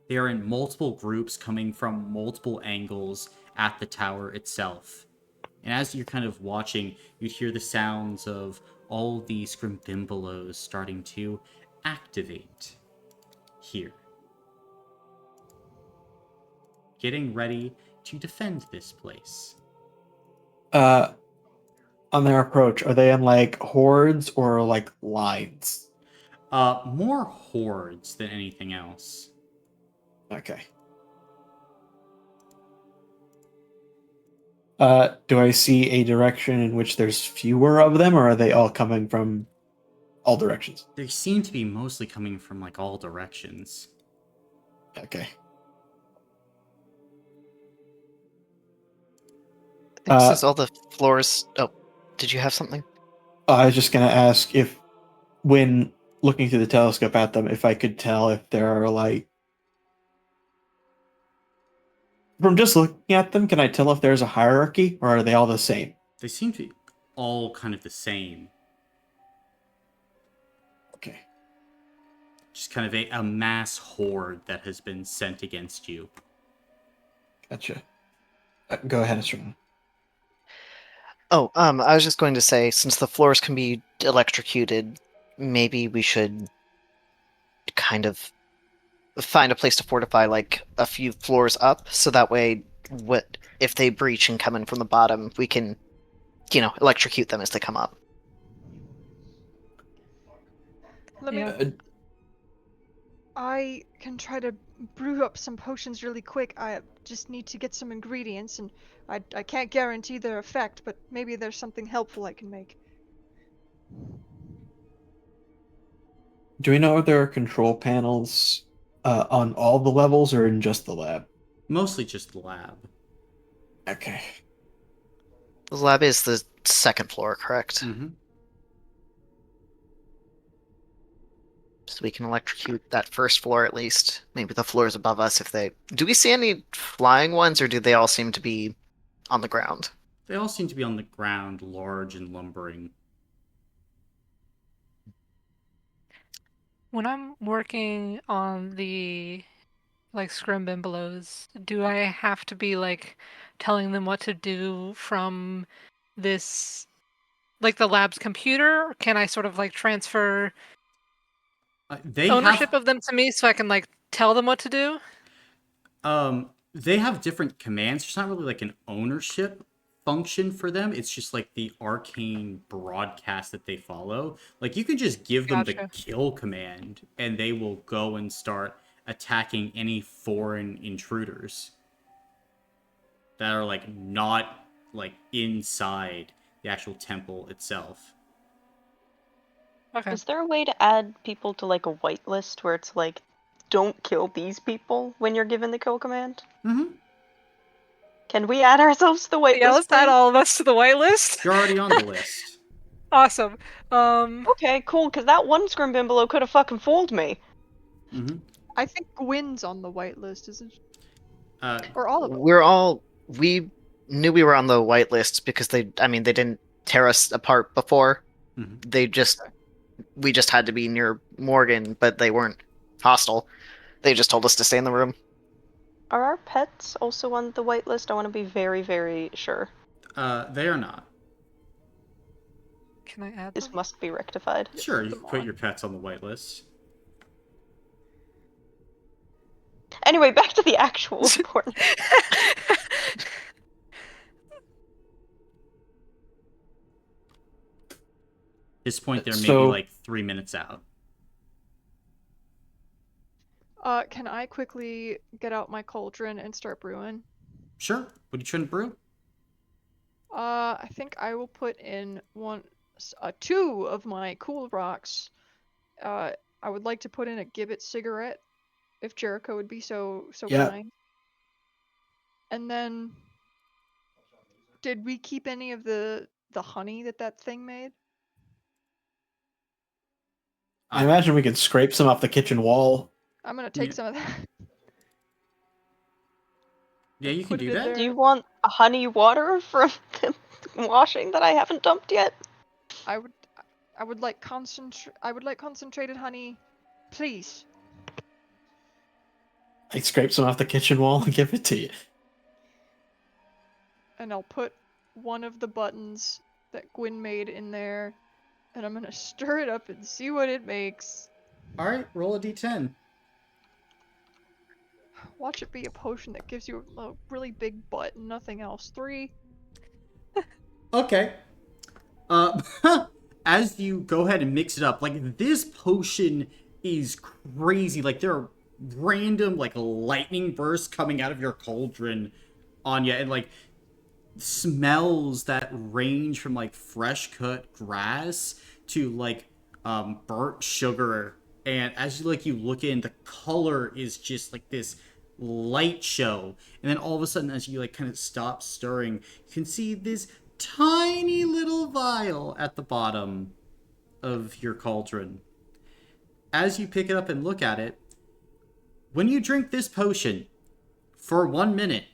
[SPEAKER 1] They are in multiple groups coming from multiple angles at the tower itself. And as you're kind of watching, you'd hear the sounds of all these Scrimbimbelos starting to activate here. Getting ready, to defend this place.
[SPEAKER 4] On their approach, are they in like hordes or like lines?
[SPEAKER 1] More hordes than anything else.
[SPEAKER 4] Okay. Do I see a direction in which there's fewer of them, or are they all coming from all directions?
[SPEAKER 1] They seem to be mostly coming from like all directions.
[SPEAKER 4] Okay.
[SPEAKER 5] I think since all the floors. Oh, did you have something?
[SPEAKER 4] I was just gonna ask if, when looking through the telescope at them, if I could tell if there are like, from just looking at them, can I tell if there's a hierarchy, or are they all the same?
[SPEAKER 1] They seem to be all kind of the same.
[SPEAKER 4] Okay.
[SPEAKER 1] Just kind of a mass horde that has been sent against you.
[SPEAKER 4] Gotcha. Go ahead, Astron.
[SPEAKER 5] Oh, I was just going to say, since the floors can be electrocuted, maybe we should kind of find a place to fortify, like a few floors up, so that way, what if they breach and come in from the bottom, we can, electrocute them as they come up.
[SPEAKER 2] Let me.
[SPEAKER 3] Yeah.
[SPEAKER 2] I can try to brew up some potions really quick. I just need to get some ingredients, and I can't guarantee their effect, but maybe there's something helpful I can make.
[SPEAKER 4] Do we know if there are control panels on all the levels or in just the lab?
[SPEAKER 1] Mostly just the lab.
[SPEAKER 4] Okay.
[SPEAKER 5] The lab is the second floor, correct?
[SPEAKER 1] Mm-hmm.
[SPEAKER 5] So we can electrocute that first floor at least. Maybe the floors above us if they... Do we see any flying ones, or do they all seem to be on the ground?
[SPEAKER 1] They all seem to be on the ground, large and lumbering.
[SPEAKER 3] When I'm working on the scrimbimbelows, do I have to be telling them what to do from this the lab's computer, or can I sort of transfer ownership of them to me so I can tell them what to do?
[SPEAKER 1] They have different commands. There's not really an ownership function for them. It's just the arcane broadcast that they follow. You can just give them the kill command and they will go and start attacking any foreign intruders that are not inside the actual temple itself.
[SPEAKER 3] Okay.
[SPEAKER 6] Is there a way to add people to a whitelist where it's don't kill these people when you're given the kill command?
[SPEAKER 1] Mm-hmm.
[SPEAKER 6] Can we add ourselves to the whitelist?
[SPEAKER 3] Yeah, let's add all of us to the whitelist.
[SPEAKER 1] You're already on the list.
[SPEAKER 3] Awesome.
[SPEAKER 6] Okay, cool, because that one Scrimbimbolo could have fucking fooled me.
[SPEAKER 1] Mm-hmm.
[SPEAKER 2] I think Gwyn's on the whitelist, isn't or all of them.
[SPEAKER 5] We knew we were on the whitelist because they didn't tear us apart before.
[SPEAKER 1] Mm-hmm.
[SPEAKER 5] We just had to be near Morgan, but they weren't hostile. They just told us to stay in the room.
[SPEAKER 6] Are our pets also on the whitelist? I want to be very, very sure.
[SPEAKER 1] They are not.
[SPEAKER 3] Can I add
[SPEAKER 6] This
[SPEAKER 3] them?
[SPEAKER 6] must be rectified.
[SPEAKER 1] Sure, you can put your pets on the whitelist.
[SPEAKER 6] Anyway, back to the actual important.
[SPEAKER 1] At this point, they're maybe 3 minutes out.
[SPEAKER 2] Can I quickly get out my cauldron and start brewing?
[SPEAKER 1] Sure. What are you trying to brew?
[SPEAKER 2] I think I will put in two of my cool rocks. I would like to put in a gibbet cigarette, if Jericho would be so kind. And then, did we keep any of the honey that thing made?
[SPEAKER 4] I imagine we could scrape some off the kitchen wall.
[SPEAKER 2] I'm gonna take some of that.
[SPEAKER 1] Yeah, you can do that.
[SPEAKER 6] Do you want a honey water from the washing that I haven't dumped yet?
[SPEAKER 2] I would like concentrated honey, please.
[SPEAKER 4] I scrape some off the kitchen wall and give it to you.
[SPEAKER 2] And I'll put one of the buttons that Gwyn made in there, and I'm gonna stir it up and see what it makes.
[SPEAKER 1] Alright, roll a d10.
[SPEAKER 2] Watch it be a potion that gives you a really big butt and nothing else. 3.
[SPEAKER 1] Okay. As you go ahead and mix it up, like, this potion is crazy. Like, there are random, like, lightning bursts coming out of your cauldron on you, and, like, smells that range from, like, fresh cut grass to, like, burnt sugar. And as you look in, the color is just like this light show. And then all of a sudden, as you, like, kind of stop stirring, you can see this tiny little vial at the bottom of your cauldron. As you pick it up and look at it, when you drink this potion for 1 minute,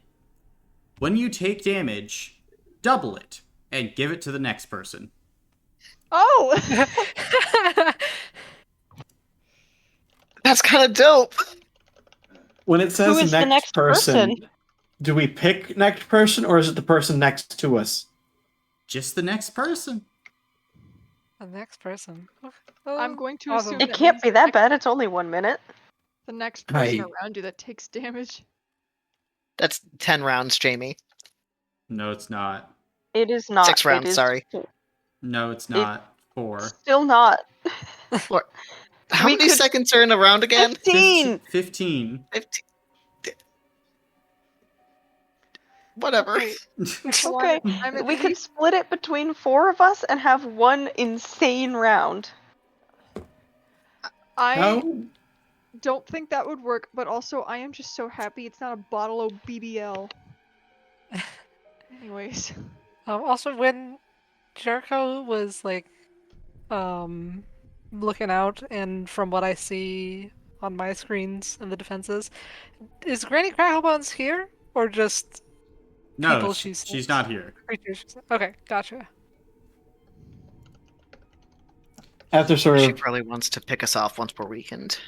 [SPEAKER 1] when you take damage, double it and give it to the next person.
[SPEAKER 2] Oh!
[SPEAKER 5] That's kind of dope.
[SPEAKER 4] When it says
[SPEAKER 6] Who is the next person?
[SPEAKER 4] do we pick next person, or is it the person next to us?
[SPEAKER 1] Just the next person.
[SPEAKER 3] The next person.
[SPEAKER 2] I'm going to
[SPEAKER 3] awesome.
[SPEAKER 2] assume
[SPEAKER 6] It
[SPEAKER 2] that
[SPEAKER 6] can't
[SPEAKER 2] means
[SPEAKER 6] be
[SPEAKER 2] the
[SPEAKER 6] that
[SPEAKER 2] next-
[SPEAKER 6] bad. It's only 1 minute.
[SPEAKER 2] The next person
[SPEAKER 4] I-
[SPEAKER 2] around you that takes damage.
[SPEAKER 5] That's 10 rounds, Jamie.
[SPEAKER 1] No, it's not.
[SPEAKER 6] It is not.
[SPEAKER 5] 6 rounds,
[SPEAKER 6] it is
[SPEAKER 5] sorry.
[SPEAKER 1] No, it's not. 4.
[SPEAKER 6] Still not.
[SPEAKER 5] How
[SPEAKER 6] We
[SPEAKER 5] many
[SPEAKER 6] could-
[SPEAKER 5] seconds are in a round again?
[SPEAKER 6] 15.
[SPEAKER 1] 15.
[SPEAKER 5] 15. Whatever.
[SPEAKER 2] Okay. So
[SPEAKER 6] Okay.
[SPEAKER 2] I'm at
[SPEAKER 6] We could
[SPEAKER 2] least
[SPEAKER 6] split it between 4 of us and have one insane round.
[SPEAKER 2] I
[SPEAKER 4] How?
[SPEAKER 2] don't think that would work, but also I am just so happy it's not a bottle of BBL. Anyways.
[SPEAKER 3] Also, when Jericho was like, looking out, and from what I see on my screens and the defenses, is Granny Cracklebones here, or just
[SPEAKER 1] No,
[SPEAKER 3] people
[SPEAKER 1] she's not here.
[SPEAKER 3] creatures? Okay, gotcha.
[SPEAKER 4] After sort
[SPEAKER 5] She
[SPEAKER 4] of,
[SPEAKER 5] probably wants to pick us off once we're weakened.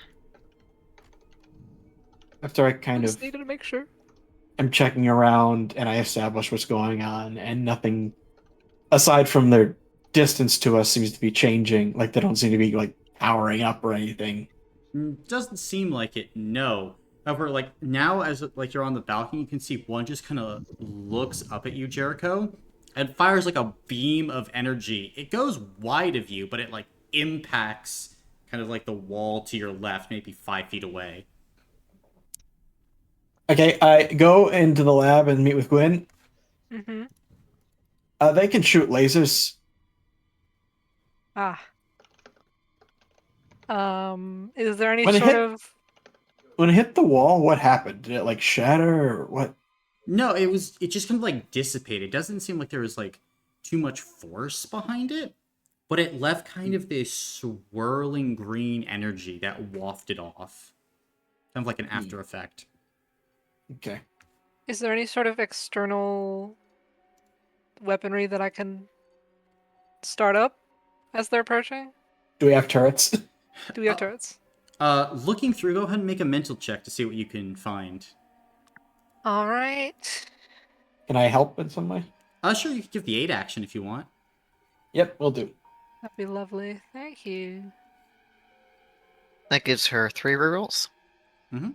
[SPEAKER 4] after I kind
[SPEAKER 3] Just
[SPEAKER 4] of
[SPEAKER 3] needed to make sure.
[SPEAKER 4] am checking around and I establish what's going on, and nothing aside from their distance to us seems to be changing. Like, they don't seem to be like powering up or anything.
[SPEAKER 1] Doesn't seem like it, no. However, like, now as, like, you're on the balcony, you can see one just kind of looks up at you, Jericho, and fires, like, a beam of energy. It goes wide of you, but it, like, impacts kind of like the wall to your left, maybe 5 feet away.
[SPEAKER 4] Okay, I go into the lab and meet with Gwen.
[SPEAKER 3] Mm-hmm.
[SPEAKER 4] They can shoot lasers.
[SPEAKER 3] Ah. Is there any
[SPEAKER 4] When it
[SPEAKER 3] sort
[SPEAKER 4] hit-
[SPEAKER 3] of...
[SPEAKER 4] When it hit the wall, what happened? Did it like shatter or what?
[SPEAKER 1] No, it just kind of, like, dissipated. It doesn't seem like there was, like, too much force behind it, but it left kind of this swirling green energy that wafted off. Kind of like an after effect.
[SPEAKER 4] Okay.
[SPEAKER 3] Is there any sort of external weaponry that I can start up as they're approaching?
[SPEAKER 4] Do we have turrets?
[SPEAKER 3] Do we have turrets?
[SPEAKER 1] Looking through, go ahead and make a mental check to see what you can find.
[SPEAKER 3] All right.
[SPEAKER 4] Can I help in some way?
[SPEAKER 1] Sure, you can give the aid action if you want.
[SPEAKER 4] Yep, we'll do.
[SPEAKER 3] That'd be lovely. Thank you.
[SPEAKER 5] That gives her 3 rerolls.
[SPEAKER 1] Mm-hmm.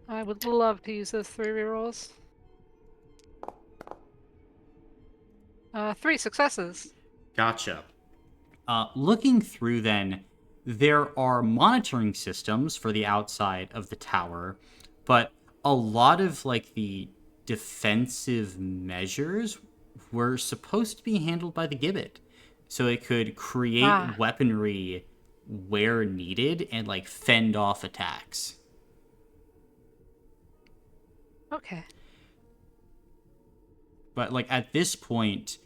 [SPEAKER 3] I would love to use those 3 rerolls. 3 successes.
[SPEAKER 1] Gotcha. Looking through, then, there are monitoring systems for the outside of the tower, but a lot of, like, the defensive measures were supposed to be handled by the Gibbet. So it could create weaponry where needed and, like, fend off attacks.
[SPEAKER 3] Okay.
[SPEAKER 1] But, like, at this point,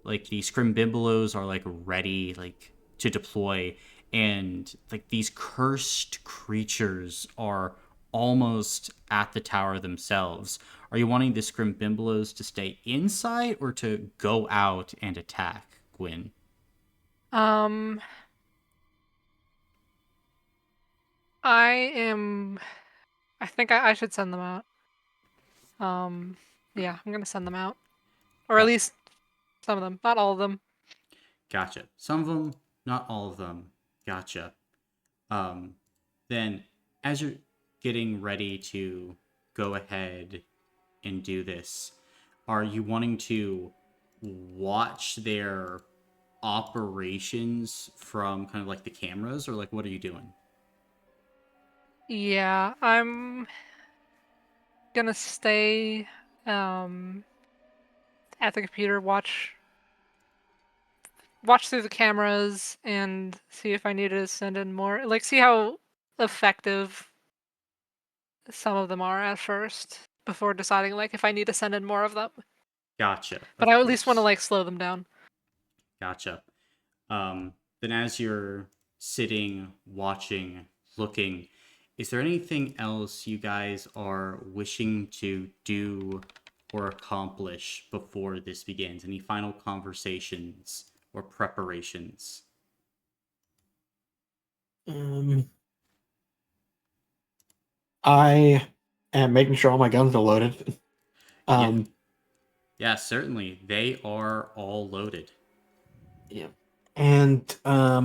[SPEAKER 1] like, the Scrimbimbelos are, like, ready, like, to deploy, and, like, these cursed creatures are almost at the tower themselves. Are you wanting the Scrimbimbelos to stay inside or to go out and attack, Gwyn?
[SPEAKER 3] I think I should send them out. Yeah, I'm gonna send them out. Or at least some of them, not all of them.
[SPEAKER 1] Gotcha. Some of them, not all of them. Gotcha. Then, as you're getting ready to go ahead and do this, are you wanting to watch their operations from kind of like the cameras, or like what are you doing?
[SPEAKER 3] Yeah, I'm gonna stay at the computer, watch through the cameras and see if I need to send in more. Like, see how effective some of them are at first before deciding like if I need to send in more of them.
[SPEAKER 1] Gotcha.
[SPEAKER 3] But I at least want to like slow them down.
[SPEAKER 1] Gotcha. Then as you're sitting, watching, looking, is there anything else you guys are wishing to do or accomplish before this begins? Any final conversations or preparations?
[SPEAKER 4] I am making sure all my guns are loaded.
[SPEAKER 1] Yeah, certainly. They are all loaded.
[SPEAKER 4] Yeah. And I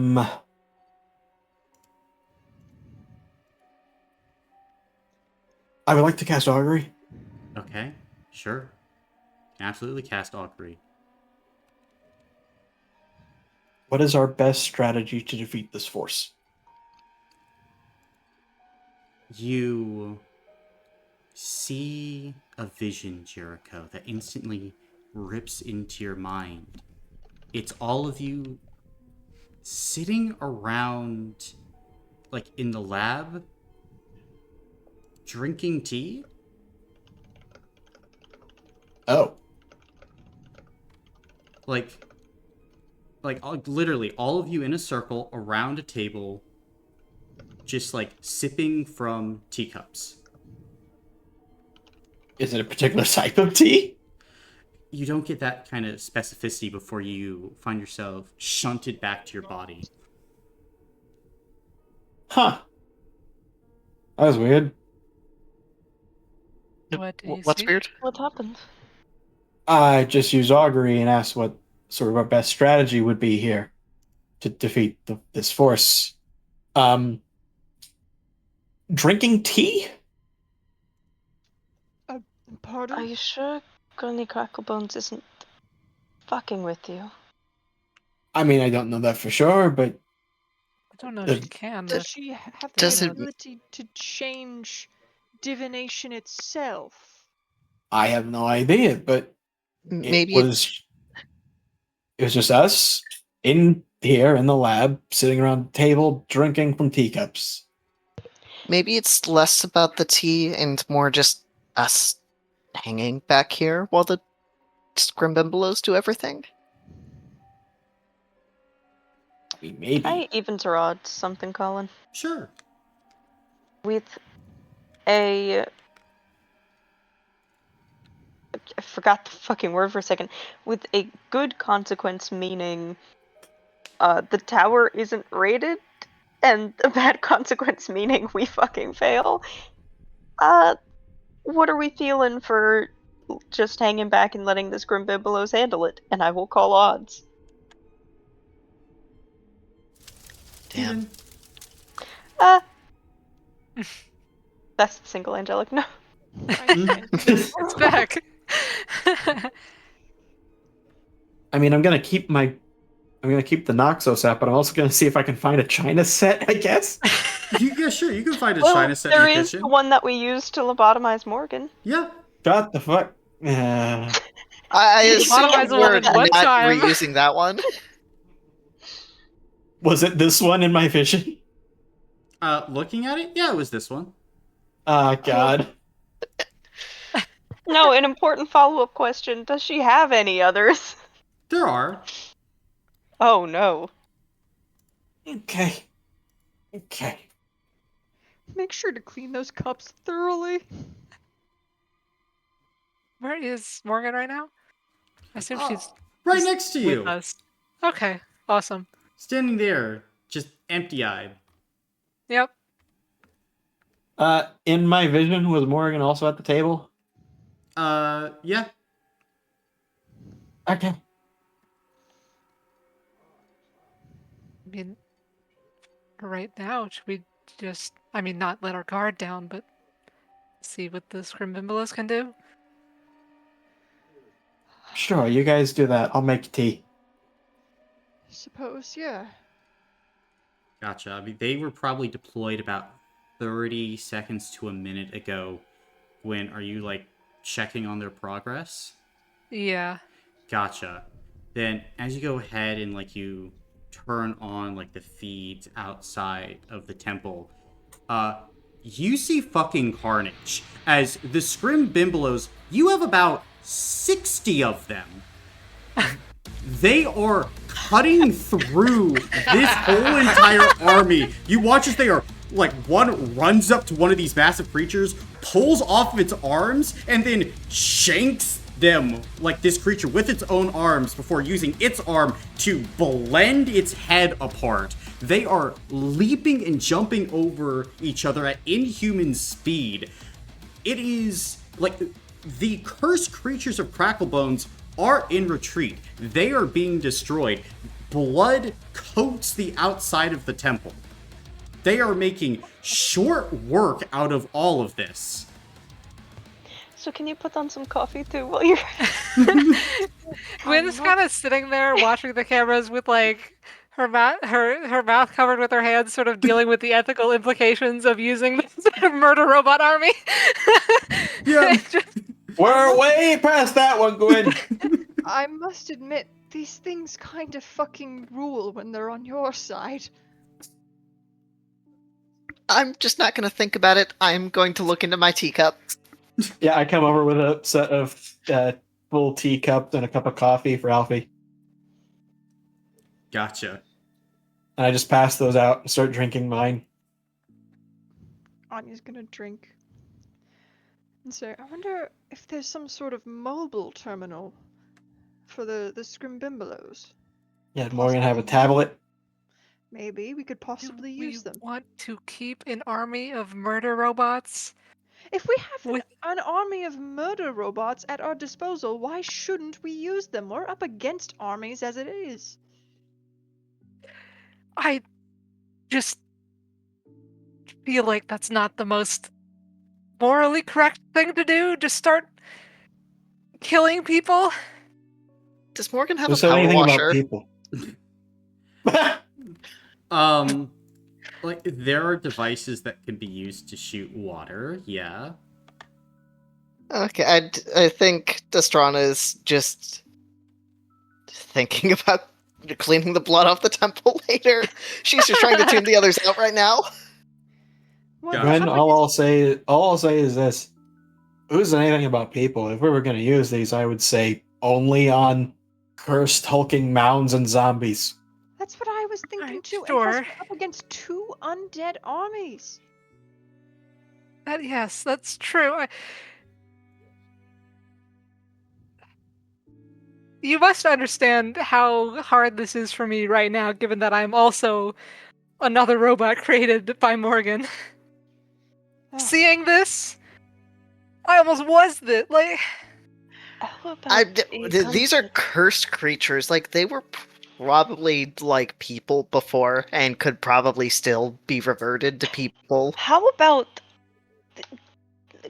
[SPEAKER 4] would like to cast augury.
[SPEAKER 1] Okay, sure. Can absolutely cast augury.
[SPEAKER 4] What is our best strategy to defeat this force?
[SPEAKER 1] You see a vision, Jericho, that instantly rips into your mind. It's all of you sitting around, like in the lab, drinking tea.
[SPEAKER 4] Oh.
[SPEAKER 1] Like literally all of you in a circle around a table, just like sipping from teacups.
[SPEAKER 4] Is it a particular type of tea?
[SPEAKER 1] You don't get that kind of specificity before you find yourself shunted back to your body.
[SPEAKER 4] Huh. That was weird.
[SPEAKER 3] What do you
[SPEAKER 5] What's
[SPEAKER 3] see?
[SPEAKER 5] weird?
[SPEAKER 6] What happened?
[SPEAKER 4] I just used augury and asked what sort of our best strategy would be here to defeat this force. Drinking tea?
[SPEAKER 2] Pardon?
[SPEAKER 6] Are you sure Granny Cracklebones isn't fucking with you?
[SPEAKER 4] I mean, I don't know that for sure, but
[SPEAKER 3] I don't know if she can.
[SPEAKER 2] Does she have the
[SPEAKER 5] Does it-
[SPEAKER 2] ability to change divination itself?
[SPEAKER 4] I have no idea. But
[SPEAKER 5] Maybe
[SPEAKER 4] it was just us in here in the lab, sitting around the table, drinking from teacups.
[SPEAKER 5] maybe it's less about the tea and more just us hanging back here while the Scrimbimbelows do everything.
[SPEAKER 4] I mean, maybe.
[SPEAKER 6] I even to rod something, Colin.
[SPEAKER 1] Sure.
[SPEAKER 6] With a... I forgot the fucking word for a second. With a good consequence meaning the tower isn't raided, and a bad consequence meaning we fucking fail. What are we feeling for just hanging back and letting the Scrimbimbelows handle it? And I will call odds.
[SPEAKER 5] Damn.
[SPEAKER 6] Uh, that's the single angelic no.
[SPEAKER 3] It's back.
[SPEAKER 4] I mean, I'm gonna keep the Noxos app, but I'm also gonna see if I can find a China set, I guess.
[SPEAKER 1] Yeah, sure. You can find a
[SPEAKER 6] Well,
[SPEAKER 1] China set
[SPEAKER 6] there
[SPEAKER 1] in the
[SPEAKER 6] is
[SPEAKER 1] kitchen.
[SPEAKER 6] the one that we used to lobotomize Morgan.
[SPEAKER 1] Yeah.
[SPEAKER 4] What the fuck?
[SPEAKER 5] I assume
[SPEAKER 3] Lobotomize the
[SPEAKER 5] we're
[SPEAKER 3] one in one
[SPEAKER 5] not
[SPEAKER 3] time.
[SPEAKER 5] reusing that one.
[SPEAKER 4] Was it this one in my vision?
[SPEAKER 1] Looking at it, yeah, it was this one.
[SPEAKER 4] Oh, God.
[SPEAKER 6] No, an important follow-up question. Does she have any others?
[SPEAKER 1] There are.
[SPEAKER 6] Oh, no.
[SPEAKER 4] Okay.
[SPEAKER 2] Make sure to clean those cups thoroughly.
[SPEAKER 3] Where is Morgan right now? I assume she's
[SPEAKER 1] Right next to
[SPEAKER 3] with
[SPEAKER 1] you.
[SPEAKER 3] us. Okay, awesome.
[SPEAKER 1] Standing there, just empty-eyed.
[SPEAKER 3] Yep.
[SPEAKER 4] In my vision, was Morgan also at the table?
[SPEAKER 1] Yeah.
[SPEAKER 4] Okay.
[SPEAKER 3] I mean, for right now, should we just, not let our guard down, but see what the Scrimbimbalos can do?
[SPEAKER 4] Sure, you guys do that. I'll make tea.
[SPEAKER 2] Suppose, yeah.
[SPEAKER 1] Gotcha. I mean, they were probably deployed about 30 seconds to a minute ago. When are you, like, checking on their progress?
[SPEAKER 3] Yeah.
[SPEAKER 1] Gotcha. Then, as you go ahead and, like, you turn on, like, the feeds outside of the temple, you see fucking carnage. As the Scrimbimbalos, you have about 60 of them. They are cutting through this whole entire army. You watch as they are, like, one runs up to one of these massive creatures, pulls off of its arms, and then shanks them, like this creature, with its own arms before using its arm to blend its head apart. They are leaping and jumping over each other at inhuman speed. It is, like, the cursed creatures of Cracklebones are in retreat. They are being destroyed. Blood coats the outside of the temple. They are making short work out of all of this.
[SPEAKER 6] So can you put on some coffee too while you're...
[SPEAKER 3] Gwen's kind of sitting there watching the cameras with, like, her mouth covered with her hands, sort of dealing with the ethical implications of using this murder robot army.
[SPEAKER 1] Yeah.
[SPEAKER 4] We're way past that one, Gwen.
[SPEAKER 2] I must admit, these things kind of fucking rule when they're on your side.
[SPEAKER 5] I'm just not going to think about it. I'm going to look into my teacup.
[SPEAKER 4] Yeah, I come over with a set of full teacups and a cup of coffee for Alfie.
[SPEAKER 1] Gotcha.
[SPEAKER 4] And I just pass those out and start drinking mine.
[SPEAKER 2] Anya's gonna drink. And say, I wonder if there's some sort of mobile terminal for the Scrimbimbalos.
[SPEAKER 4] Yeah, Morgan have a tablet.
[SPEAKER 2] Maybe we could possibly use them.
[SPEAKER 3] Want to keep an army of murder robots?
[SPEAKER 2] If we have an army of murder robots at our disposal, why shouldn't we use them? We're up against armies as it is.
[SPEAKER 3] I just feel like that's not the most morally correct thing to do. Just start killing people.
[SPEAKER 5] Does Morgan have
[SPEAKER 4] Who
[SPEAKER 5] a
[SPEAKER 4] said
[SPEAKER 5] power
[SPEAKER 4] anything
[SPEAKER 5] washer?
[SPEAKER 4] about people?
[SPEAKER 1] Like, there are devices that can be used to shoot water, yeah.
[SPEAKER 5] Okay, I think Destrana is just thinking about cleaning the blood off the temple later. She's just trying to tune the others out right now.
[SPEAKER 4] Gwen, all I'll say is this. Who said anything about people? If we were going to use these, I would say only on cursed hulking mounds and zombies.
[SPEAKER 2] That's what I was thinking too.
[SPEAKER 3] Sure.
[SPEAKER 2] And plus we're up against 2 undead armies.
[SPEAKER 3] Yes, that's true. You must understand how hard this is for me right now, given that I'm also another robot created by Morgan. Seeing this, I almost was this. Like,
[SPEAKER 5] these are cursed creatures. Like, they were probably like people before and could probably still be reverted to people.
[SPEAKER 6] How about...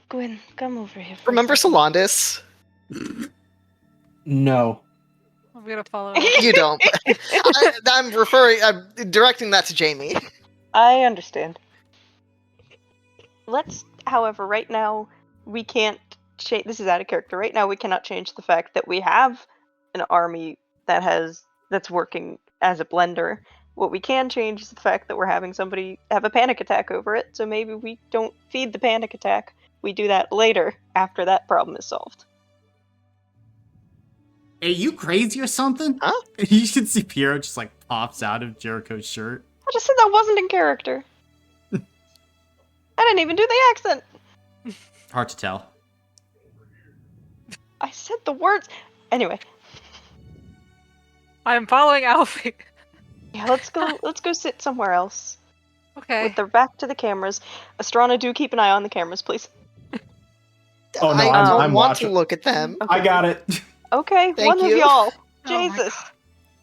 [SPEAKER 6] Gwen, come over here.
[SPEAKER 5] Remember Solandis?
[SPEAKER 4] No.
[SPEAKER 3] I'm gonna follow.
[SPEAKER 5] You don't. I'm directing that to Jamie.
[SPEAKER 6] I understand. Let's, however, right now, we can't change... This is out of character. Right now, we cannot change the fact that we have an army that's working as a blender. What we can change is the fact that we're having somebody have a panic attack over it, so maybe we don't feed the panic attack. We do that later, after that problem is solved.
[SPEAKER 1] Are you crazy or something?
[SPEAKER 5] Huh?
[SPEAKER 1] You should see Piero just, like, pops out of Jericho's shirt.
[SPEAKER 6] I just said that wasn't in character. I didn't even do the accent.
[SPEAKER 1] Hard to tell.
[SPEAKER 6] I said the words. Anyway.
[SPEAKER 3] I'm following Alfie.
[SPEAKER 6] Yeah, let's go sit somewhere else.
[SPEAKER 3] Okay.
[SPEAKER 6] With their back to the cameras. Astrana, do keep an eye on the cameras, please.
[SPEAKER 4] Oh no,
[SPEAKER 5] I
[SPEAKER 4] I'm
[SPEAKER 5] want
[SPEAKER 4] watching.
[SPEAKER 5] to look at them.
[SPEAKER 6] Okay.
[SPEAKER 4] I got it.
[SPEAKER 6] Okay,
[SPEAKER 5] Thank
[SPEAKER 6] one
[SPEAKER 5] you.
[SPEAKER 6] of y'all.
[SPEAKER 3] Oh my
[SPEAKER 6] Jesus.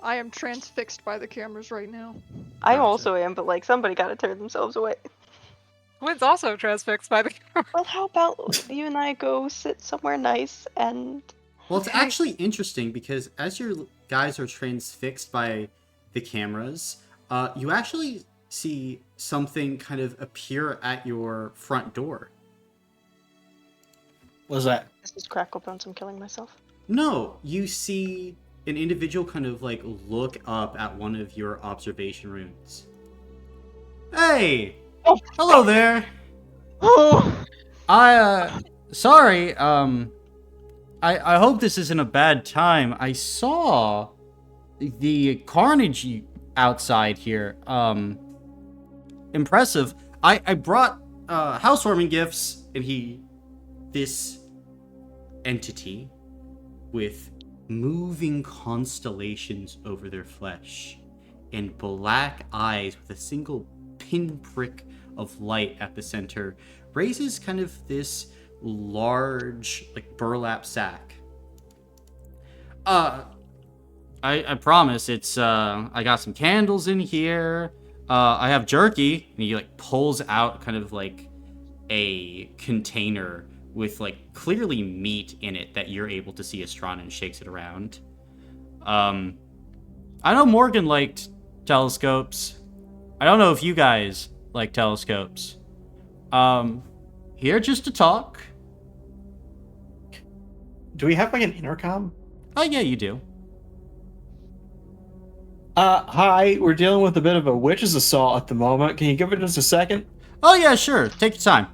[SPEAKER 2] I am transfixed by the cameras right now.
[SPEAKER 6] I
[SPEAKER 1] Gotcha.
[SPEAKER 6] also am, but like somebody got to turn themselves away.
[SPEAKER 3] Quinn's also transfixed by the camera.
[SPEAKER 6] Well, how about you and I go sit somewhere nice and...
[SPEAKER 1] Well, it's
[SPEAKER 3] Okay.
[SPEAKER 1] actually interesting because as your guys are transfixed by the cameras, you actually see something kind of appear at your front door.
[SPEAKER 4] What was that?
[SPEAKER 6] This is Crackle Bones, I'm killing myself.
[SPEAKER 1] No, you see an individual kind of like look up at one of your observation runes. Hey!
[SPEAKER 6] Oh.
[SPEAKER 1] Hello there!
[SPEAKER 6] Oh!
[SPEAKER 1] Sorry, I hope this isn't a bad time. I saw the carnage outside here. Impressive. I brought, housewarming gifts, and this entity with moving constellations over their flesh and black eyes with a single pinprick of light at the center raises kind of this large, like, burlap sack. I promise it's, I got some candles in here. I have jerky. And he, like, pulls out kind of, like, a container with, like, clearly meat in it that you're able to see Estrana, and shakes it around. I know Morgan liked telescopes. I don't know if you guys like telescopes. Here just to talk.
[SPEAKER 4] Do we have like an intercom?
[SPEAKER 1] Oh, yeah, you do.
[SPEAKER 4] Hi, we're dealing with a bit of a witch's assault at the moment. Can you give it just a second?
[SPEAKER 1] Oh, yeah, sure. Take your time.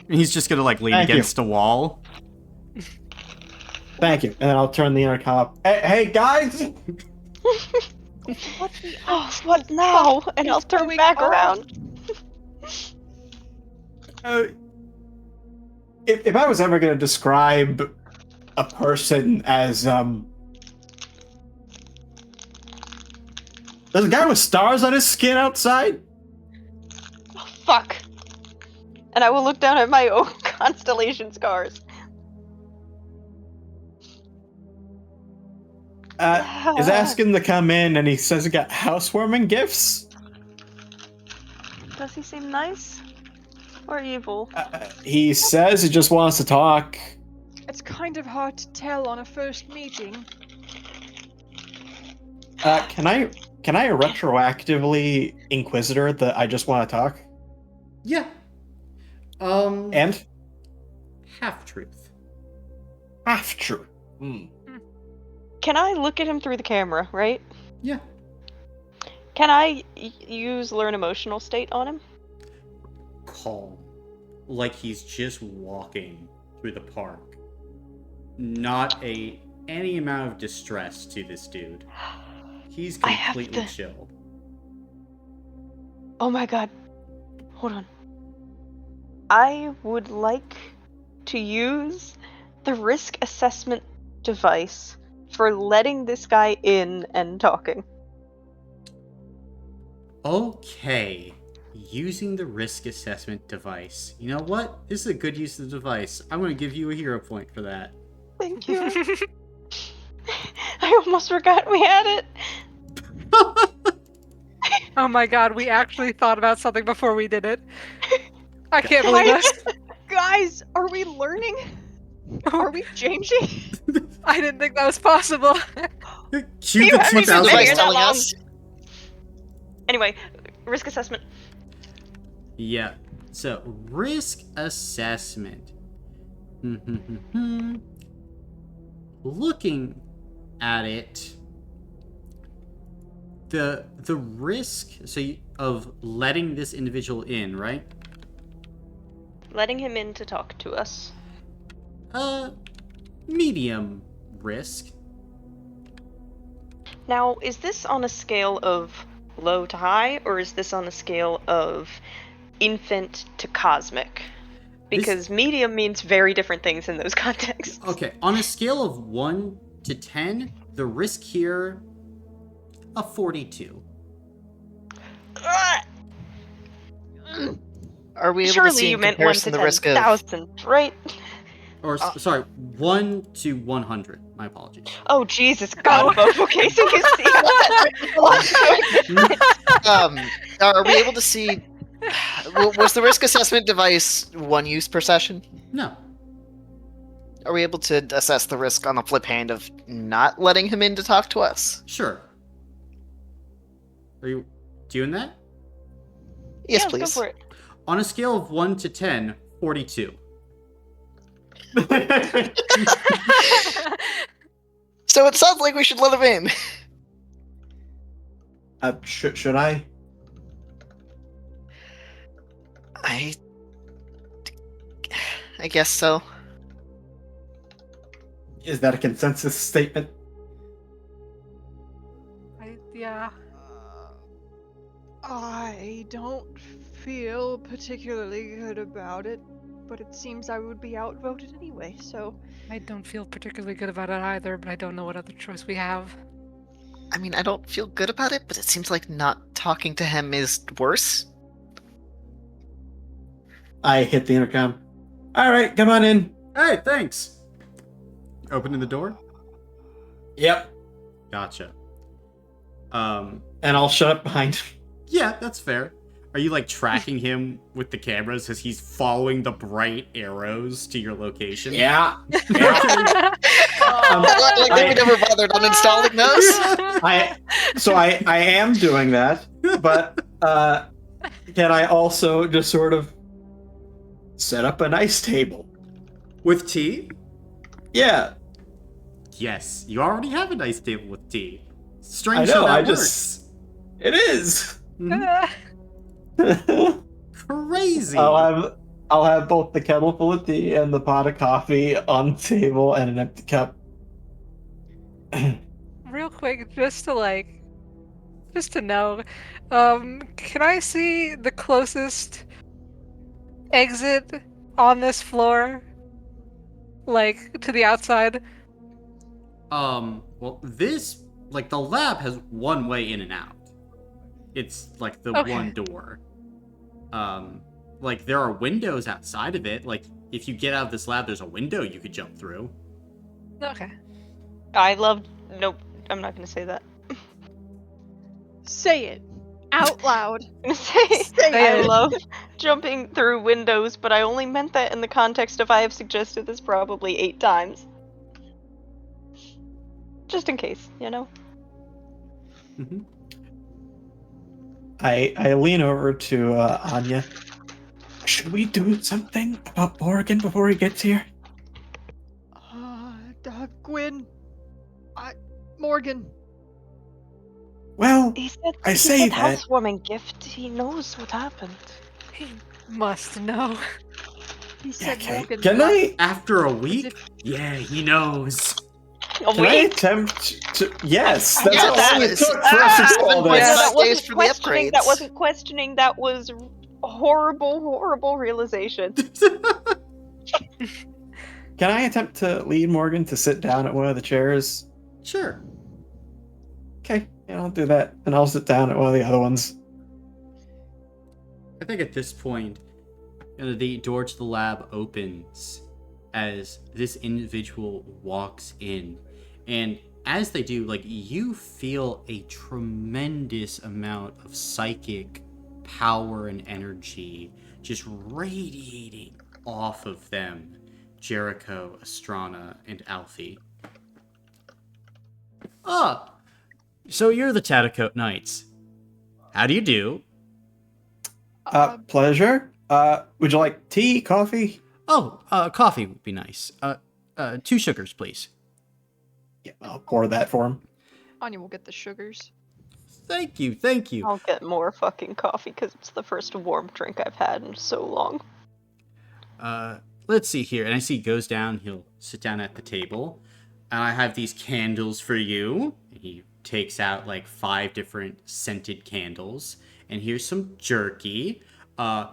[SPEAKER 1] And he's just gonna, like, lean
[SPEAKER 4] Thank you.
[SPEAKER 1] against a wall.
[SPEAKER 4] Thank you. And then I'll turn the intercom up. Hey guys!
[SPEAKER 6] What now? And I'll turn
[SPEAKER 2] going
[SPEAKER 6] back
[SPEAKER 2] on?
[SPEAKER 6] around.
[SPEAKER 4] If I was ever going to describe a person as, there's a guy with stars on his skin outside?
[SPEAKER 6] Oh, fuck. And I will look down at my own constellation scars.
[SPEAKER 4] Is asking to come in and he says he got housewarming gifts?
[SPEAKER 6] Does he seem nice? Or evil?
[SPEAKER 4] He says he just wants to talk.
[SPEAKER 2] It's kind of hard to tell on a first meeting.
[SPEAKER 4] Can I retroactively Inquisitor that I just want to talk?
[SPEAKER 1] Yeah.
[SPEAKER 4] And?
[SPEAKER 1] Half-truth.
[SPEAKER 4] Half true.
[SPEAKER 6] Can I look at him through the camera, right?
[SPEAKER 1] Yeah.
[SPEAKER 6] Can I use Learn Emotional State on him?
[SPEAKER 1] Calm. Like he's just walking through the park. Not any amount of distress to this dude. He's
[SPEAKER 6] I have
[SPEAKER 1] completely
[SPEAKER 6] to-
[SPEAKER 1] chill.
[SPEAKER 6] Oh my god. Hold on. I would like to use the risk assessment device for letting this guy in and talking.
[SPEAKER 1] Okay. Using the risk assessment device. You know what? This is a good use of the device. I'm going to give you a hero point for that.
[SPEAKER 6] Thank you. I almost forgot we had it.
[SPEAKER 3] Oh my god, we actually thought about something before we did it. I can't believe this.
[SPEAKER 2] Guys, are we learning? Are we changing?
[SPEAKER 3] I didn't think that was possible.
[SPEAKER 1] Cue
[SPEAKER 6] You
[SPEAKER 1] the
[SPEAKER 6] haven't even been
[SPEAKER 1] 2000.
[SPEAKER 6] here
[SPEAKER 5] Device
[SPEAKER 6] that
[SPEAKER 5] telling
[SPEAKER 6] long.
[SPEAKER 5] us.
[SPEAKER 6] Anyway, risk assessment.
[SPEAKER 1] Yeah. So, risk assessment. Looking at it, the risk of letting this individual in, right?
[SPEAKER 6] Letting him in to talk to us.
[SPEAKER 1] Medium risk.
[SPEAKER 6] Now, is this on a scale of low to high, or is this on a scale of infant to cosmic? Because medium means very different things in those contexts.
[SPEAKER 1] Okay, on a scale of 1 to 10, the risk here, a 42.
[SPEAKER 5] Are we able to
[SPEAKER 6] Surely
[SPEAKER 5] see
[SPEAKER 6] you
[SPEAKER 5] in
[SPEAKER 6] meant 1
[SPEAKER 5] comparison
[SPEAKER 6] to
[SPEAKER 5] the risk of
[SPEAKER 6] 10,000, right?
[SPEAKER 1] Or, sorry, 1 to 100. My apologies.
[SPEAKER 6] Oh, Jesus, God, above. Okay, so you see that.
[SPEAKER 5] Are we able to see... Was the risk assessment device one use per session?
[SPEAKER 1] No.
[SPEAKER 5] Are we able to assess the risk on the flip hand of not letting him in to talk to us?
[SPEAKER 1] Sure. Are you doing that?
[SPEAKER 5] Yes,
[SPEAKER 6] Yeah,
[SPEAKER 5] please.
[SPEAKER 6] Let's go for it.
[SPEAKER 1] On a scale of 1 to 10, 42.
[SPEAKER 5] So it sounds like we should let him in.
[SPEAKER 4] Should I?
[SPEAKER 5] I guess so.
[SPEAKER 4] Is that a consensus statement?
[SPEAKER 3] Yeah.
[SPEAKER 2] I don't feel particularly good about it, but it seems I would be outvoted anyway, so...
[SPEAKER 3] I don't feel particularly good about it either, but I don't know what other choice we have.
[SPEAKER 5] I mean, I don't feel good about it, but it seems like not talking to him is worse.
[SPEAKER 4] I hit the intercom. All right, come on in.
[SPEAKER 1] Hey, thanks. Opening the door?
[SPEAKER 4] Yep.
[SPEAKER 1] Gotcha.
[SPEAKER 4] And I'll shut up behind him.
[SPEAKER 1] Yeah, that's fair. Are you, like, tracking him with the cameras as he's following the bright arrows to your location?
[SPEAKER 4] Yeah.
[SPEAKER 5] Like we never bothered uninstalling those.
[SPEAKER 4] I am doing that, but can I also just sort of set up a nice table?
[SPEAKER 1] With tea?
[SPEAKER 4] Yeah.
[SPEAKER 1] Yes, you already have a nice table with tea. Strange
[SPEAKER 4] I know,
[SPEAKER 1] how that
[SPEAKER 4] I
[SPEAKER 1] works.
[SPEAKER 4] just... It is.
[SPEAKER 1] Mhm. Crazy.
[SPEAKER 4] I'll have both the kettle full of tea and the pot of coffee on the table and an empty cup.
[SPEAKER 3] Real quick, just to know, can I see the closest exit on this floor? Like, to the outside?
[SPEAKER 1] Well, this, like, the lab has one way in and out. It's, like, the one door. Like, there are windows outside of it. Like, if you get out of this lab, there's a window you could jump through.
[SPEAKER 3] Okay.
[SPEAKER 6] Nope, I'm not gonna say that.
[SPEAKER 2] Say it out loud.
[SPEAKER 6] I
[SPEAKER 3] it.
[SPEAKER 6] love jumping through windows, but I only meant that in the context of I have suggested this probably 8 times. Just in case, you know?
[SPEAKER 1] Mm-hmm.
[SPEAKER 4] I lean over to Anya. Should we do something about Morgan before he gets here?
[SPEAKER 2] Gwyn. Morgan.
[SPEAKER 4] Well,
[SPEAKER 6] He said,
[SPEAKER 4] I say that.
[SPEAKER 6] housewarming gift. He knows what happened.
[SPEAKER 3] He must know.
[SPEAKER 2] He said Morgan.
[SPEAKER 4] Can I?
[SPEAKER 1] After a week? Yeah, he knows.
[SPEAKER 4] Can I attempt to? Yes, that's
[SPEAKER 5] Yeah,
[SPEAKER 4] how
[SPEAKER 5] that
[SPEAKER 4] long it
[SPEAKER 5] was-
[SPEAKER 4] took for us to solve
[SPEAKER 5] Yeah,
[SPEAKER 4] this.
[SPEAKER 5] that wasn't for the upgrades.
[SPEAKER 6] That wasn't questioning. That was horrible, horrible realization.
[SPEAKER 4] Can I attempt to lead Morgan to sit down at one of the chairs?
[SPEAKER 1] Sure.
[SPEAKER 4] Okay, yeah, I'll do that, and I'll sit down at one of the other ones.
[SPEAKER 1] I think at this point, the door to the lab opens as this individual walks in. And as they do, like, you feel a tremendous amount of psychic power and energy just radiating off of them. Jericho, Astrana, and Alfie. Ah, so you're the Tattercoat Knights. How do you do?
[SPEAKER 4] Pleasure. Would you like tea, coffee?
[SPEAKER 1] Oh, coffee would be nice. 2 sugars, please.
[SPEAKER 4] Yeah, I'll pour that for him.
[SPEAKER 2] Anya will get the sugars.
[SPEAKER 1] Thank you, thank you.
[SPEAKER 6] I'll get more fucking coffee because it's the first warm drink I've had in so long.
[SPEAKER 1] Let's see here. And I see he goes down, he'll sit down at the table. And I have these candles for you. He takes out like 5 different scented candles. And here's some jerky.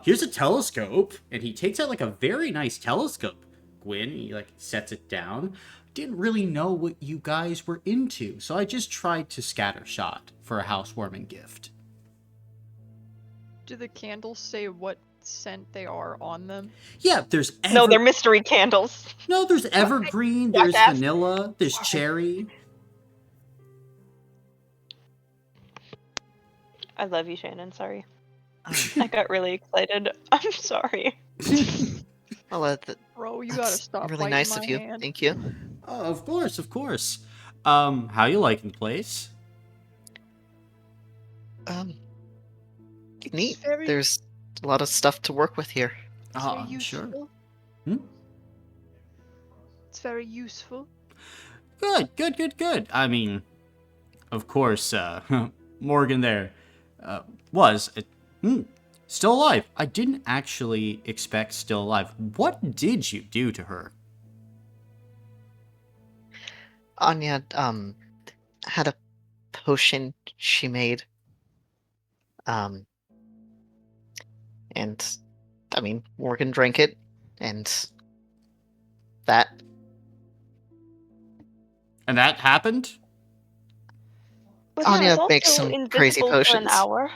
[SPEAKER 1] Here's a telescope. And he takes out like a very nice telescope. Gwyn, he like sets it down. Didn't really know what you guys were into, so I just tried to scattershot for a housewarming gift.
[SPEAKER 2] Do the candles say what scent they are on them?
[SPEAKER 1] Yeah, there's
[SPEAKER 6] No, they're mystery candles.
[SPEAKER 1] Yeah, there's
[SPEAKER 6] No, they're mystery candles.
[SPEAKER 1] No, there's evergreen, there's
[SPEAKER 6] Jackass.
[SPEAKER 1] vanilla, there's
[SPEAKER 6] Sorry.
[SPEAKER 1] cherry.
[SPEAKER 6] I love you, Shannon. Sorry. I got really excited. I'm sorry.
[SPEAKER 5] Well,
[SPEAKER 2] Bro, you gotta
[SPEAKER 5] that's
[SPEAKER 2] stop
[SPEAKER 5] really
[SPEAKER 2] biting
[SPEAKER 5] nice
[SPEAKER 2] my
[SPEAKER 5] of you.
[SPEAKER 2] hand.
[SPEAKER 5] Thank you.
[SPEAKER 1] Oh, of course, of course. How you liking the place?
[SPEAKER 5] Neat.
[SPEAKER 2] very-
[SPEAKER 5] There's a lot of stuff to work with here.
[SPEAKER 2] It's very
[SPEAKER 1] I'm sure.
[SPEAKER 2] useful.
[SPEAKER 1] Hmm?
[SPEAKER 2] It's very useful.
[SPEAKER 1] Good. I mean, of course, Morgan there was still alive. I didn't actually expect still alive. What did you do to her?
[SPEAKER 5] Anya, had a potion she made. And, I mean, Morgan drank it, and that.
[SPEAKER 1] And that happened?
[SPEAKER 6] But she
[SPEAKER 5] Anya
[SPEAKER 6] was
[SPEAKER 5] makes
[SPEAKER 6] also
[SPEAKER 5] some crazy
[SPEAKER 6] invisible for an
[SPEAKER 5] potions.
[SPEAKER 6] hour.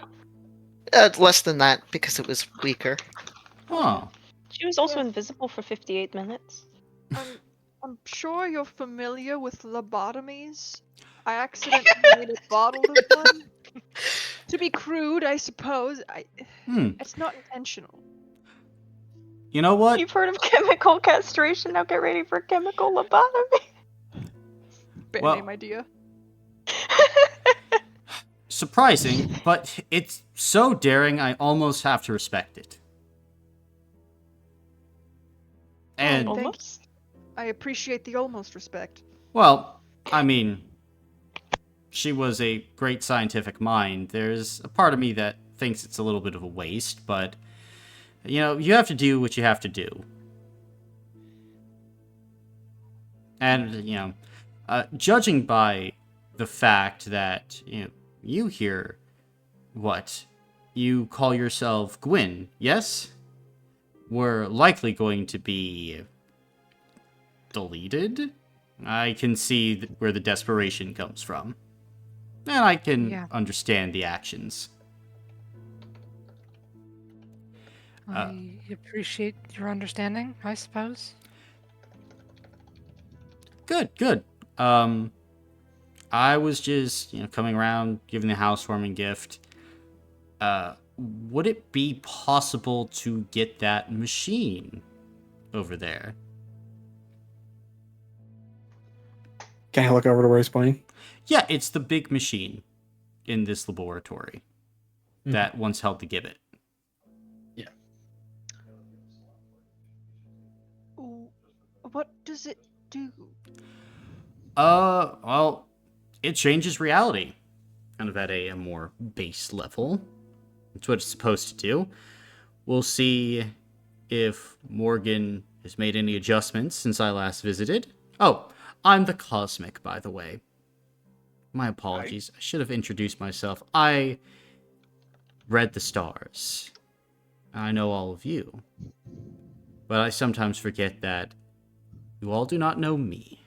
[SPEAKER 5] Less than that, because it was weaker.
[SPEAKER 1] Oh.
[SPEAKER 6] She was also
[SPEAKER 2] Yeah.
[SPEAKER 6] invisible for 58 minutes.
[SPEAKER 2] I'm sure you're familiar with lobotomies. I accidentally made a bottle of one. To be crude, I suppose. It's not intentional.
[SPEAKER 1] You know what?
[SPEAKER 6] You've heard of chemical castration, now get ready for chemical lobotomy.
[SPEAKER 2] Band
[SPEAKER 1] Well-
[SPEAKER 2] name idea.
[SPEAKER 1] Surprising, but it's so daring I almost have to respect it. And,
[SPEAKER 2] thank you.
[SPEAKER 6] Almost.
[SPEAKER 2] I appreciate the almost respect.
[SPEAKER 1] well, I mean, she was a great scientific mind. There's a part of me that thinks it's a little bit of a waste, but, you know, you have to do what you have to do. And, you know, judging by the fact that, you here, what? You call yourself Gwyn, yes? We're likely going to be deleted? I can see where the desperation comes from. And I can understand the actions.
[SPEAKER 3] I appreciate your understanding, I suppose.
[SPEAKER 1] Good. I was just, coming around, giving the housewarming gift. Would it be possible to get that machine over there?
[SPEAKER 4] Can I look over to where he's pointing?
[SPEAKER 1] Yeah, it's the big machine in this laboratory that once held the gibbet.
[SPEAKER 4] Yeah.
[SPEAKER 2] What does it do?
[SPEAKER 1] Well, it changes reality. Kind of at a more base level. That's what it's supposed to do. We'll see if Morgan has made any adjustments since I last visited. Oh, I'm the Cosmic, by the way. My apologies. I should have introduced myself. I read the stars. I know all of you. But I sometimes forget that you all do not know me.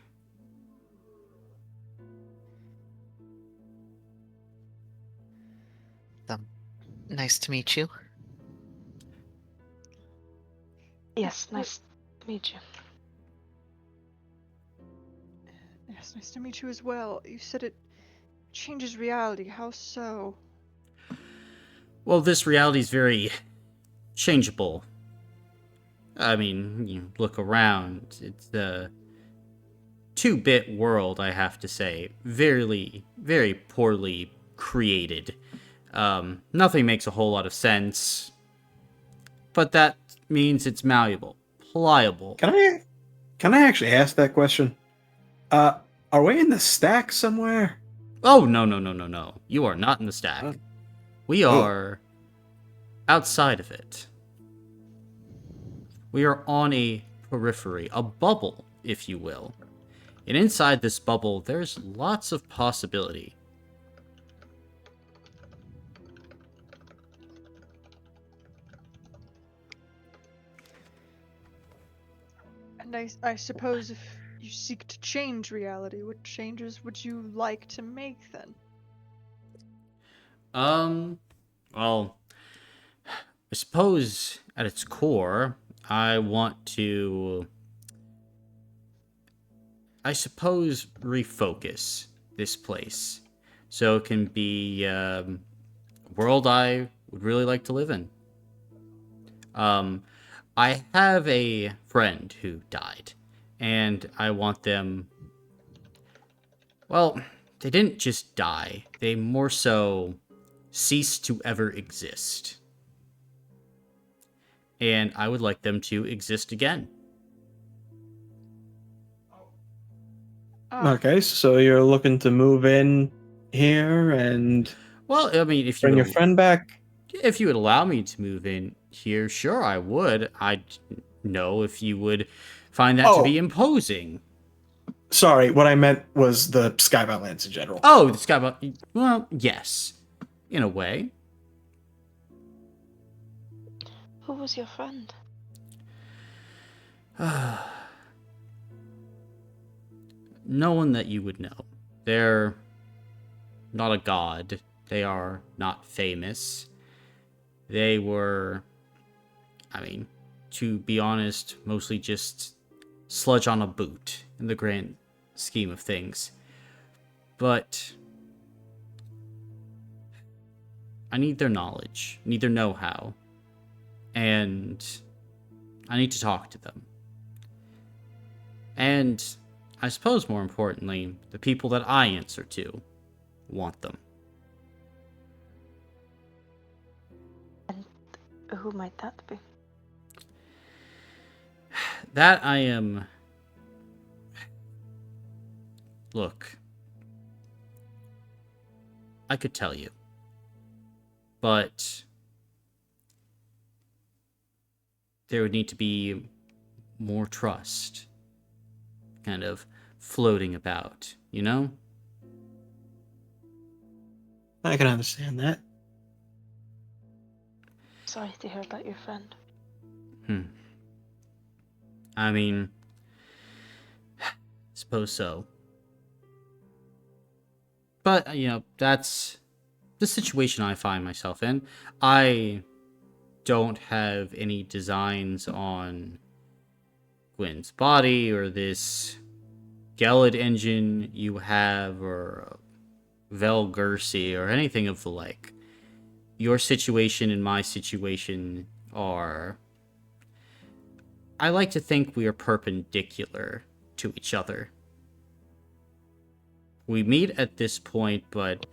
[SPEAKER 5] Nice to meet you.
[SPEAKER 6] Yes, nice to meet you.
[SPEAKER 2] Yes, nice to meet you as well. You said it changes reality. How so?
[SPEAKER 1] Well, this reality is very changeable. I mean, you look around. It's a 2-bit world, I have to say. Very, very poorly created. Nothing makes a whole lot of sense. But that means it's malleable, pliable.
[SPEAKER 4] Can I actually ask that question? Are we in the stack somewhere?
[SPEAKER 1] Oh, no. You are not in the stack. We are outside of it. We are on a periphery, a bubble, if you will. And inside this bubble, there's lots of possibility.
[SPEAKER 2] And I suppose if you seek to change reality, what changes would you like to make then?
[SPEAKER 1] Well, I suppose at its core, I want to, I suppose, refocus this place so it can be a world I would really like to live in. I have a friend who died, and I want them. Well, they didn't just die, they more so ceased to ever exist. And I would like them to exist again.
[SPEAKER 2] Ah,
[SPEAKER 4] Okay, so you're looking to move in here and
[SPEAKER 1] Well, I mean,
[SPEAKER 4] bring your friend back?
[SPEAKER 1] if you would allow me to move in here, sure, I would. I'd know if you would find that to be
[SPEAKER 4] Oh,
[SPEAKER 1] imposing.
[SPEAKER 4] sorry, what I meant was the Skybound lands in general.
[SPEAKER 1] Oh, this guy, well, yes, in a way.
[SPEAKER 6] Who was your friend?
[SPEAKER 1] No one that you would know. They're not a god. They are not famous. They were, I mean, to be honest, mostly just sludge on a boot in the grand scheme of things. But I need their knowledge, need their know-how, and I need to talk to them. And I suppose more importantly, the people that I answer to want them.
[SPEAKER 6] And who might that be?
[SPEAKER 1] That I am... Look, I could tell you, but there would need to be more trust kind of floating about, you know?
[SPEAKER 4] I can understand that.
[SPEAKER 6] Sorry to hear about your friend.
[SPEAKER 1] I mean, suppose so. But, you know, that's the situation I find myself in. I don't have any designs on Gwen's body or this Gelid engine you have or Vel'ki or anything of the like. Your situation and my situation are... I like to think we are perpendicular to each other. We meet at this point, but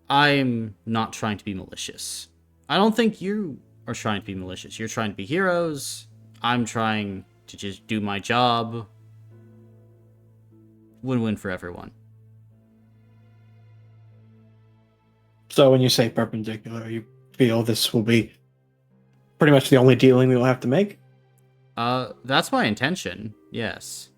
[SPEAKER 1] I'm not trying to be malicious. I don't think you are trying to be malicious. You're trying to be heroes. I'm trying to just do my job. Win-win for everyone.
[SPEAKER 4] So when you say perpendicular, you feel this will be pretty much the only dealing we will have to make?
[SPEAKER 1] That's my intention, yes.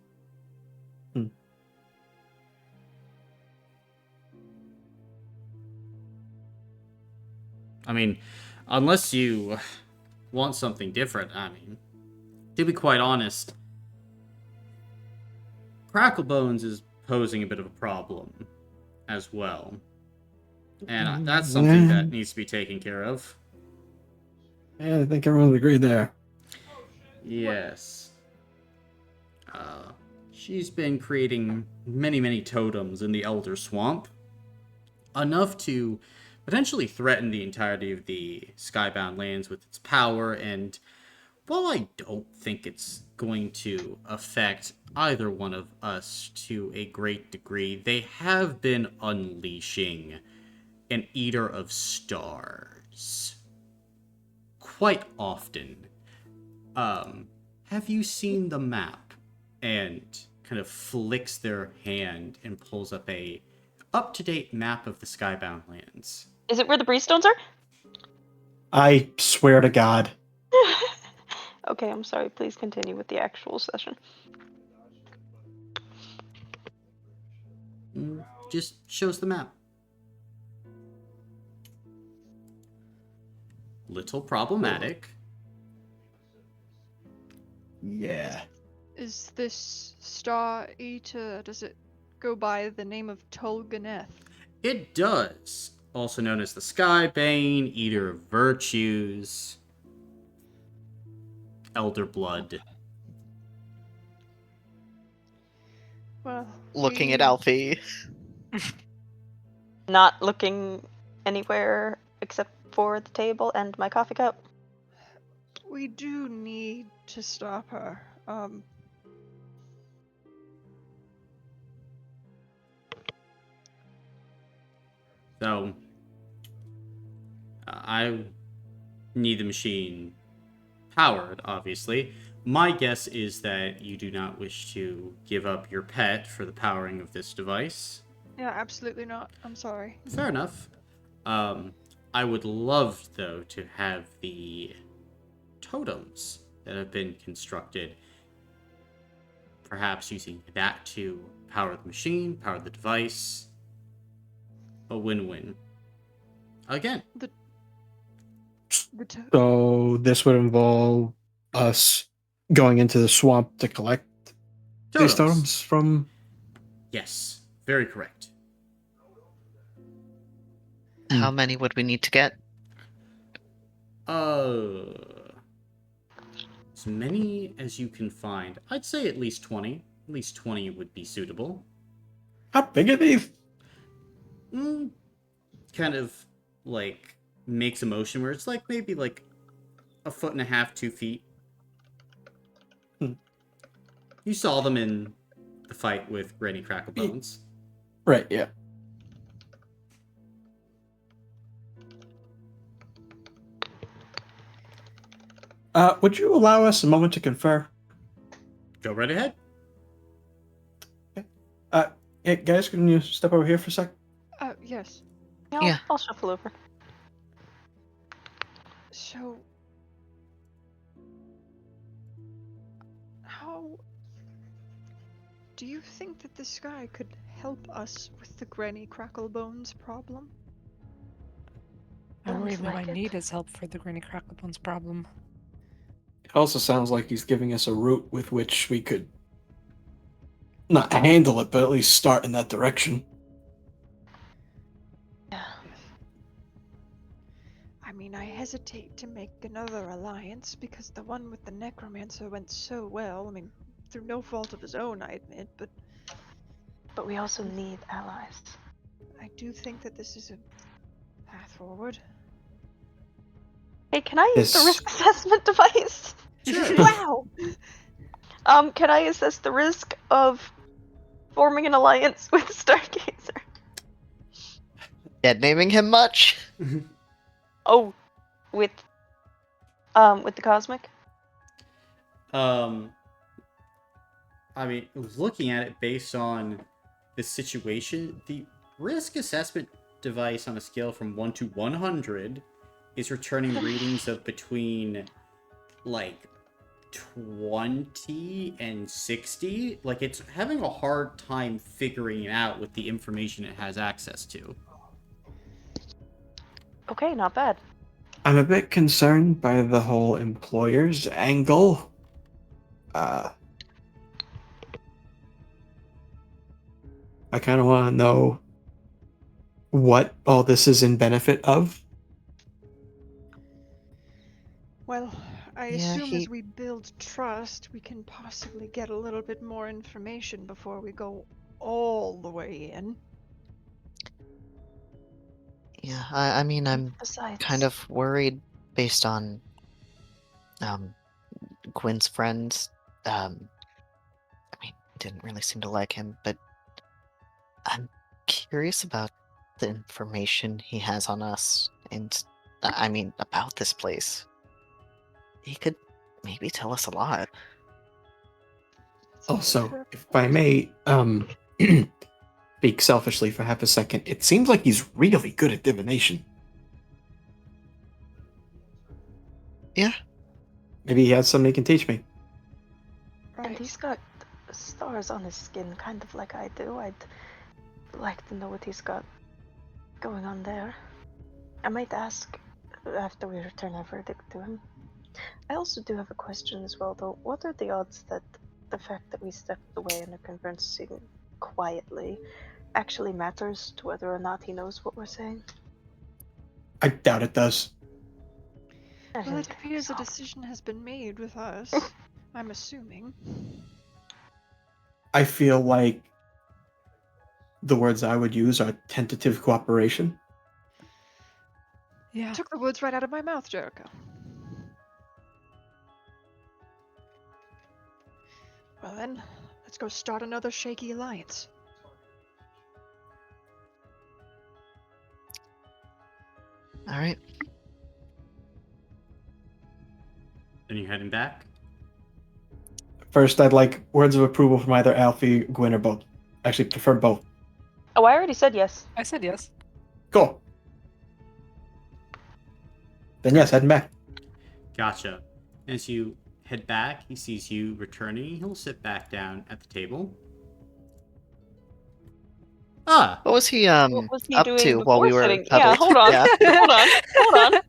[SPEAKER 1] I mean, unless you want something different, I mean, to be quite honest, Cracklebones is posing a bit of a problem as well. And that's something that needs to be taken care of.
[SPEAKER 4] Yeah, I think everyone's agreed there.
[SPEAKER 1] Yes. She's been creating many, many totems in the Elder Swamp. Enough to potentially threaten the entirety of the Skybound lands with its power, and while I don't think it's going to affect either one of us to a great degree, they have been unleashing an Eater of Stars quite often. Have you seen the map? And kind of flicks their hand and pulls up a up-to-date map of the Skybound lands.
[SPEAKER 6] Is it where the Breestones are?
[SPEAKER 4] I swear to God.
[SPEAKER 6] Okay, I'm sorry. Please continue with the actual session.
[SPEAKER 1] Just shows the map. Little problematic.
[SPEAKER 4] Yeah.
[SPEAKER 2] is this Star Eater, does it go by the name of Tolganeth?
[SPEAKER 1] It does. also known as the Skybane, Eater of Virtues, Elder Blood.
[SPEAKER 2] Well,
[SPEAKER 5] Looking at Alfie.
[SPEAKER 6] Not looking anywhere except for the table and my coffee cup.
[SPEAKER 2] we do need to stop her.
[SPEAKER 1] So, I need the machine powered, obviously. My guess is that you do not wish to give up your pet for the powering of this device.
[SPEAKER 2] Yeah, absolutely not. I'm sorry.
[SPEAKER 1] Fair enough. I would love, though, to have the totems that have been constructed. Perhaps using that to power the machine, power the device. A win-win. Again.
[SPEAKER 4] So this would involve us going into the swamp to collect these totems from.
[SPEAKER 1] Yes, very correct.
[SPEAKER 5] How many would we need to get?
[SPEAKER 1] As many as you can find. I'd say at least 20. At least 20 would be suitable.
[SPEAKER 4] How big are these?
[SPEAKER 1] Kind of like makes a motion where it's like maybe like 1.5 feet, 2 feet. You saw them in the fight with Granny Cracklebones.
[SPEAKER 4] Right, yeah. Would you allow us a moment to confer?
[SPEAKER 1] Go right ahead.
[SPEAKER 4] Okay. Hey, guys, can you step over here for a sec?
[SPEAKER 2] Yes.
[SPEAKER 5] Yeah.
[SPEAKER 6] I'll shuffle over.
[SPEAKER 2] So, how do you think that this guy could help us with the Granny Cracklebones problem?
[SPEAKER 3] I worry
[SPEAKER 6] Sounds
[SPEAKER 3] we
[SPEAKER 6] like
[SPEAKER 3] might
[SPEAKER 6] it.
[SPEAKER 3] need his help for the Granny Cracklebones problem.
[SPEAKER 4] It also sounds like he's giving us a route with which we could not handle it, but at least start in that direction.
[SPEAKER 6] Yeah.
[SPEAKER 2] I mean, I hesitate to make another alliance because the one with the necromancer went so well. I mean, through no fault of his own, I admit,
[SPEAKER 6] But we also need allies.
[SPEAKER 2] I do think that this is a path forward.
[SPEAKER 6] Hey, can I use the
[SPEAKER 4] This-
[SPEAKER 6] risk assessment device?
[SPEAKER 1] Sure.
[SPEAKER 2] Wow!
[SPEAKER 6] Can I assess the risk of forming an alliance with Stargazer?
[SPEAKER 5] Dead naming him much?
[SPEAKER 6] Oh, with the cosmic?
[SPEAKER 1] I mean, looking at it based on the situation, the risk assessment device on a scale from 1 to 100 is returning readings of between like 20 and 60. Like, it's having a hard time figuring it out with the information it has access to.
[SPEAKER 6] Okay, not bad.
[SPEAKER 4] I'm a bit concerned by the whole employer's angle. I kind of want to know what all this is in benefit of.
[SPEAKER 2] Well, I
[SPEAKER 5] Yeah,
[SPEAKER 2] assume as we build trust, we can possibly get a little bit more information before we go all the way in.
[SPEAKER 5] Yeah, I mean, I'm
[SPEAKER 6] Besides,
[SPEAKER 5] kind of worried based on Gwen's friends. I mean, didn't really seem to like him, but I'm curious about the information he has on us and, I mean, about this place. He could maybe tell us a lot.
[SPEAKER 4] Also, if I may, speak selfishly for half a second, it seems like he's really good at divination.
[SPEAKER 5] Yeah.
[SPEAKER 4] Maybe he has something he can teach me.
[SPEAKER 6] and he's got stars on his skin, kind of like I do. I'd like to know what he's got going on there. I might ask after we return our verdict to him. I also do have a question as well, though. What are the odds that the fact that we stepped away and are conversing quietly actually matters to whether or not he knows what we're saying?
[SPEAKER 4] I doubt it does.
[SPEAKER 2] Well, it appears a decision has been made with us. I'm assuming.
[SPEAKER 4] I feel like the words I would use are tentative cooperation.
[SPEAKER 3] Yeah.
[SPEAKER 2] Took the words right out of my mouth, Jericho. Well then, let's go start another shaky alliance.
[SPEAKER 5] All right.
[SPEAKER 1] Then you're heading back?
[SPEAKER 4] First, I'd like words of approval from either Alfie, Gwyn, or both. Actually, prefer both.
[SPEAKER 6] Oh, I already said yes.
[SPEAKER 3] I said yes.
[SPEAKER 4] Cool. Then yes, heading back.
[SPEAKER 1] Gotcha. As you head back, he sees you returning. He'll sit back down at the table. Ah,
[SPEAKER 5] What was he
[SPEAKER 6] What was he
[SPEAKER 5] up
[SPEAKER 6] doing
[SPEAKER 5] to
[SPEAKER 6] before
[SPEAKER 5] while we were
[SPEAKER 6] sitting?
[SPEAKER 5] huddled?
[SPEAKER 6] Yeah, hold on.
[SPEAKER 5] Yeah.
[SPEAKER 6] Hold on.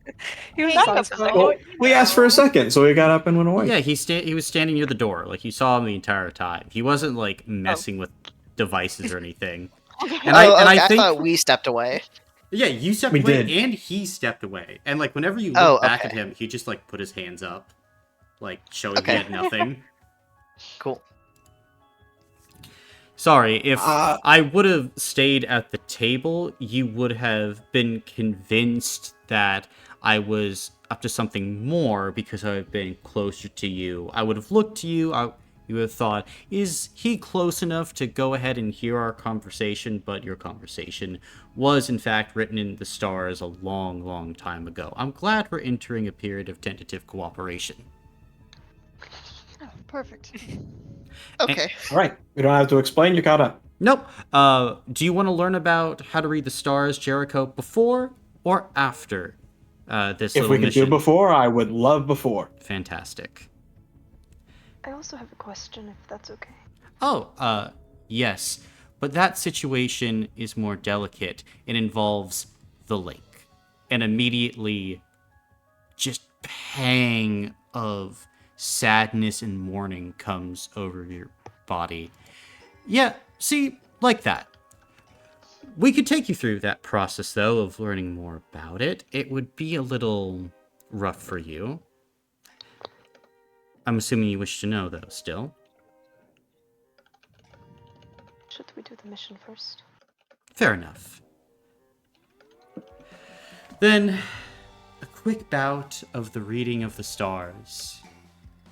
[SPEAKER 3] He was
[SPEAKER 6] Back
[SPEAKER 3] on
[SPEAKER 6] up
[SPEAKER 3] his
[SPEAKER 6] a
[SPEAKER 3] phone.
[SPEAKER 6] second.
[SPEAKER 4] Well, we asked for a second, so we got up and went away.
[SPEAKER 1] yeah, he was standing near the door. Like, you saw him the entire time. He wasn't, like, messing with devices or anything. And
[SPEAKER 5] I
[SPEAKER 1] think...
[SPEAKER 5] thought we stepped away.
[SPEAKER 1] Yeah, you stepped
[SPEAKER 4] We
[SPEAKER 1] away,
[SPEAKER 4] did.
[SPEAKER 1] and he stepped away. And, like, whenever you
[SPEAKER 5] Oh,
[SPEAKER 1] look back
[SPEAKER 5] okay.
[SPEAKER 1] at him, he just, like, put his hands up. Like, showing
[SPEAKER 5] Okay.
[SPEAKER 1] he had nothing.
[SPEAKER 5] Cool.
[SPEAKER 1] Sorry, if
[SPEAKER 4] Uh,
[SPEAKER 1] I would have stayed at the table, you would have been convinced that I was up to something more because I've been closer to you. I would have looked to you, you would have thought, is he close enough to go ahead and hear our conversation? But your conversation was, in fact, written in the stars a long, long time ago. I'm glad we're entering a period of tentative cooperation.
[SPEAKER 2] Oh, perfect.
[SPEAKER 5] Okay.
[SPEAKER 4] All right. We don't have to explain. You caught up.
[SPEAKER 1] Nope. Do you want to learn about how to read the stars, Jericho, before or after this
[SPEAKER 4] If
[SPEAKER 1] little
[SPEAKER 4] we could
[SPEAKER 1] mission?
[SPEAKER 4] do before, I would love before.
[SPEAKER 1] Fantastic.
[SPEAKER 6] I also have a question, if that's okay.
[SPEAKER 1] Oh, yes. But that situation is more delicate. It involves the lake. And immediately, just pang of sadness and mourning comes over your body. Yeah, see, like that. We could take you through that process, though, of learning more about it. It would be a little rough for you. I'm assuming you wish to know, though, still.
[SPEAKER 6] Should we do the mission first?
[SPEAKER 1] Fair enough. Then, a quick bout of the reading of the stars.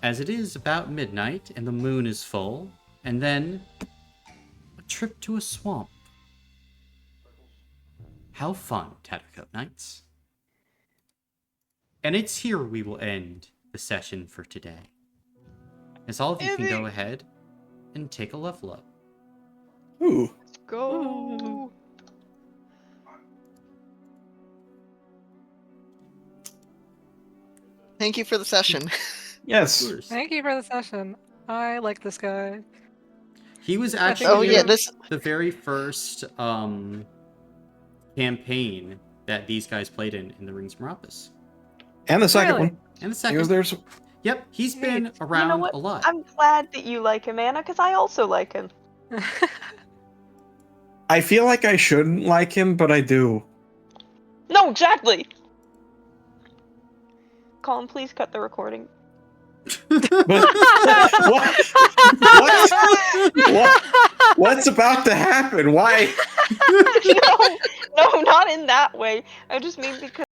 [SPEAKER 1] As it is about midnight and the moon is full, and then a trip to a swamp. How fun, Tattercoat Knights. And it's here we will end the session for today. As all of you can go ahead and take a level up.
[SPEAKER 4] Ooh.
[SPEAKER 2] Go.
[SPEAKER 5] Thank you for the session.
[SPEAKER 4] Yes.
[SPEAKER 3] Thank you for the session. I like this guy.
[SPEAKER 1] He was
[SPEAKER 3] think
[SPEAKER 1] actually
[SPEAKER 5] Oh yeah, this.
[SPEAKER 1] the very first campaign that these guys played in the Rings of Meropis.
[SPEAKER 4] And the second
[SPEAKER 3] Really?
[SPEAKER 4] one.
[SPEAKER 1] And the
[SPEAKER 4] He
[SPEAKER 1] second,
[SPEAKER 4] was there.
[SPEAKER 1] yep, he's been
[SPEAKER 3] Neat.
[SPEAKER 1] around
[SPEAKER 6] what?
[SPEAKER 1] a lot.
[SPEAKER 6] I'm glad that you like him, Anna, because I also like him.
[SPEAKER 4] I feel like I shouldn't like him, but I do.
[SPEAKER 6] No, exactly! Colin, please cut the recording.
[SPEAKER 4] What's about to happen? Why?
[SPEAKER 6] No, not in that way. I just mean because